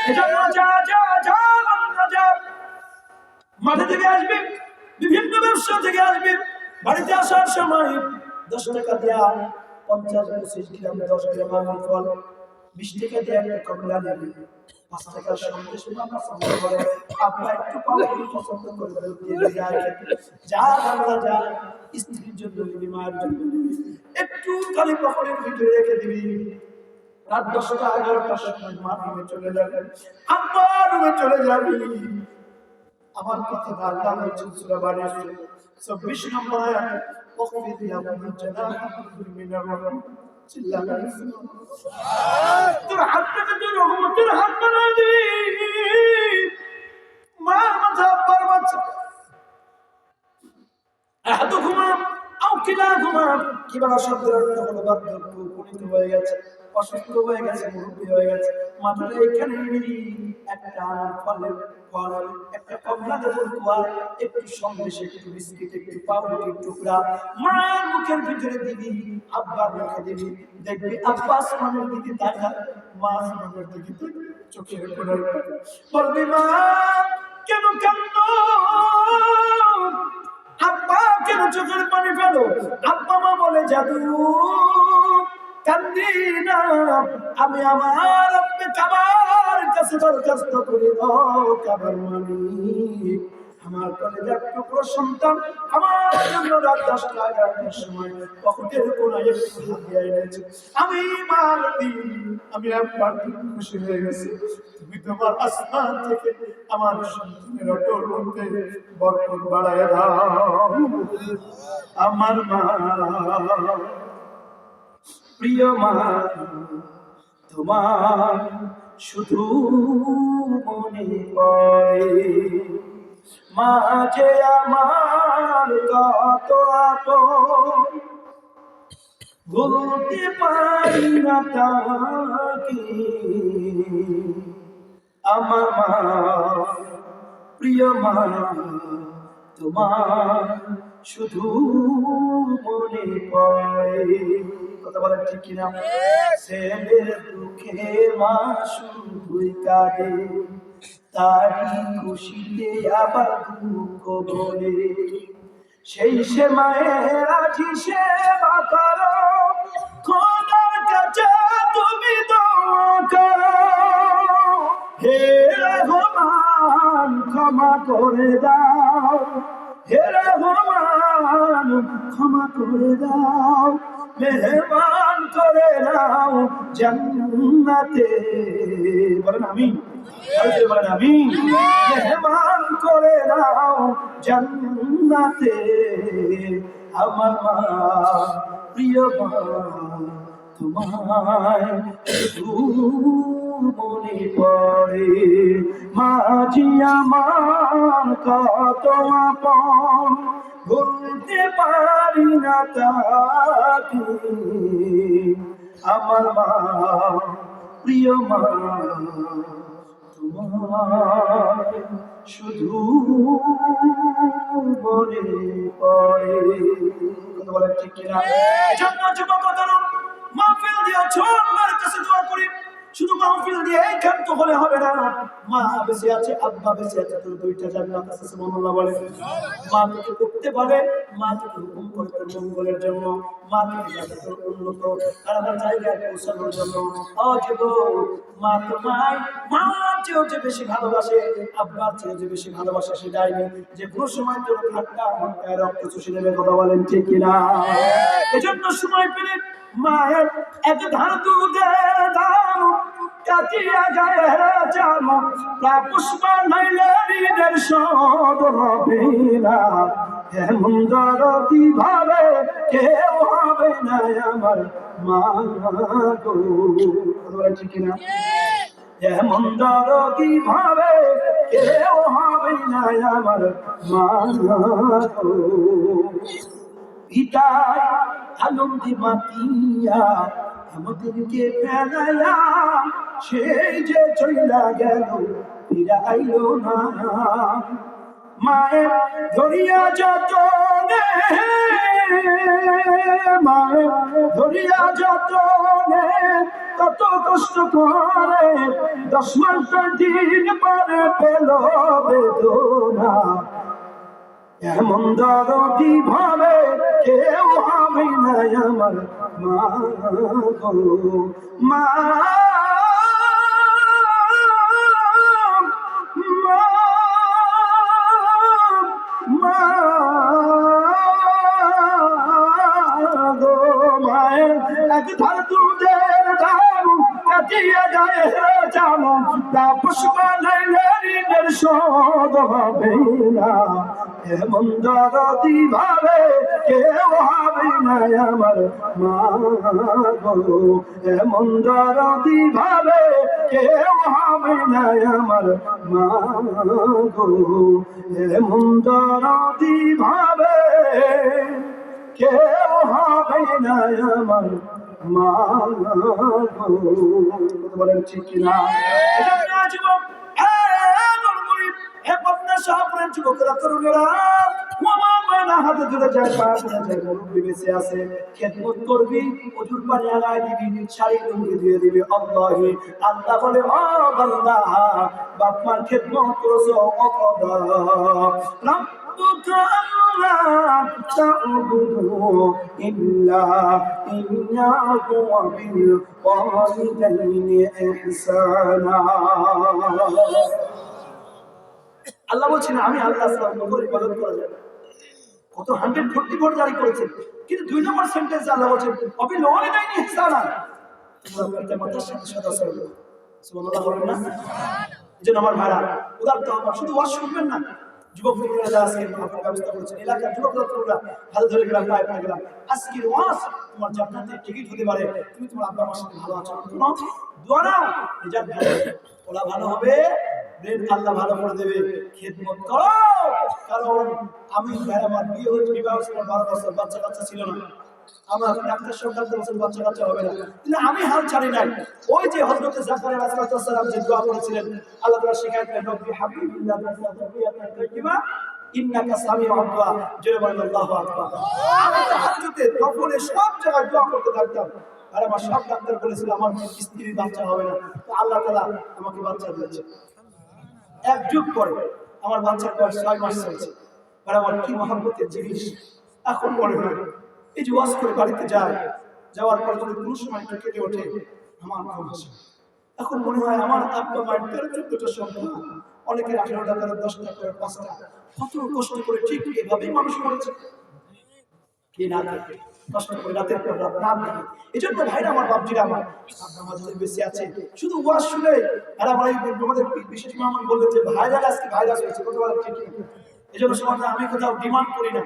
এজন্য যা যা যা বান্দা যা, মাঠে থেকে আসবি, বিভিন্ন ব্যবসা থেকে আসবি, বাড়িতে আসার সময় 10 টাকা দিয়া 50-25 গ্রাম 10 গ্রাম আঙুর ফল, 20 টাকা দিয়ে একটা কমলা নেবি, 5 টাকার সন্দেশ বাবা পছন্দ করে, আপনি একটু পাউরুটি পছন্দ করে দিয়ে যায়, যা বাবা যা, স্ত্রীর জন্য নিবি, মায়ের জন্য নিবি, একটু খালি পকেটের ভিতরে রেখে দিবি। রাত 10টা-11টার সময় মা রুমে চলে যাবে, আব্বা রুমে চলে যাবি। আমার কথা আল্লাহ বলছেন সূরা বানিয়া 24 নম্বর আয়াত, ওয়াকফিদ লাহুম জানাহাল মিনার রাহমাহ, চিল্লাল্লাহু আলাইহি সুবহানাল্লাহ। তোর হাতটাকে তুই রহমতের হাত বানাই দিবি, মার মাথা আব্বার মাথা, আহাদুহুমা আও কিলাহুমা, কিবারা শব্দের অর্থ হলো বার্ধক্য, উপনীত হয়ে গেছে, অসুস্থ হয়ে গেছে, মুরব্বী হয়ে গেছে, মাথাটা এখানে একটা ফলের ফল, একটা কমলা লেবুর কোয়া, একটু সন্দেশ, একটু বিস্কিট, একটু পাউরুটির টুকরা মায়ের মুখের ভিতরে দিবি, আব্বার মুখে দিবি, দেখবি আব্বা আসমানের দিকে তাকায়, মা আসমানের দিকে তাকায়, চোখের কোণে বলবি মা কেন কাঁদো, আব্বা কেন চোখের পানি ফেলো, আব্বা মা বলে জাদু কান্দি না, আমি আমার আব্বে কাবার কাছে দরখাস্ত করি, ও কাবার মালিক, আমার কলেজার টুকরো সন্তান আমার জন্য রাত 10টা-11টার সময় পকেটের কোনায় একটু হাতিয়ে এনেছে, আমি মার দিন, আমি আব্বার খুশি হয়ে গেছি, তুমি তোমার আসমান থেকে আমার সন্তানের অটল মধ্যে বরকত বাড়ায় দাও। আমার মা, প্রিয় মা, তোমার শুধু মনে পড়ে, মা যে আমার কত আপন, ভুলতে পারি না তাকে, আমার মা, প্রিয় মা, তোমার শুধু মনে পড়ে। কথা বলেন ঠিক কিনা? ছেলের দুঃখে মা শুধুই কাঁদে, তারই খুশিতে আবার দুঃখ বলে, সেই সে মায়ের আজি সেবা করো, খোদার কাছে তুমি দোয়া করো, হে রহমান ক্ষমা করে দাও, হে রহমান ক্ষমা করে দাও, মেহমান করে দাও জান্নাতে, বলেন আমিন, বলেন আমিন, মেহমান করে দাও জান্নাতে, আমার মা, প্রিয় মা, তোমায় শুধু মনে পড়ে, মাঝি আমার কত আপন, ভুলতে পারি না তাকে, আমার মা, প্রিয় মা, তোমায় শুধু মনে পড়ে। কথা বলেন ঠিক কিনা? জন্ম যুবক মাহফিল দিয়েছ, আল্লাহর কাছে দোয়া করি, শুধু মাহফিল দিয়ে ক্ষান্ত হলে হবে না, মা বেঁচে আছে, আব্বা বেঁচে আছে, তোর 2টা জান্নাত আছে, সুবহানাল্লাহ বলে। মা তোকে করতে বলে, মা তোকে হুকুম করে তোর মঙ্গলের জন্য, মা তোকে তোর উন্নত আর আমার জায়গায় পৌঁছানোর জন্য। মা তোমায় মার চেয়েও যে বেশি ভালোবাসে, আব্বার চেয়েও যে বেশি ভালোবাসে, সে যায়নি যে কোনো সময় তোর ঠাট্টা মনটায় রক্ত চুষে নেবে। কথা বলেন ঠিক কিনা? এজন্য সময় পেলে মায়ের এক ধার দুধে দাও, কাটিয়া যায় জানো, পুষ্পা নাইলে ঋণের শোধ হবে না, এমন দরদি ভাবে কেউ হবে না আমার মা গো। ঠিক কিনা? এমন দরদি ভাবে কেউ হবে না আমার মা গো। পিতায় আনন্দে মাতিয়া আমাদেরকে ফেলাইয়া সেই যে চইলা গেল ফিরে আইলো না। মায়ের ধরিয়া যতনে, মায়ের ধরিয়া যতনে কত কষ্ট করে 10 মাস দিন পরে পেল বেদনা। এমন দরদি ভাবে কেউ হবে না আমার মা গো, মা এক ধার দুধের দাম কাটিয়ে যায় জানো, তা পুষ্প লাইলের শোধ হবে না। এমন দরদি ভাবে কেউ হবে না আমার মা গো, এমন দরদি ভাবে কেউ হবে না আমার মা গো, এমন দরদি ভাবে কেউ হবে না আমার মা গো। বলেন ঠিক কিনা? যুবকরা তরুণেরা হাতে ধরে যায়, পা ধরে যায়, মুরব্বি বেঁচে আছে, খেদমত করবি, ওজুর পানি আগায় দিবি, শাড়ি লুঙ্গি দিয়ে দিবি। আল্লাহি আল্লাহ বলে ও বান্দা, বাপ মার খেদমত করছো অকদা। রাব্বুকা আল্লাহ তা'বুদু ইল্লা ইয়্যাহু ওয়া বিল ওয়ালিদাইনি ইহসানা। আল্লাহ বলছেন আমি আল্লাহ ছাড়া ইবাদত করা যাবে। কত 144 জারি করেছেন, কিন্তু 2 নম্বর সেন্টেন্সে আল্লাহ বলছেন অবিল ওয়ালিদাইনি ইহসানা, তোমরা পিতামাতার সাথে সদাচরণ করো। সুবহানাল্লাহ বলেন না? এজন্য আমার ভাইরা উদার তো আমার শুধু ওয়াজ শুনবেন না, যুবক তরুণরা যারা আজকে আপনার ব্যবস্থা করেছেন, এলাকার যুবক তরুণরা হাত ধরে গেলাম, পায়ে পড়ে গেলাম, আজকের ওয়াজ তোমার জান্নাতের টিকিট হতে পারে। তুমি তোমার আব্বা আমার সাথে ভালো আচরণ করো, দোয়া নাও, রেজাল্ট ভালো হবে, ওলা ভালো হবে, ব্রেন আল্লাহ ভালো করে দেবে। খেদমত করো, কারণ আমি আমার বিয়ে হয়েছে, বিবাহ হয়েছিল 12 বছর, বাচ্চা কাচ্চা ছিল না। আমার ডাক্তার সব ডাক্তার বলছেন বাচ্চা কাচ্চা হবে না, কিন্তু আমি হাল ছাড়ি নাই। ওই যে হযরত জাকারিয়া আলাইহিস সালাম যে দোয়া করেছিলেন, আল্লাহ তাআলা শিখাইতেন রব্বি হাবিবিল্লাহ তাওয়াফিয়াতান তাইয়্যিবা ইন্নাকা সামিউদ দুআ। জোরে আল্লাহু আকবার। আমি তাহাজ্জুদে নফলে সব জায়গায় দোয়া করতে থাকতাম, আর আমার সব ডাক্তার বলেছিল আমার স্ত্রীর বাচ্চা হবে না, তো আল্লাহ তাআলা আমাকে বাচ্চা দিয়েছে। এক যুগ পরে আমার বাচ্চার বয়স 6 মাস হয়েছে, আর আমার কি মহব্বতের জিনিস। এখন মনে হয় এই যে ওয়াজ করে বাড়িতে যায়, যাওয়ার পর যদি কোনো সময় একটু কেটে ওঠে আমার ঘুম আসে। এখন মনে হয় আমার আব্বা মায়ের 13-14টা সন্তান, অনেকের 18টা করে 10টা করে 5টা, কত কষ্ট করে ঠিক এভাবেই মানুষ করেছে। কে না থাকে কষ্ট করে রাতের পর রাত না থাকে। এই জন্য ভাইরা আমার বাপজিরা আমার আব্বা মা যদি বেঁচে আছে, শুধু ওয়াজ শুনে আর আমার আমাদের বিশেষ মেহমান বললেন যে ভাইরাল আজকে ভাইরাস হয়েছে, কথা বলা ঠিক না। এই জন্য সমাজে আমি কোথাও ডিমান্ড করি না,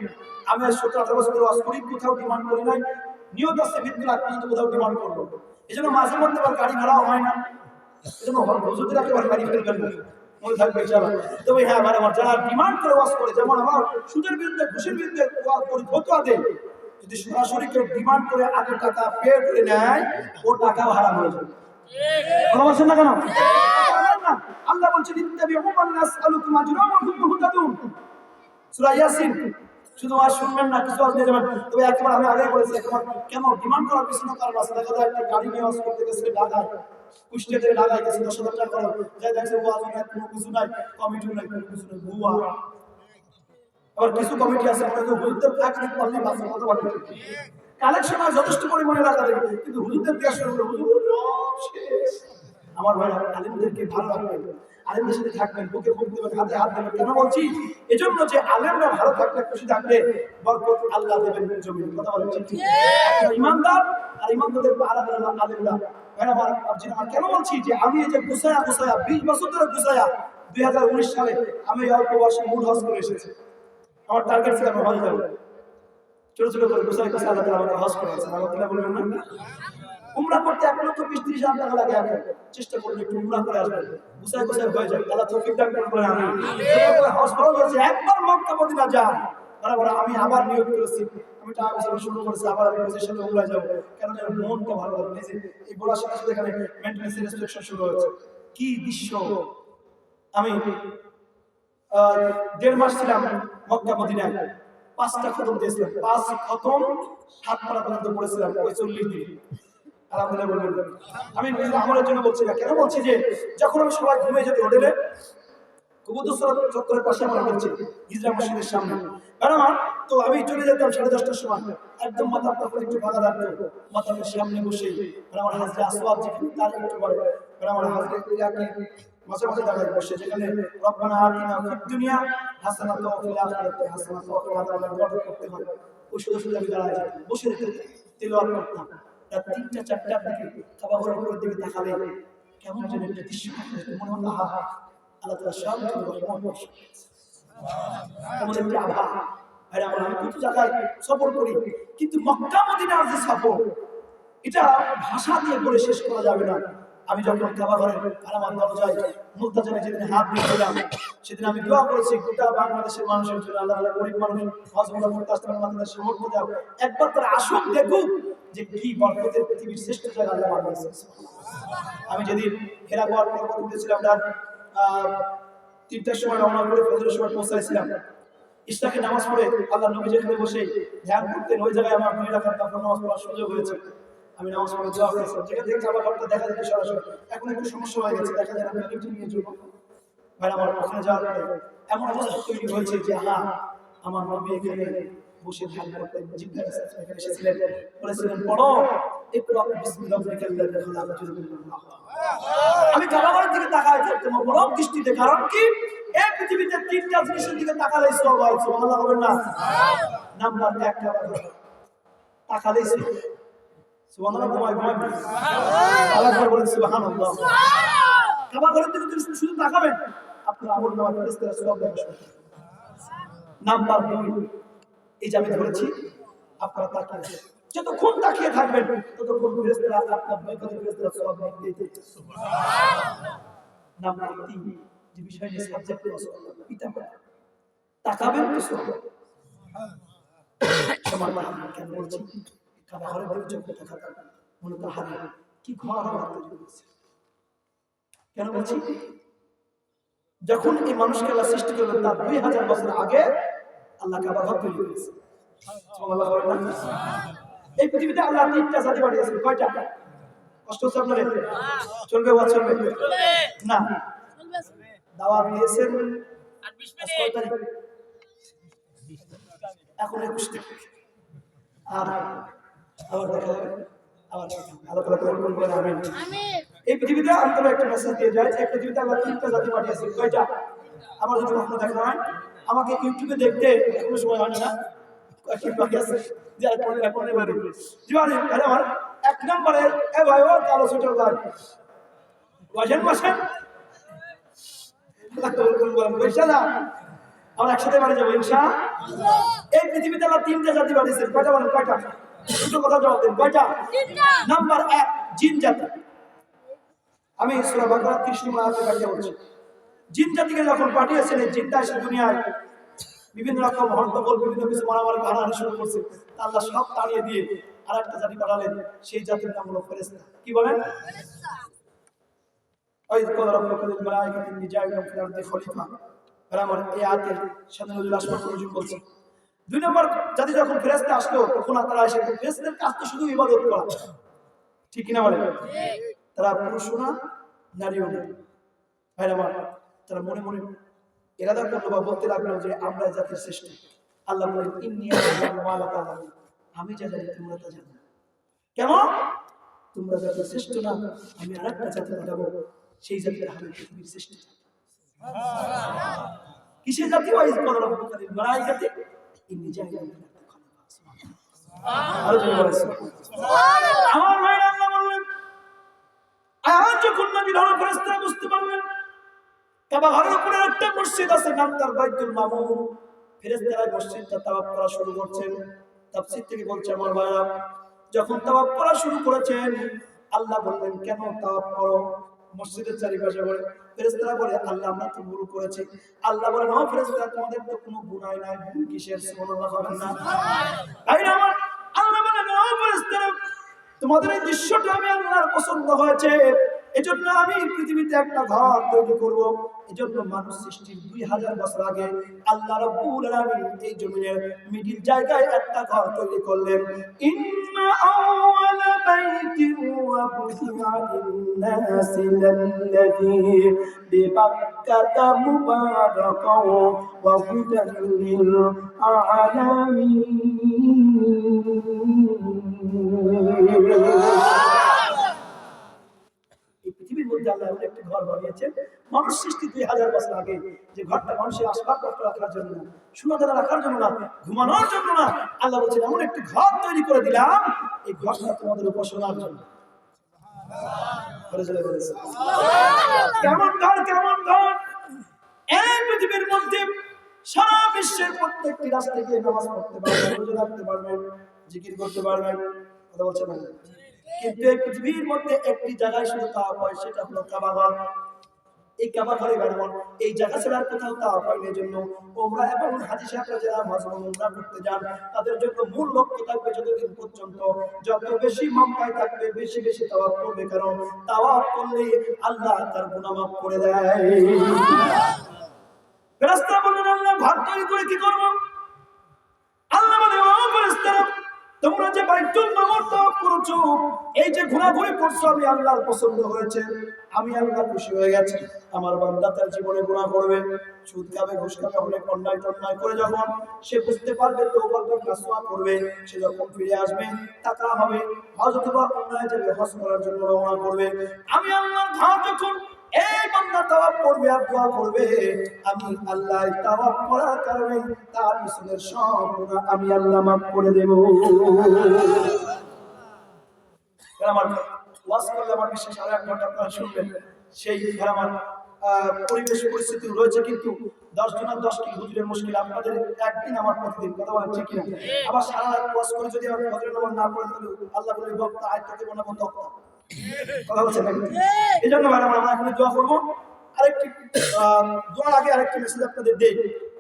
আমি 17-18 বছর ওয়াজ করি, কোথাও ডিমান্ড করি নাই, নিয়ত আছে মৃত্যুর আগ পর্যন্ত কোথাও ডিমান্ড করবো। এই জন্য মাঝে মধ্যে আবার গাড়ি ভাড়াও হয় না, এই জন্য হুজুরদের একেবারে গাড়ি ফেলবেন না, মনে থাকবে ইনশাআল্লাহ। তবে হ্যাঁ ভাই আমার যারা ডিমান্ড করে ওয়াজ করে, যেমন আমার সুদের বিরুদ্ধে ঘুষের বিরুদ্ধে ওয়াজ করি, ফতোয়া দেয়, যদি সরাসরি কেউ ডিমান্ড করে আগে টাকা পে করে নেয়, ও টাকাও হারাম হয়ে যাবে। ভালোবাসেন না কেন? আল্লাহ বলছেন ইত্তাবিউ মান নাসআলুকুম আজরান ওয়া হুম মুহতাদুন, সূরা ইয়াসিন। শুধু ওয়াজ শুনবেন না, কিছু ওয়াজ নিয়ে যাবেন। তবে একবার আমি আগে বলেছি, একবার কেন ডিমান্ড করার পিছনে কারণ আছে। দেখা যায় একটা গাড়ি নিয়ে ওয়াজ করতে গেছে ঢাকায়, কুষ্টিয়া থেকে ঢাকায় গেছে, 10,000 টাকা খরচ, যাই দেখছে ওয়াজ নাই, কোনো কিছু নাই, কমিটিও নাই, কোনো কিছু নাই, ভুয়া। আবার কিছু কমিটি আছে হুজুরদের চাকরি করলে বাসে কথা বলে, কালেকশন হয় যথেষ্ট পরিমাণে রাখা দেবে, কিন্তু হুজুরদের দিয়ে আসলে হুজুর শেষ। আমার ভাই আলেমদেরকে ভালো রাখবেন, আলেমদের সাথে থাকবেন, বুকে বুক দেবেন, হাতে হাত দেবেন। কেন বলছি? এজন্য যে আলেমরা ভালো থাকলে, খুশি থাকলে বরকত আল্লাহ দেবেন জমিনে। কথা বলেন ঠিক? ইমানদার আর ইমানদারদের আলাদা আলাদা আলেমরা। ভাই আমার কেন বলছি যে আমি এই যে গুছায়া 20 বছর ধরে গুছায়া 2019 সালে আমি অল্প বয়সে মুড হজ করে এসেছি। আমার টার্গেট ছিল আমি হজ যাবো, ছোট ছোট করে গুছাই গুছাই আল্লাহ তাআলা আমাকে হজ করেছেন। আমার কিনা বলবেন না, উমরা করতে 1,20,30,000 টাকা লাগে। আমি চেষ্টা করলে একটু উমরা করে আসবেন, গুছাই গুছাই হয়ে যাবে। আল্লাহ তৌফিক দান করবেন। আমি হজ ফরজ হয়েছে, একবার মক্কা মদিনা যান, তারা বলে আমি আবার নিয়োগ করেছি, আমি টাকা পয়সা শুরু করেছি, আবার আমি কোচের সাথে উমরায় যাবো, কেন যেন মনটা ভালো লাগে। এই বলার সাথে সাথে এখানে মেন্টাল রেস্ট্রিকশন শুরু হয়েছে। কি দৃশ্য! আমি 1.5 মাস ছিলাম মক্কা মদিনায়, 5টা খতম দিয়েছিলাম, 5 খতম 7 পারা পর্যন্ত পড়েছিলাম ওই 40 দিন। আলহামদুলিল্লাহ বলবেন। আমি আমলের জন্য বলছি না, কেন বলছি যে যখন আমি সবাই ঘুমিয়ে যেতে হোটেলে, কবুতর চত্বরের পাশে আমার হোটেল ছিল হিজরা মসজিদের সামনে, আমার তো আমি চলে যেতাম 10:30টার সময়, একদম মাথার তখন একটু ফাঁকা থাকতো, মাথার সামনে বসে আমার হাজরা আসওয়াদ যেখানে তার একটু পরে আমার হাজরা ইরাকি মাঝে মাঝে দাঁড়ায় বসে, যেখানে রব্বানা আতিনা ফিদ দুনিয়া হাসানাতান ওয়া ফিল আখিরাতি হাসানাতান ওয়া কিনা আযাবান নার করতে হয়। ওই শুধু আমি দাঁড়ায় বসে তিলাওয়াত করতাম। রাত 3টা 4টার দিকে কাবাগরের উপরের দিকে তাকালে কেমন যেন একটা দৃশ্য মনে হলো, আহা আল্লাহ তাআলা সব কিছু রহমত করছে, কেমন একটা আভা। আরে আমি কত জায়গায় সফর করি, কিন্তু মক্কা মদিনার যে সফর, এটা ভাষা দিয়ে বলে শেষ করা যাবে না। আমি যখন কাবা ঘরের আমার দরজায় মুলতাজামে যেদিন হাত দিয়েছিলাম, সেদিন আমি দোয়া করেছি গোটা বাংলাদেশের মানুষের জন্য, আল্লাহ তাআলা গরিব মানুষ হজ ওমরা করতে আসতে পারে, আমাদের সামর্থ্য দাও, একবার তারা আসুক দেখুক যে কি বরকতের পৃথিবীর শ্রেষ্ঠ জায়গা আল্লাহ বানিয়েছে। আমি যেদিন হেরা গোয়ার পর্বত উঠেছিলাম, রাত 3টার সময় রওনা করে ফজরের সময় পৌঁছাইছিলাম, ইশরাকের নামাজ পড়ে আল্লাহ নবী যেখানে বসে ধ্যান করতেন, ওই জায়গায় আমার 2 রাকাত নফল নামাজ পড়ার সুযোগ হয়েছে। আমি নামাজ পড়ে দোয়া করেছিলাম, যেখান থেকে কাবা ঘরটা দেখা যেত সরাসরি। এখন একটু সমস্যা হয়ে গেছে, দেখা যায় না মিটিং নিয়ে যাবো ভাই, আমার ওখানে যাওয়ার পরে এমন অবস্থা তৈরি হয়েছে যে আমার নবী এখানে বসে ধ্যান করতেন, জিজ্ঞাসা এখানে এসেছিলেন, বলেছিলেন পড়ো ইকরা বিসমি রাব্বিকাল্লাযী খালাক। আমি কাবা ঘরের দিকে তাকাই থাকতাম বড় দৃষ্টিতে, কারণ কি এই পৃথিবীতে 3টা জিনিসের দিকে তাকালেই সওয়াব হয়, সুবহানাল্লাহ হবে না? নাম্বার 1 কাবা ঘর, তাকালেই সুবহানাল্লাহ, ঘুমাই আল্লাহ বলেন সুবহানাল্লাহ। কাবা ঘরের দিকে যদি শুধু তাকাবেন, আপনার আমল নামায় ফেরেশতারা সওয়াব দেখা শুরু করবে। নাম্বার 2, এই যে আমি ধরেছি, আপনারা তাকিয়ে যতক্ষণ তাকিয়ে থাকবেন ততক্ষণ ফেরেশতারা আপনার বৈকল্য ফেরেশতারা সওয়াব দিতে থাকবে। সুবহানাল্লাহ। নাম্বার 3, যে বিষয় নিয়ে সাবজেক্ট আছে, এটা তাকাবেন তো সওয়াব। সমান কেন বলছি, কাবা ঘরের দিকে চোখ তাকাবেন, মনে তো হারাবে কি ঘর আমার তৈরি করেছে। কেন বলছি, যখন এই মানুষকে আল্লাহ সৃষ্টি করলেন তার 2000 বছর আগে আল্লাহ কাবা ঘর তৈরি করেছে। সুবহানাল্লাহ হবে না? এই পৃথিবীতে আল্লাহ 3টা জাতি পাঠিয়েছেন। কয়টা? কষ্ট হচ্ছে আপনাদের? চলবে ওয়াজ চলবে না? দাওয়াত দিয়েছেন আর 20 মিনিট, এখন 21 তারিখ, আর আবার দেখা হবে, আবার আল্লাহ তাআলা কবুল করেন, আমিন। এই পৃথিবীতে আমরা একটা মেসেজ দিয়ে যাই, এই পৃথিবীতে আল্লাহ 3টা জাতি পাঠিয়েছেন। কয়টা? আমার যদি কখনো দেখা হয়, আমাকে ইউটিউবে দেখতে কোনো সময় হয় না, কয়েকদিন বাকি আছে যারা পড়ে না পড়ে পারে জীবনে। আরে আমার 1 নম্বরে এ ভাই ও কালো ছোটর ভাই ওয়াজেন মাসে ইনশাআল্লাহ আমরা একসাথে বাড়ি যাবো ইনশাআল্লাহ। এই পৃথিবীতে আল্লাহ 3টা জাতি পাঠিয়েছেন। কয়টা বলেন? কয়টা? দুটো কথা জবাব দেন। কয়টা? নাম্বার 1, জিন জাতি। আমি সূরা বাকারা 30 নম্বর আয়াতে ব্যাখ্যা করছি। জিন জাতিকে যখন পাঠিয়েছেন, এই জিনটা এসে দুনিয়ায় বিভিন্ন রকম হট্টগোল, বিভিন্ন কিছু মারামারি হানাহানি শুরু করছে, আল্লাহ সব তাড়িয়ে দিয়ে আরেকটা জাতি পাঠালেন, সেই জাতির নাম হলো ফেরেশতা। কি বলেন? ফেরেশতা। ওই কোন রকমের মালায়েকাতুন নিজাইলুন ফিল আরদি খলিফা, আমার এই আয়াতের সাথে নজরুল আসমান রজুম বলছে। 2 নম্বর জাতি যখন ফেরেশতা আসলো, তখন তারা এসে, ফেরেশতাদের কাজ তো শুধু ইবাদত করা, ঠিক কি না বলেন? তারা পুরুষও না, নারীও না। ভাই আমার, তারা মনে মনে ইরাদা করলো বা বলতে লাগলো যে আমরা জাতির শ্রেষ্ঠ। আল্লাহ বলেন ইন্নী আ'লামু মা লা তা'লামুন, আমি যা জানি তোমরা তা জানো না। কেন? তোমরা জাতির শ্রেষ্ঠ না, আমি আরেকটা জাতি পাঠাবো, সেই জাতির হবে পৃথিবীর শ্রেষ্ঠ জাতি। সুবহানাল্লাহ। কিসের জাতি? ওয়াইজ ক্বালা রাব্বুকা লিল মালাইকাতি ইন্নী জাইলুন ফিল আরদি খলিফা। সুবহানাল্লাহ। আরো জোরে বলেন সুবহানাল্লাহ। আমার ভাই আল্লাহ বললেন, আজ যখন নবী ধরো ফেরেশতারা বুঝতে পারলেন কাবা ঘরের উপরে একটা মসজিদ আছে, নাম তার বাইতুল মামুর। ফেরেশতারা মসজিদটা তাওয়াফ করা শুরু করছেন। তাফসীর থেকে বলছে আমার ভাইরা, যখন তাওয়াফ করা শুরু করেছেন, আল্লাহ বললেন কেন তাওয়াফ করো? মসজিদের চারিপাশে বলে, ফেরেশতারা বলে আল্লাহ আমরা তো ভুল করেছি। আল্লাহ বলে না ফেরেশতারা তোমাদের তো কোনো গুনাহ নাই, ভুল কিসের? সুবহানাল্লাহ বলেন না। তাই না আমার আল্লাহ বলে না ফেরেশতারা তোমাদের এই দৃশ্যটা আমি আল্লাহর পছন্দ হয়েছে, এজন্য আমি পৃথিবীতে একটা ঘর তৈরি করব। এজন্য মানুষ সৃষ্টির 2000 বছর আগে আল্লাহ রাব্বুল আলামিন এই জমিনের মিডিল জায়গায় একটা ঘর তৈরি করলেন। ইন্না আওয়ালা বাইতিন ওয়াদি'a লিন-নাসি লাল্লাযী বিবাক্কাতা মুবারাকাও ওয়া হুদাল লিল-আলামিন। পৃথিবীর মধ্যে আল্লাহ এমন একটি ঘর বানিয়েছেন মানুষ সৃষ্টি 2000 বছর আগে, যে ঘরটা মানুষের আসবাবপত্র রাখার জন্য না, সোনাদানা রাখার জন্য না, ঘুমানোর জন্য না। আল্লাহ বলছেন এমন একটি ঘর তৈরি করে দিলাম, এই ঘরটা তোমাদের উপাসনার জন্য। কেমন ঘর, কেমন ঘর! এই পৃথিবীর মধ্যে সারা বিশ্বের প্রত্যেকটি রাস্তায় গিয়ে নামাজ পড়তে পারবেন, রোজা রাখতে পারবেন, জিকির করতে পারবেন, কথা বলছেন না। কিন্তু এই পৃথিবীর মধ্যে একটি জায়গায় শুধু তাওয়াফ হয়, সেটা হলো কাবা ঘর। এই কাবা ঘরে বেড়ানো এই জায়গা ছাড়া কোথাও তাওয়াফ হয় না। জন্য ওমরা এবং হাজী সাহেবরা যারা হজ এবং উমরা করতে যান, তাদের জন্য মূল লক্ষ্য থাকবে যতদিন পর্যন্ত যত বেশি মক্কায় থাকবে বেশি বেশি তাওয়াফ করবে, কারণ তাওয়াফ করলে আল্লাহ তার গুনাহ মাফ করে দেয়। ফেরেশতারা বললেন আল্লাহ ঘর তৈরি করে কি করব? আল্লাহ বলে ও ফেরেশতারা তোমরা যে বাইতুল মামুর তাওয়াফ করেছো, এই যে ঘোরাঘুরি করছো, আমি আল্লাহর পছন্দ হয়েছে, আমি আল্লাহ খুশি হয়ে গেছি। আমার বান্দা তার জীবনে গুনাহ করবে, সুদ খাবে, ঘুষ খাবে, অনেক অন্যায় টন্যায় করে যখন সে বুঝতে পারবে তওবা করে নাসওয়া করবে, সে যখন ফিরে আসবে টাকা হবে, হজ অথবা অন্যায় যাবে হজ করার জন্য রওনা করবে, আমি আল্লাহর ঘর যখন এই বান্দা তাওয়াফ করবে আর দোয়া করবে, আমি আল্লাহ তাওয়াফ করার কারণে তার পিছনের সব গুনাহ আমি আল্লাহ মাফ করে দেব। আমার ওয়াজ করলে আমার বিশেষ আর 1 ঘন্টা আপনারা শুনবেন, সেই আমার পরিবেশ পরিস্থিতি রয়েছে, কিন্তু 10 জন 10 কি হুজুরের মুশকিল। আপনাদের একদিন আমার প্রতিদিন, কথা বলেন ঠিক কিনা? আবার সারা রাত ওয়াজ করে যদি আমার ফজরের নামাজ না পড়েন তাহলে আল্লাহ বলে বক্তা আয়াতকে বানাবো তক্তা, কথা বলছেন নাকি? এই জন্য ভাই আমরা এখন দোয়া করবো। আরেকটি দোয়ার আগে আরেকটি মেসেজ আপনাদের দেই।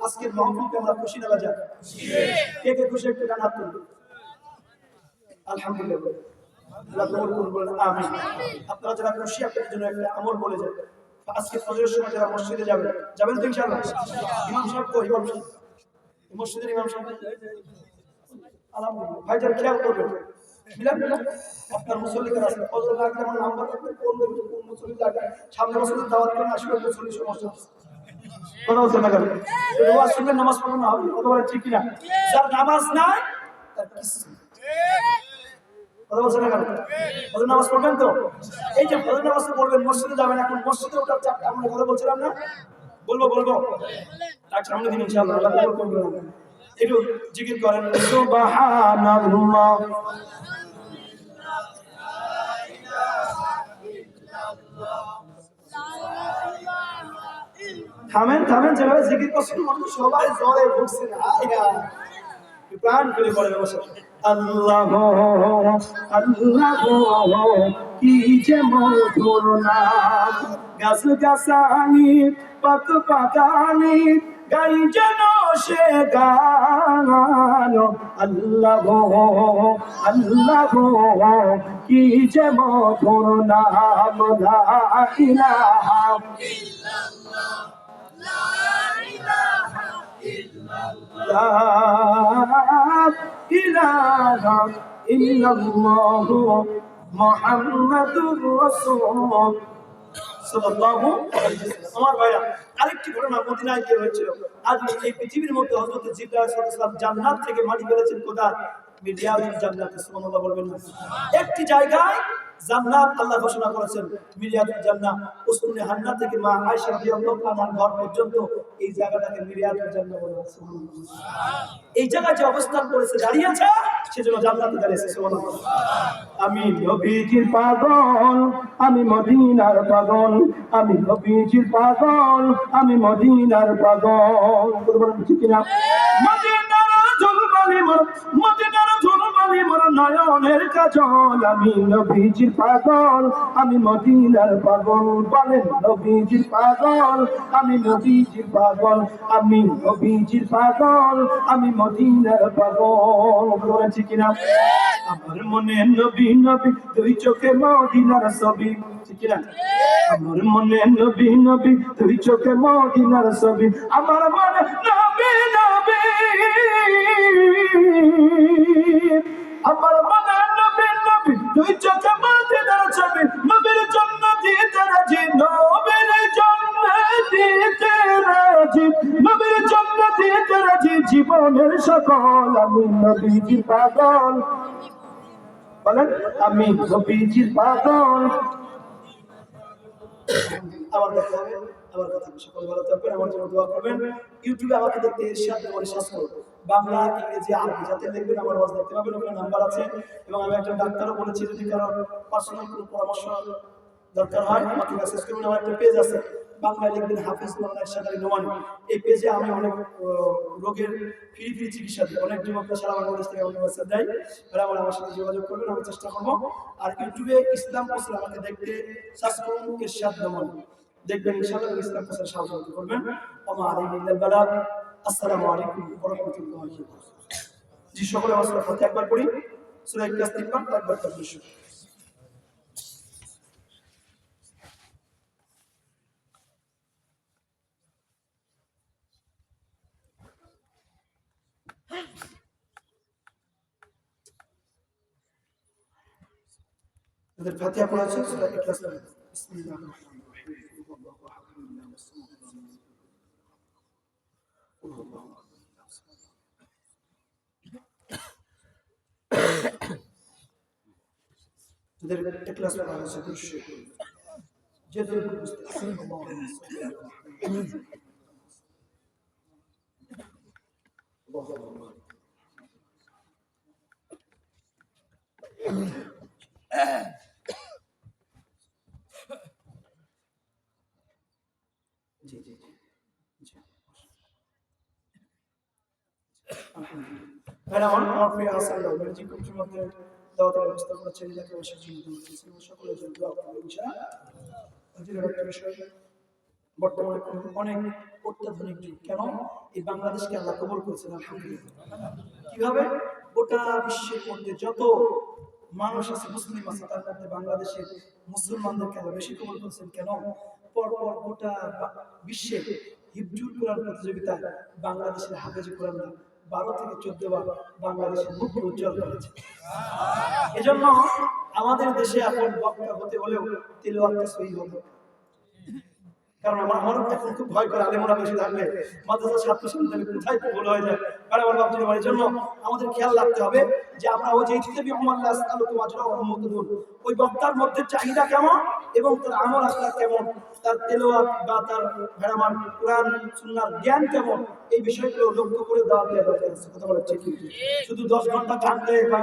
আজকের মাহফিলকে আমরা খুশি না বাজা? কে কে খুশি একটু ডান হাত তুলুন। আলহামদুলিল্লাহ, আল্লাহ কবুল করুন বলেন আমিন। আপনারা যারা খুশি আপনাদের জন্য একটা আমল বলে যায়। আজকে ফজরের সময় যারা মসজিদে যাবেন তো ইনশাআল্লাহ? ইমাম সাহেব কো? ইমাম সাহেব মসজিদের ইমাম সাহেব আলহামদুলিল্লাহ ভাইজান খেয়াল করবেন, মিলান আপনার মুসল্লিদের আছে ফজর লাগলে আমার নাম্বার থাকবে, কোন মুসল্লি লাগে সামনে মুসল্লির দাওয়াত করে আসবে, মুসল্লি সমস্যা কথা বলছেন না কেন? ওয়াজ শুনলে নামাজ পড়বেন না, হবে কথা বলে ঠিক কিনা? যার নামাজ নাই তার কিছু কথা বলছেন না কেন? ফজর নামাজ পড়বেন তো? এই যে ফজর নামাজ পড়বেন, মসজিদে যাবেন, এখন মসজিদে ওঠার চাপটা আমরা কথা বলছিলাম না, বলবো তার সামনে দিন ইনশাআল্লাহ আল্লাহ কবুল করবেন। একটু জিকির করেন সুবহানাল্লাহ। থামেন যেভাবে জিকির করছেন মানুষ সবাই জ্বরে ভুগছে না, প্রাণ করে বলেন আল্লাহ আল্লাহ কি যে মধুর নাম, গাছ গাছালি পাত পাতালি গাই যেন সে গান, আল্লাহ আল্লাহ কি যে মধুর নাম, লা ইলাহা লা ইলাহা ইল্লাল্লাহ মুহাম্মাদুর রাসূলুল্লাহ সাল্লাল্লাহু আলাইহি ওয়াসাল্লাম। আমার ভাইরা, আরেকটি ঘটনা মদিনায় কি হয়েছিল। আজ এই পৃথিবীর মধ্যে হযরত জিবরাইল আলাইহিস সালাম জান্নাত থেকে মাটি ফেলেছেন কোথায়? মিরিয়াতুল জান্নাতে, সুবহানাল্লাহ বলবেন না? একটি জায়গায় জান্নাত আল্লাহ ঘোষণা করেছেন, মিরিয়াতুল জান্নাহ। উসমানে হান্না থেকে মা আয়েশা রাদিয়াল্লাহু আনহার ঘর পর্যন্ত এই জায়গাটাকে মিরিয়াতুল জান্নাহ বলা হয়। সুবহানাল্লাহ। এই জায়গায় যে অবস্থান করেছে, দাঁড়িয়েছে, সেজন্য জান্নাতে দাঁড়িয়েছে। সুবহানাল্লাহ। আমি নবীজির পাগল, আমি মদিনার পাগল, আমি নবীজির পাগল, আমি মদিনার পাগল। বলুন ঠিক কিনা? মদিনার ঝলমলি নবী মোর নয়নের কাজল, আমি নবীজির পাগল, আমি মদিনার পাগল। বলেন নবীজির পাগল, আমি নবীজির পাগল, আমি নবীজির পাগল, আমি মদিনার পাগল। বলেছি কিনা? আমার মনে নবী নবী, দুই চোখে মদিনার ছবি, ঠিক কিনা? আমার মনে নবী নবী, দুই চোখে মদিনার ছবি, আমার মনে নবী নবী, আমার মনে নবী নবী, দুই চোখে মদিনার ছবি, নবীর জন্য দিতে রাজি, নবীর জন্য দিতে রাজি, নবীর জন্য দিতে রাজি, জীবনের সকল। আমি নবীজির পাগল, বলেন আমি নবীজির পাগল। আবার দেখা হবে, আবার কথা হবে। সকলে ভালো থাকবেন, আমার জন্য দোয়া করবেন। ইউটিউবে আমাকে দেখতে ইরশাদ করে সার্চ করুন, বাংলা ইংরেজি আরবি, যাতে দেখবেন আমার ওয়াজ দেখতে পাবেন। ওখানে নাম্বার আছে, এবং আমি একটা ডাক্তারও বলেছি যদি কারো পার্সোনাল কোনো পরামর্শ দরকার হয় আমাকে মেসেজ করবেন। আমার একটা পেজ আছে, বাংলায় লিখবেন হাফিজ বাংলা ইরশাদ আলী নোমানী। এই পেজে আমি অনেক রোগের ফ্রি চিকিৎসা দিই। অনেক যুবকরা সারা বাংলাদেশ থেকে আমাকে মেসেজ দেয়, তারা আমার সাথে যোগাযোগ করবেন, আমি চেষ্টা করবো। আর ইউটিউবে ইসলাম কোর্সে আমাকে দেখতে সার্চ করুন ইরশাদ নোমানী, দেখবেন ইনশাআল্লাহ ইসলাম কোর্সের সাহায্য করবেন। ওমা আলাইনা ইল্লাল বালাগ। আসসালামু আলাইকুম ওয়া রাহমাতুল্লাহি ওয়া বারাকাতুহু। জি, সকলে আমার সাথে ফাতিহা একবার পড়ি, সূরা ইখলাস 3 বার, একবার তাকবীর শুরু। তাদের ফাতিহা পড়া আছে, সূরা ইখলাস পড়া আছে। বিসমিল্লাহির রহমানির রহিম। আল্লাহু আকবার, আল্লাহু আকবার। তাদের ইখলাস পড়া আছে, দৃশ্য যে দূর বুঝতে আল্লাহু আকবার। জি জি জি জি। আমার প্রিয় হাসান যে কমিটির মধ্যে দাওয়াতের ব্যবস্থা করেছে, এলাকা বসার জন্য সকলের জন্য দোয়া করবেন ইনশাআল্লাহ। একটা বিষয়, বর্তমানে অনেক অত্যাধুনিক যুগ, কেন এই বাংলাদেশকে আল্লাহ কবুল করেছেন আলহামদুলিল্লাহ। কিভাবে? গোটা বিশ্বের মধ্যে যত মানুষ আছে, মুসলিম আছে, তার মধ্যে বাংলাদেশের মুসলমানদেরকে আল্লাহ বেশি কবুল করেছেন। কেন? পরপর গোটা বিশ্বে হিফজুল কোরআন প্রতিযোগিতায় বাংলাদেশের হাফেজ কোরআন 12 থেকে 14 বার বাংলাদেশের মুখ উজ্জ্বল করেছে। এজন্য আমাদের দেশে এখন বক্তা হতে হলেও তিলাওয়াতটা সহিহ হতে, কারণ আমারও এখন খুব ভয় করে আলেমরা বেশি থাকলে মাদ্রাসা ছাত্র সন্তান কোথায় ভুল হয়ে যায়। কারণ আমার ভাবছি আমার জন্য আমাদের খেয়াল রাখতে হবে যে আমরা ওই যে ইজতিবি উম্মাল্লাহ আজকালুকু আজরা ওয়া মুতাদুন, ওই বক্তার মধ্যে চাহিদা কেমন এবং তার আমল আখলাক কেমন, তার তেলাওয়াত বা তার ভেড়ামান কোরআন সুন্নাহর জ্ঞান কেমন, এই বিষয়গুলো লক্ষ্য করে দাওয়াত দেওয়া দরকার আছে। কথা বলা ঠিক? শুধু 10 ঘন্টা জানলে বা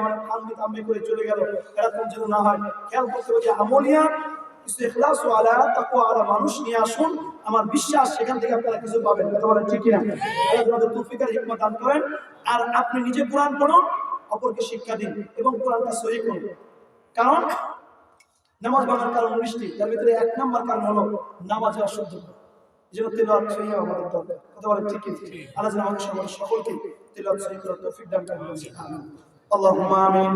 কামে করে চলে গেল, এরকম যেন না হয়। খেয়াল করতে হবে যে আমলিয়া ইখলাস ওয়ালা তাকওয়া ওয়ালা মানুষ নিয়ে আসুন, আমার বিশ্বাস সেখান থেকে আপনারা কিছু পাবেন। কথা বলেন ঠিক কিনা? আল্লাহ আপনাদের তৌফিক আর হিকমত দান করেন। আর আপনি নিজে কোরআন পড়ুন, অপরকে শিক্ষা দিন এবং কোরআনটা সহিহ করুন। কারণ নামাজ ভাঙার কারণ 19টি, তার ভিতরে 1 নম্বর কারণ হলো নামাজে অশুদ্ধ। যেন তেলাওয়াত সহিহ আমাদের দরকার। কথা বলেন ঠিক কিনা? আল্লাহ যেন আমাদের সকলকে তেলাওয়াত সহিহ করার তৌফিক দান করেন। আমিন। আল্লাহুম্মা আমিন,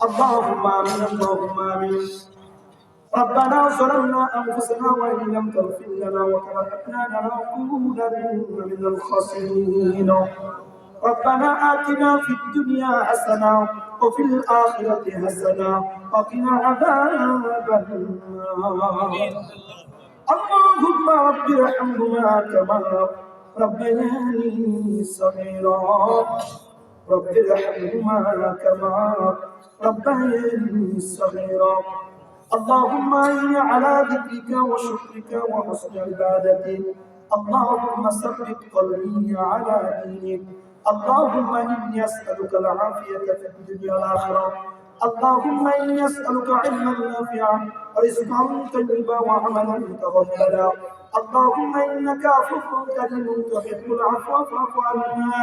আল্লাহুম্মা আমিন, আল্লাহুম্মা আমিন। ربنا ظلمنا أنفسنا وإن لم تغفر لنا وترحمنا لنكونن من الخاسرين. ربنا آتنا في الدنيا حسنة وفي الآخرة حسنة وقنا عذاب النار. اللهم رب ارحمهما كما ربياني صغيرا. رب ارحمهما كما ربياني صغيرا. اللهم إني على ذكرك وشكرك وحسن عبادتك. اللهم ثبت قلبي على دينك. اللهم إني أسألك العافية في الدنيا والآخرة. اللهم إني أسألك علما نافعا ورزقا طيبا وعملا متقبلا. اللهم إنك عفو كريم تحب العفو فاعف عنا.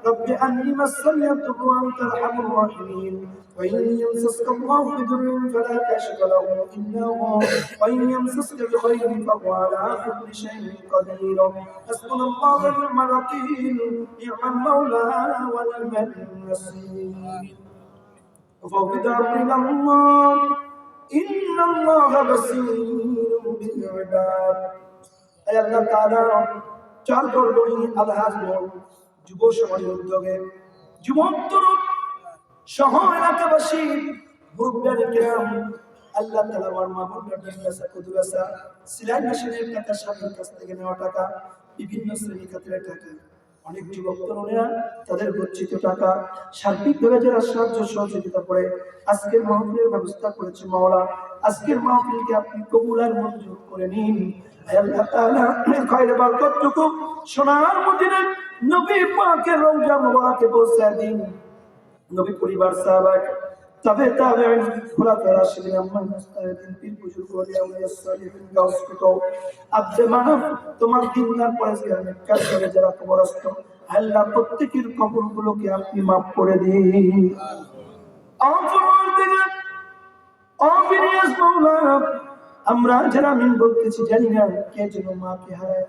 رب أني مسني الضر وأنت أرحم الراحمين وإن يمسسك الله بضر فلا كاشف له إلا هو وإن يمسسك بخير فهو على كل شيء قدير حسبنا الله ونعم الوكيل نعم المولى ونعم النصير وفوض أمري إلى الله إن الله بصير بالعباد أي الله تعالى চার দরবারি আলহাজ যুব সমাজের উদ্যোগে যুবক তরুণ সহ এলাকাবাসী মুরব্বিয়ানে কিরাম আল্লাহ তাআলা আমার মামুনরা মাদ্রাসা কুদুরাসা সিলাই মেশিনের টাকা স্বামীর কাছ থেকে নেওয়া টাকা বিভিন্ন শ্রেণী খাতের টাকা অনেক যুবক তরুণেরা তাদের গচ্ছিত টাকা সার্বিকভাবে যারা সাহায্য সহযোগিতা করে আজকের মাহফিলের ব্যবস্থা করেছে মাওলা আজকের মাহফিলকে আপনি কবুল আর মঞ্জুর করে নিন আল্লাহ তাআলা খায়রে বরকতটুকু সোনার মদিনার নবী পাকের রওজা মুবারকে পৌঁছে দিন নবী পরিবার সাহাবা তবে তাবেঈন খুলাফায়ে রাশিদিন আম্মা মুস্তাহিদিন পীর বুজুর্গ আউলিয়া সালিহিন গাউস কুতুব আব্দে মানব তোমার দিনদার পরেজগার নেককার করে যারা কবরস্থ আল্লাহ প্রত্যেকের কবরগুলোকে আপনি maaf করে দিন আফরদিন আবিনিয়াস মাওলানা আমরা যারা মিন বলতেছি জানি না কে যেন মাকে হারায়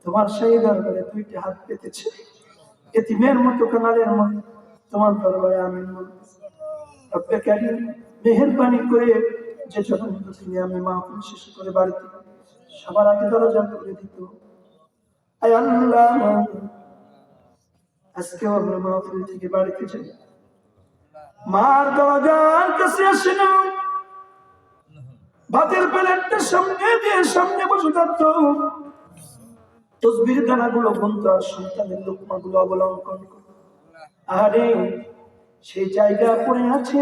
তোমার সেই দরবারে দুইটা হাত পেতেছে এতিমের মতো কানালের মতো তোমার দরবারে আমিন বলতেছি রব্বে কারীম মেহেরবানি করে যে যখন তুমি আমি মাহফিল শেষ করে বাড়িতে সবার আগে দরজা খুলে দিত আয় আল্লাহ আজকে আমরা মাহফিল থেকে বাড়িতে যাই মার দরজার কাছে আসে না ভাতের প্লেটটা সামনে দিয়ে সামনে বসে থাকতো তসবির দানাগুলো গুনতো আর সন্তানের লোকমাগুলো অবলম্বন করতো আরে সেই জায়গা পড়ে আছে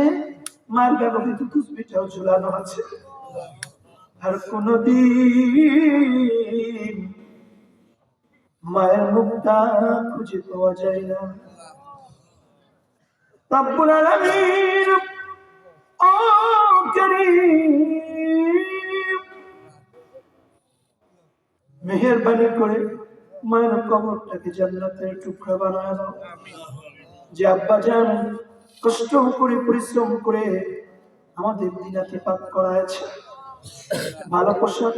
মার ব্যবহৃত তসবিটাও ঝুলানো আছে আর কোনদিন মায়ের মুখটা খুঁজে পাওয়া যায় না রব্বুল আলামিন ও কারীম মেহেরবানি করে মায়ের কবরটাকে জান্নাতের টুকরা বানায় দাও যে আব্বা জান কষ্ট করে পরিশ্রম করে আমাদের দিনাকে পাক করায়ছে ভালো পোশাক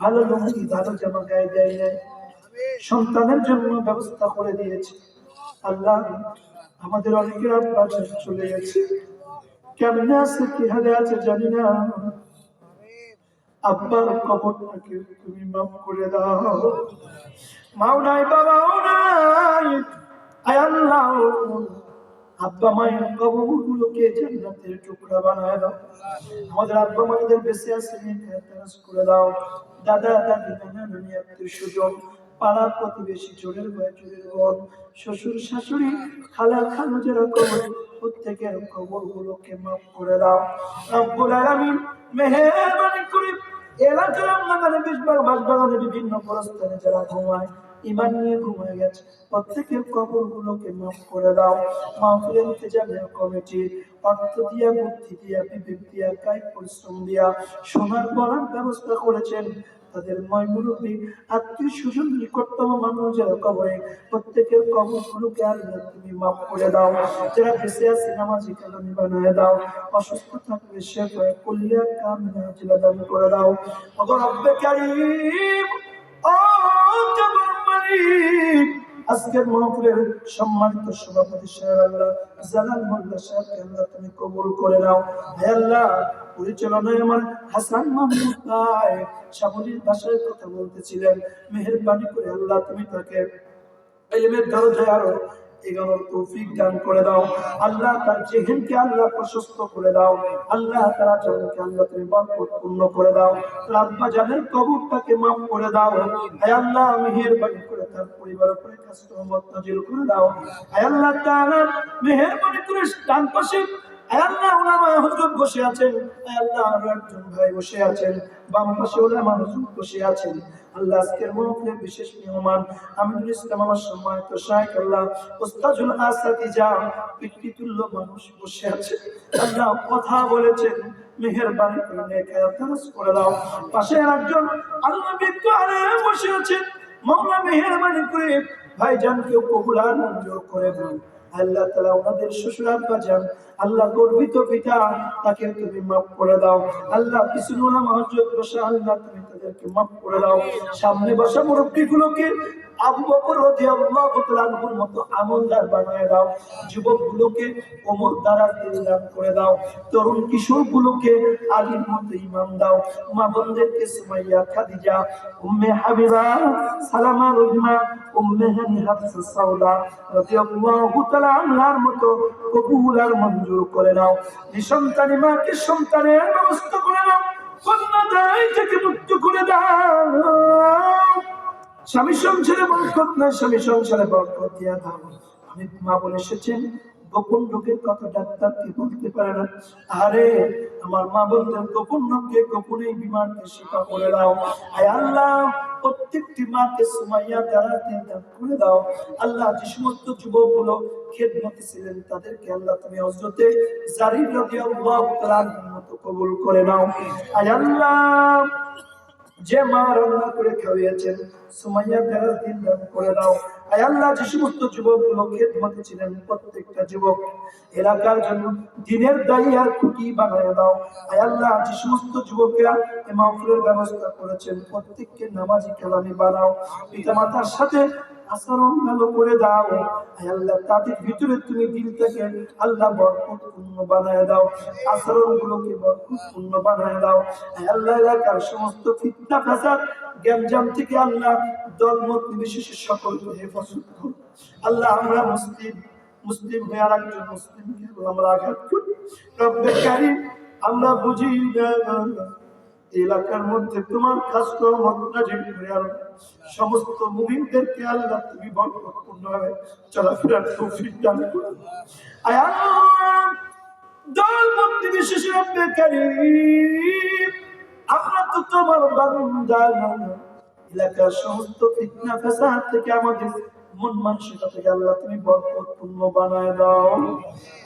ভালো লুঙ্গি ভালো জামা গায়ে দেয় নাই সন্তানের জন্য ব্যবস্থা করে দিয়েছে আল্লাহ আমাদের অনেকের আব্বা চলে গেছে কেমন আছে কি হালে আছে জানি না আব্বার কবরটাকে তুমি মাফ করে দাও মাও নাই বাবাও নাই আয় আল্লাহ আব্বা মায়ের কবরগুলোকে জান্নাতের টুকরা বানায় দাও আমাদের আব্বা মায়েদের বেঁচে আছে নেকাজ করে দাও দাদা দাদি নানা নানি আত্মীয় স্বজন পাড়া প্রতিবেশী জোরের ভাই জোরের বোন শ্বশুর শাশুড়ি খালা খালু যারা কবর প্রত্যেকের কবরগুলোকে মাফ করে দাও রব্বুল আলামিন মেহেরবানি করে এলাকার আমাদের বাসবাগানে বিভিন্ন প্রস্থানে যারা ঘুমায় ইমান নিয়ে ঘুমিয়ে গেছে প্রত্যেকের কবরগুলোকে মাফ করে দাও মাহফিলের ইন্তেজামিয়া কমিটি অর্থ দিয়া বুদ্ধি দিয়া বিবেক দিয়া কায়িক পরিশ্রম দিয়া সোনার বলার ব্যবস্থা করেছেন তাদের ময় মুরব্বী আত্মীয় স্বজন নিকটতম মানুষ যারা কবরে প্রত্যেকের কবরগুলোকে আল্লাহ তুমি মাফ করে দাও যারা বেঁচে আছে নামাজি কালামি বানায় দাও অসুস্থ থাকলে শেফা কুল্লিয়া কামিলা জিলা দান করে দাও ওগো রব্বে কারীম ও জবর মালিক আজকের মাহফিলের সম্মানিত সভাপতি সাহেব আল্লাহ জালাল মোল্লা সাহেবকে আল্লাহ তুমি কবুল করে নাও হে আল্লাহ পরিচালনায় আমার হাসান মাহমুদ ভাই সাবলীর ভাষায় কথা বলতেছিলেন মেহেরবানি করে আল্লাহ তুমি তাকে ইলমের দরজায় আরো এগোনোর তৌফিক দান করে দাও আল্লাহ তার জিহ্বাকে আল্লাহ প্রশস্ত করে দাও আল্লাহ তার আচরণকে আল্লাহ তুমি বরকতপূর্ণ করে দাও আব্বা জানের কবরটাকে মাফ করে দাও হে আল্লাহ মেহেরবানি করে তার পরিবারের উপরে কষ্ট রহমত নাযিল করে দাও হে আল্লাহ তাআলা মেহেরবানি করে ডান পাশে হে আল্লাহ উলামা হুজুর বসে আছেন হে আল্লাহ আরো একজন ভাই বসে আছেন বাম পাশে উলামা হুজুর বসে আছেন আল্লাহ আজকের মাহফিলের বিশেষ মেহমান আমিনুল ইসলাম আমার সম্মানিত শাইখ আল্লাহ উস্তাদুল আসাতিজা বিকৃতুল্য মানুষ বসে আছে আল্লাহ কথা বলেছেন মেহেরবানি করে নেকায়াত দারাজ করে দাও পাশে একজন আল্লাহ বিদ্যু আলেম বসে আছেন মাওলা মেহেরবানি করে ভাইজান কেউ কবুল আর মঞ্জুর করে দাও। আল্লাহ তাআলা ওনাদের শ্বশুর আব্বা যান আল্লাহ গর্বিত পিতা, তাকে তুমি মাফ করে দাও। আল্লাহ পিছনে ওলামা হযরত বসা, আল্লাহ তুমি তাদেরকে মাফ করে দাও। সামনে বসা মুরব্বিগুলোকে আবু বকর রাদিয়াল্লাহু তাআলা আনহুর মতো আমলদার বানায় দাও। যুবকগুলোকে ওমর দ্বারা দান করে দাও। তরুণ কিশোরগুলোকে আলীর মতো ইমাম দাও। মা বোনদেরকে সুমাইয়া, খাদিজা, উম্মে হাবিবা, সালামা, রুহমা, উম্মে হানি, হাফসা, সাউদা রাদিয়াল্লাহু তাআলা আনহার মতো কবুল আর মঞ্জুর করে নাও। নিঃসন্তানী মাকে সন্তানের ব্যবস্থা করে নাও। কন্যা দায় থেকে মুক্ত করে দাও। স্বামী সংসারে বরকত নাই, স্বামী সংসারে বরকত দিয়া দাও। অনেক মা বলে এসেছেন গোপন রোগের কথা ডাক্তারকে বলতে পারে না। আরে আমার মা বলতেন গোপন রোগকে গোপনেই বিমানকে শিফা করে দাও। আয় আল্লাহ প্রত্যেকটি মাকে সুমাইয়া দ্বারা দান করে দাও। আল্লাহ যে সমস্ত যুবকগুলো খেদমতে ছিলেন তাদেরকে আল্লাহ তুমি হযরতে জারির রাদিয়াল্লাহু তাআলা আনহুর মতো কবুল করে নাও। আয় আল্লাহ যে মা রান্না করে খাওয়াইয়েছেন সুমাইয়া দ্বারা দান করে দাও। আয় আল্লাহ যে সমস্ত যুবকগুলো খেদমতে ছিলেন প্রত্যেকটা যুবক এলাকার জন্য দিনের দায়ী আর খুঁটি বানায় দাও। আয় আল্লাহ যে সমস্ত যুবকেরা এই মাহফিলের ব্যবস্থা করেছেন প্রত্যেককে নামাজি কালামি বানাও। পিতামাতার সাথে আচরণ ভালো করে দাও। আয় আল্লাহ তাদের ভিতরে তুমি দিলটাকে আল্লাহ বরকতপূর্ণ বানায় দাও, আচরণগুলোকে বরকতপূর্ণ বানায় দাও। আয় আল্লাহ এলাকার সমস্ত ফিতনা ফাসাদ গ্যাঞ্জাম থেকে আল্লাহ দলমত নির্বিশেষে সকলকে হেফাজত করো। আল্লাহ আমরা মুসলিম হয়ে আর একজন মুসলিমকে আমরা আঘাত করি। রব্বে কারীম আমরা বুঝি না এলাকার মধ্যে তোমার কাজ রহমত নাযিল করে আল্লাহ সমস্ত মুমিনদেরকে আল্লাহ তুমি বরকতপূর্ণভাবে চলাফেরার তৌফিক দান করো। আয় আল্লাহ দলমত নির্বিশেষে রব্বে কারীম আমরা তো তোমার বান্দা, এলাকার সমস্ত ফিতনা ফাসাদ থেকে আমাদের মন মানসিকতাকে আল্লাহ তুমি বরকতপূর্ণ বানায় দাও।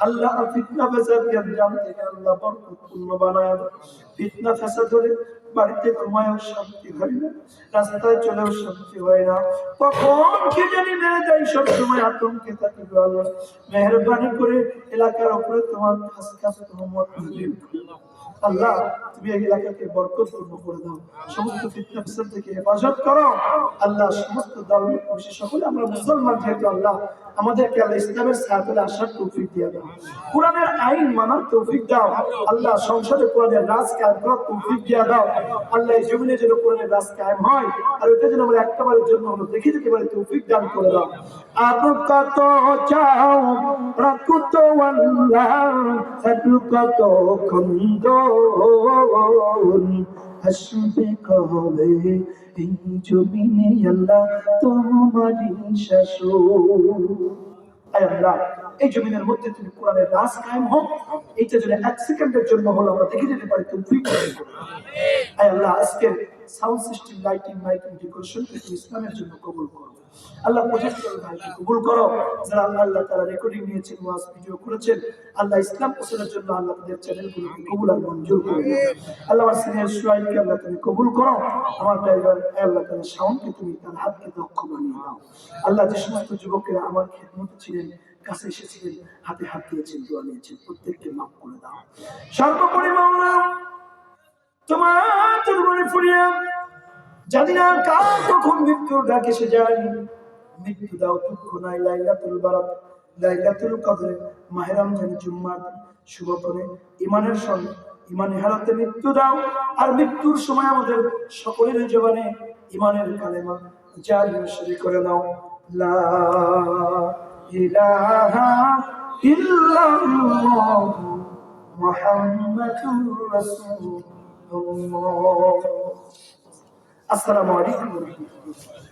আল্লাহ ফিতনা ফাসাদ গ্যাঞ্জাম থেকে আল্লাহ বরকতপূর্ণ বানায় দাও। ফিতনা ফাসাদ হলে বাড়িতে ঘুমায়ও শান্তি হয় না, রাস্তায় চলেও শান্তি হয় না, কখন কি জানি মেরে যাই সব সময় আতঙ্কে থাকি। আল্লাহ মেহেরবানি করে এলাকার উপরে তোমার খাস খাস রহমত নাযিল করো। আল্লাহ তুমি এই এলাকাকে বরকতপূর্ণ করে দাও, সমস্ত ফিতনা ফাসাদ থেকে হেফাজত করো। আল্লাহ সমস্ত দল বিশেষ সকলে আমরা মুসলমান যেহেতু আল্লাহ আমাদেরকে আল্লাহ ইসলামের ছায়াতলে আসার তৌফিক দিয়ে দাও, কোরআনের আইন মানার তৌফিক দাও। আল্লাহ সংসদে কোরআনের রাজ কায়েম করার তৌফিক দিয়ে দাও। আল্লাহ এই জমিনে যেন কোরআনের রাজ কায়েম হয় আর ওইটা যেন আমরা একবারের জন্য আমরা দেখে যেতে পারি তৌফিক দান করে দাও। আর কত চাও রাখো তো আল্লাহ সাধু কত খন্দ আসবে কবে এই জমিনে আল্লাহ তোমারই শাসন। আয় আল্লাহ এই জমিনের মধ্যে তুমি কোরআনের রাজ কায়েম হোক, এইটা যদি এক সেকেন্ডের জন্য হলো আমরা দেখে যেতে পারি তৌফিক দান করো। আয় আল্লাহ আজকের sound system, lighting, miking, decoration তুমি ইসলামের জন্য কবুল করো। আল্লাহ প্রজেক্টর ভাইকে কবুল করো, যারা আল্লাহ তাআলা রেকর্ডিং নিয়েছেন, ওয়াজ ভিডিও করেছেন, আল্লাহ ইসলাম প্রচারের জন্য আল্লাহ তাদের চ্যানেলগুলোকে কবুল আর মঞ্জুর করে দাও। আল্লাহ আমার সিনিয়র সুহাইবকে আল্লাহ তুমি কবুল করো, আমার ড্রাইভার আল্লাহ তাআলা শাওনকে তুমি তার হাতকে দক্ষ বানিয়ে দাও। আল্লাহ যে সমস্ত যুবকেরা আমার খেদমতে ছিলেন, কাছে এসেছিলেন, হাতে হাত দিয়েছেন, দোয়া নিয়েছেন, প্রত্যেককে মাফ করে দাও। সর্বোপরি মাওলা তোমার দরবারে ফিরিয়া জানি না কার কখন মৃত্যুর ডাক এসে যায়, মৃত্যু দাও দুঃখ নাই। লাইলাতুল বারাত, লাইলাতুল কদরে, মাহে রমজান জুম্মার শুভ করে ইমানের সঙ্গে ইমানে হারাতে মৃত্যু দাও। আর মৃত্যুর সময় আমাদের সকলের জীবনে ইমানের কালেমা জারি শরীক করে দাও। লা ইলাহা ইল্লাল্লাহ মুহাম্মাদুর রাসূলুল্লাহ। আসসালামু আলাইকুম ওয়া রাহমাতুল্লাহ।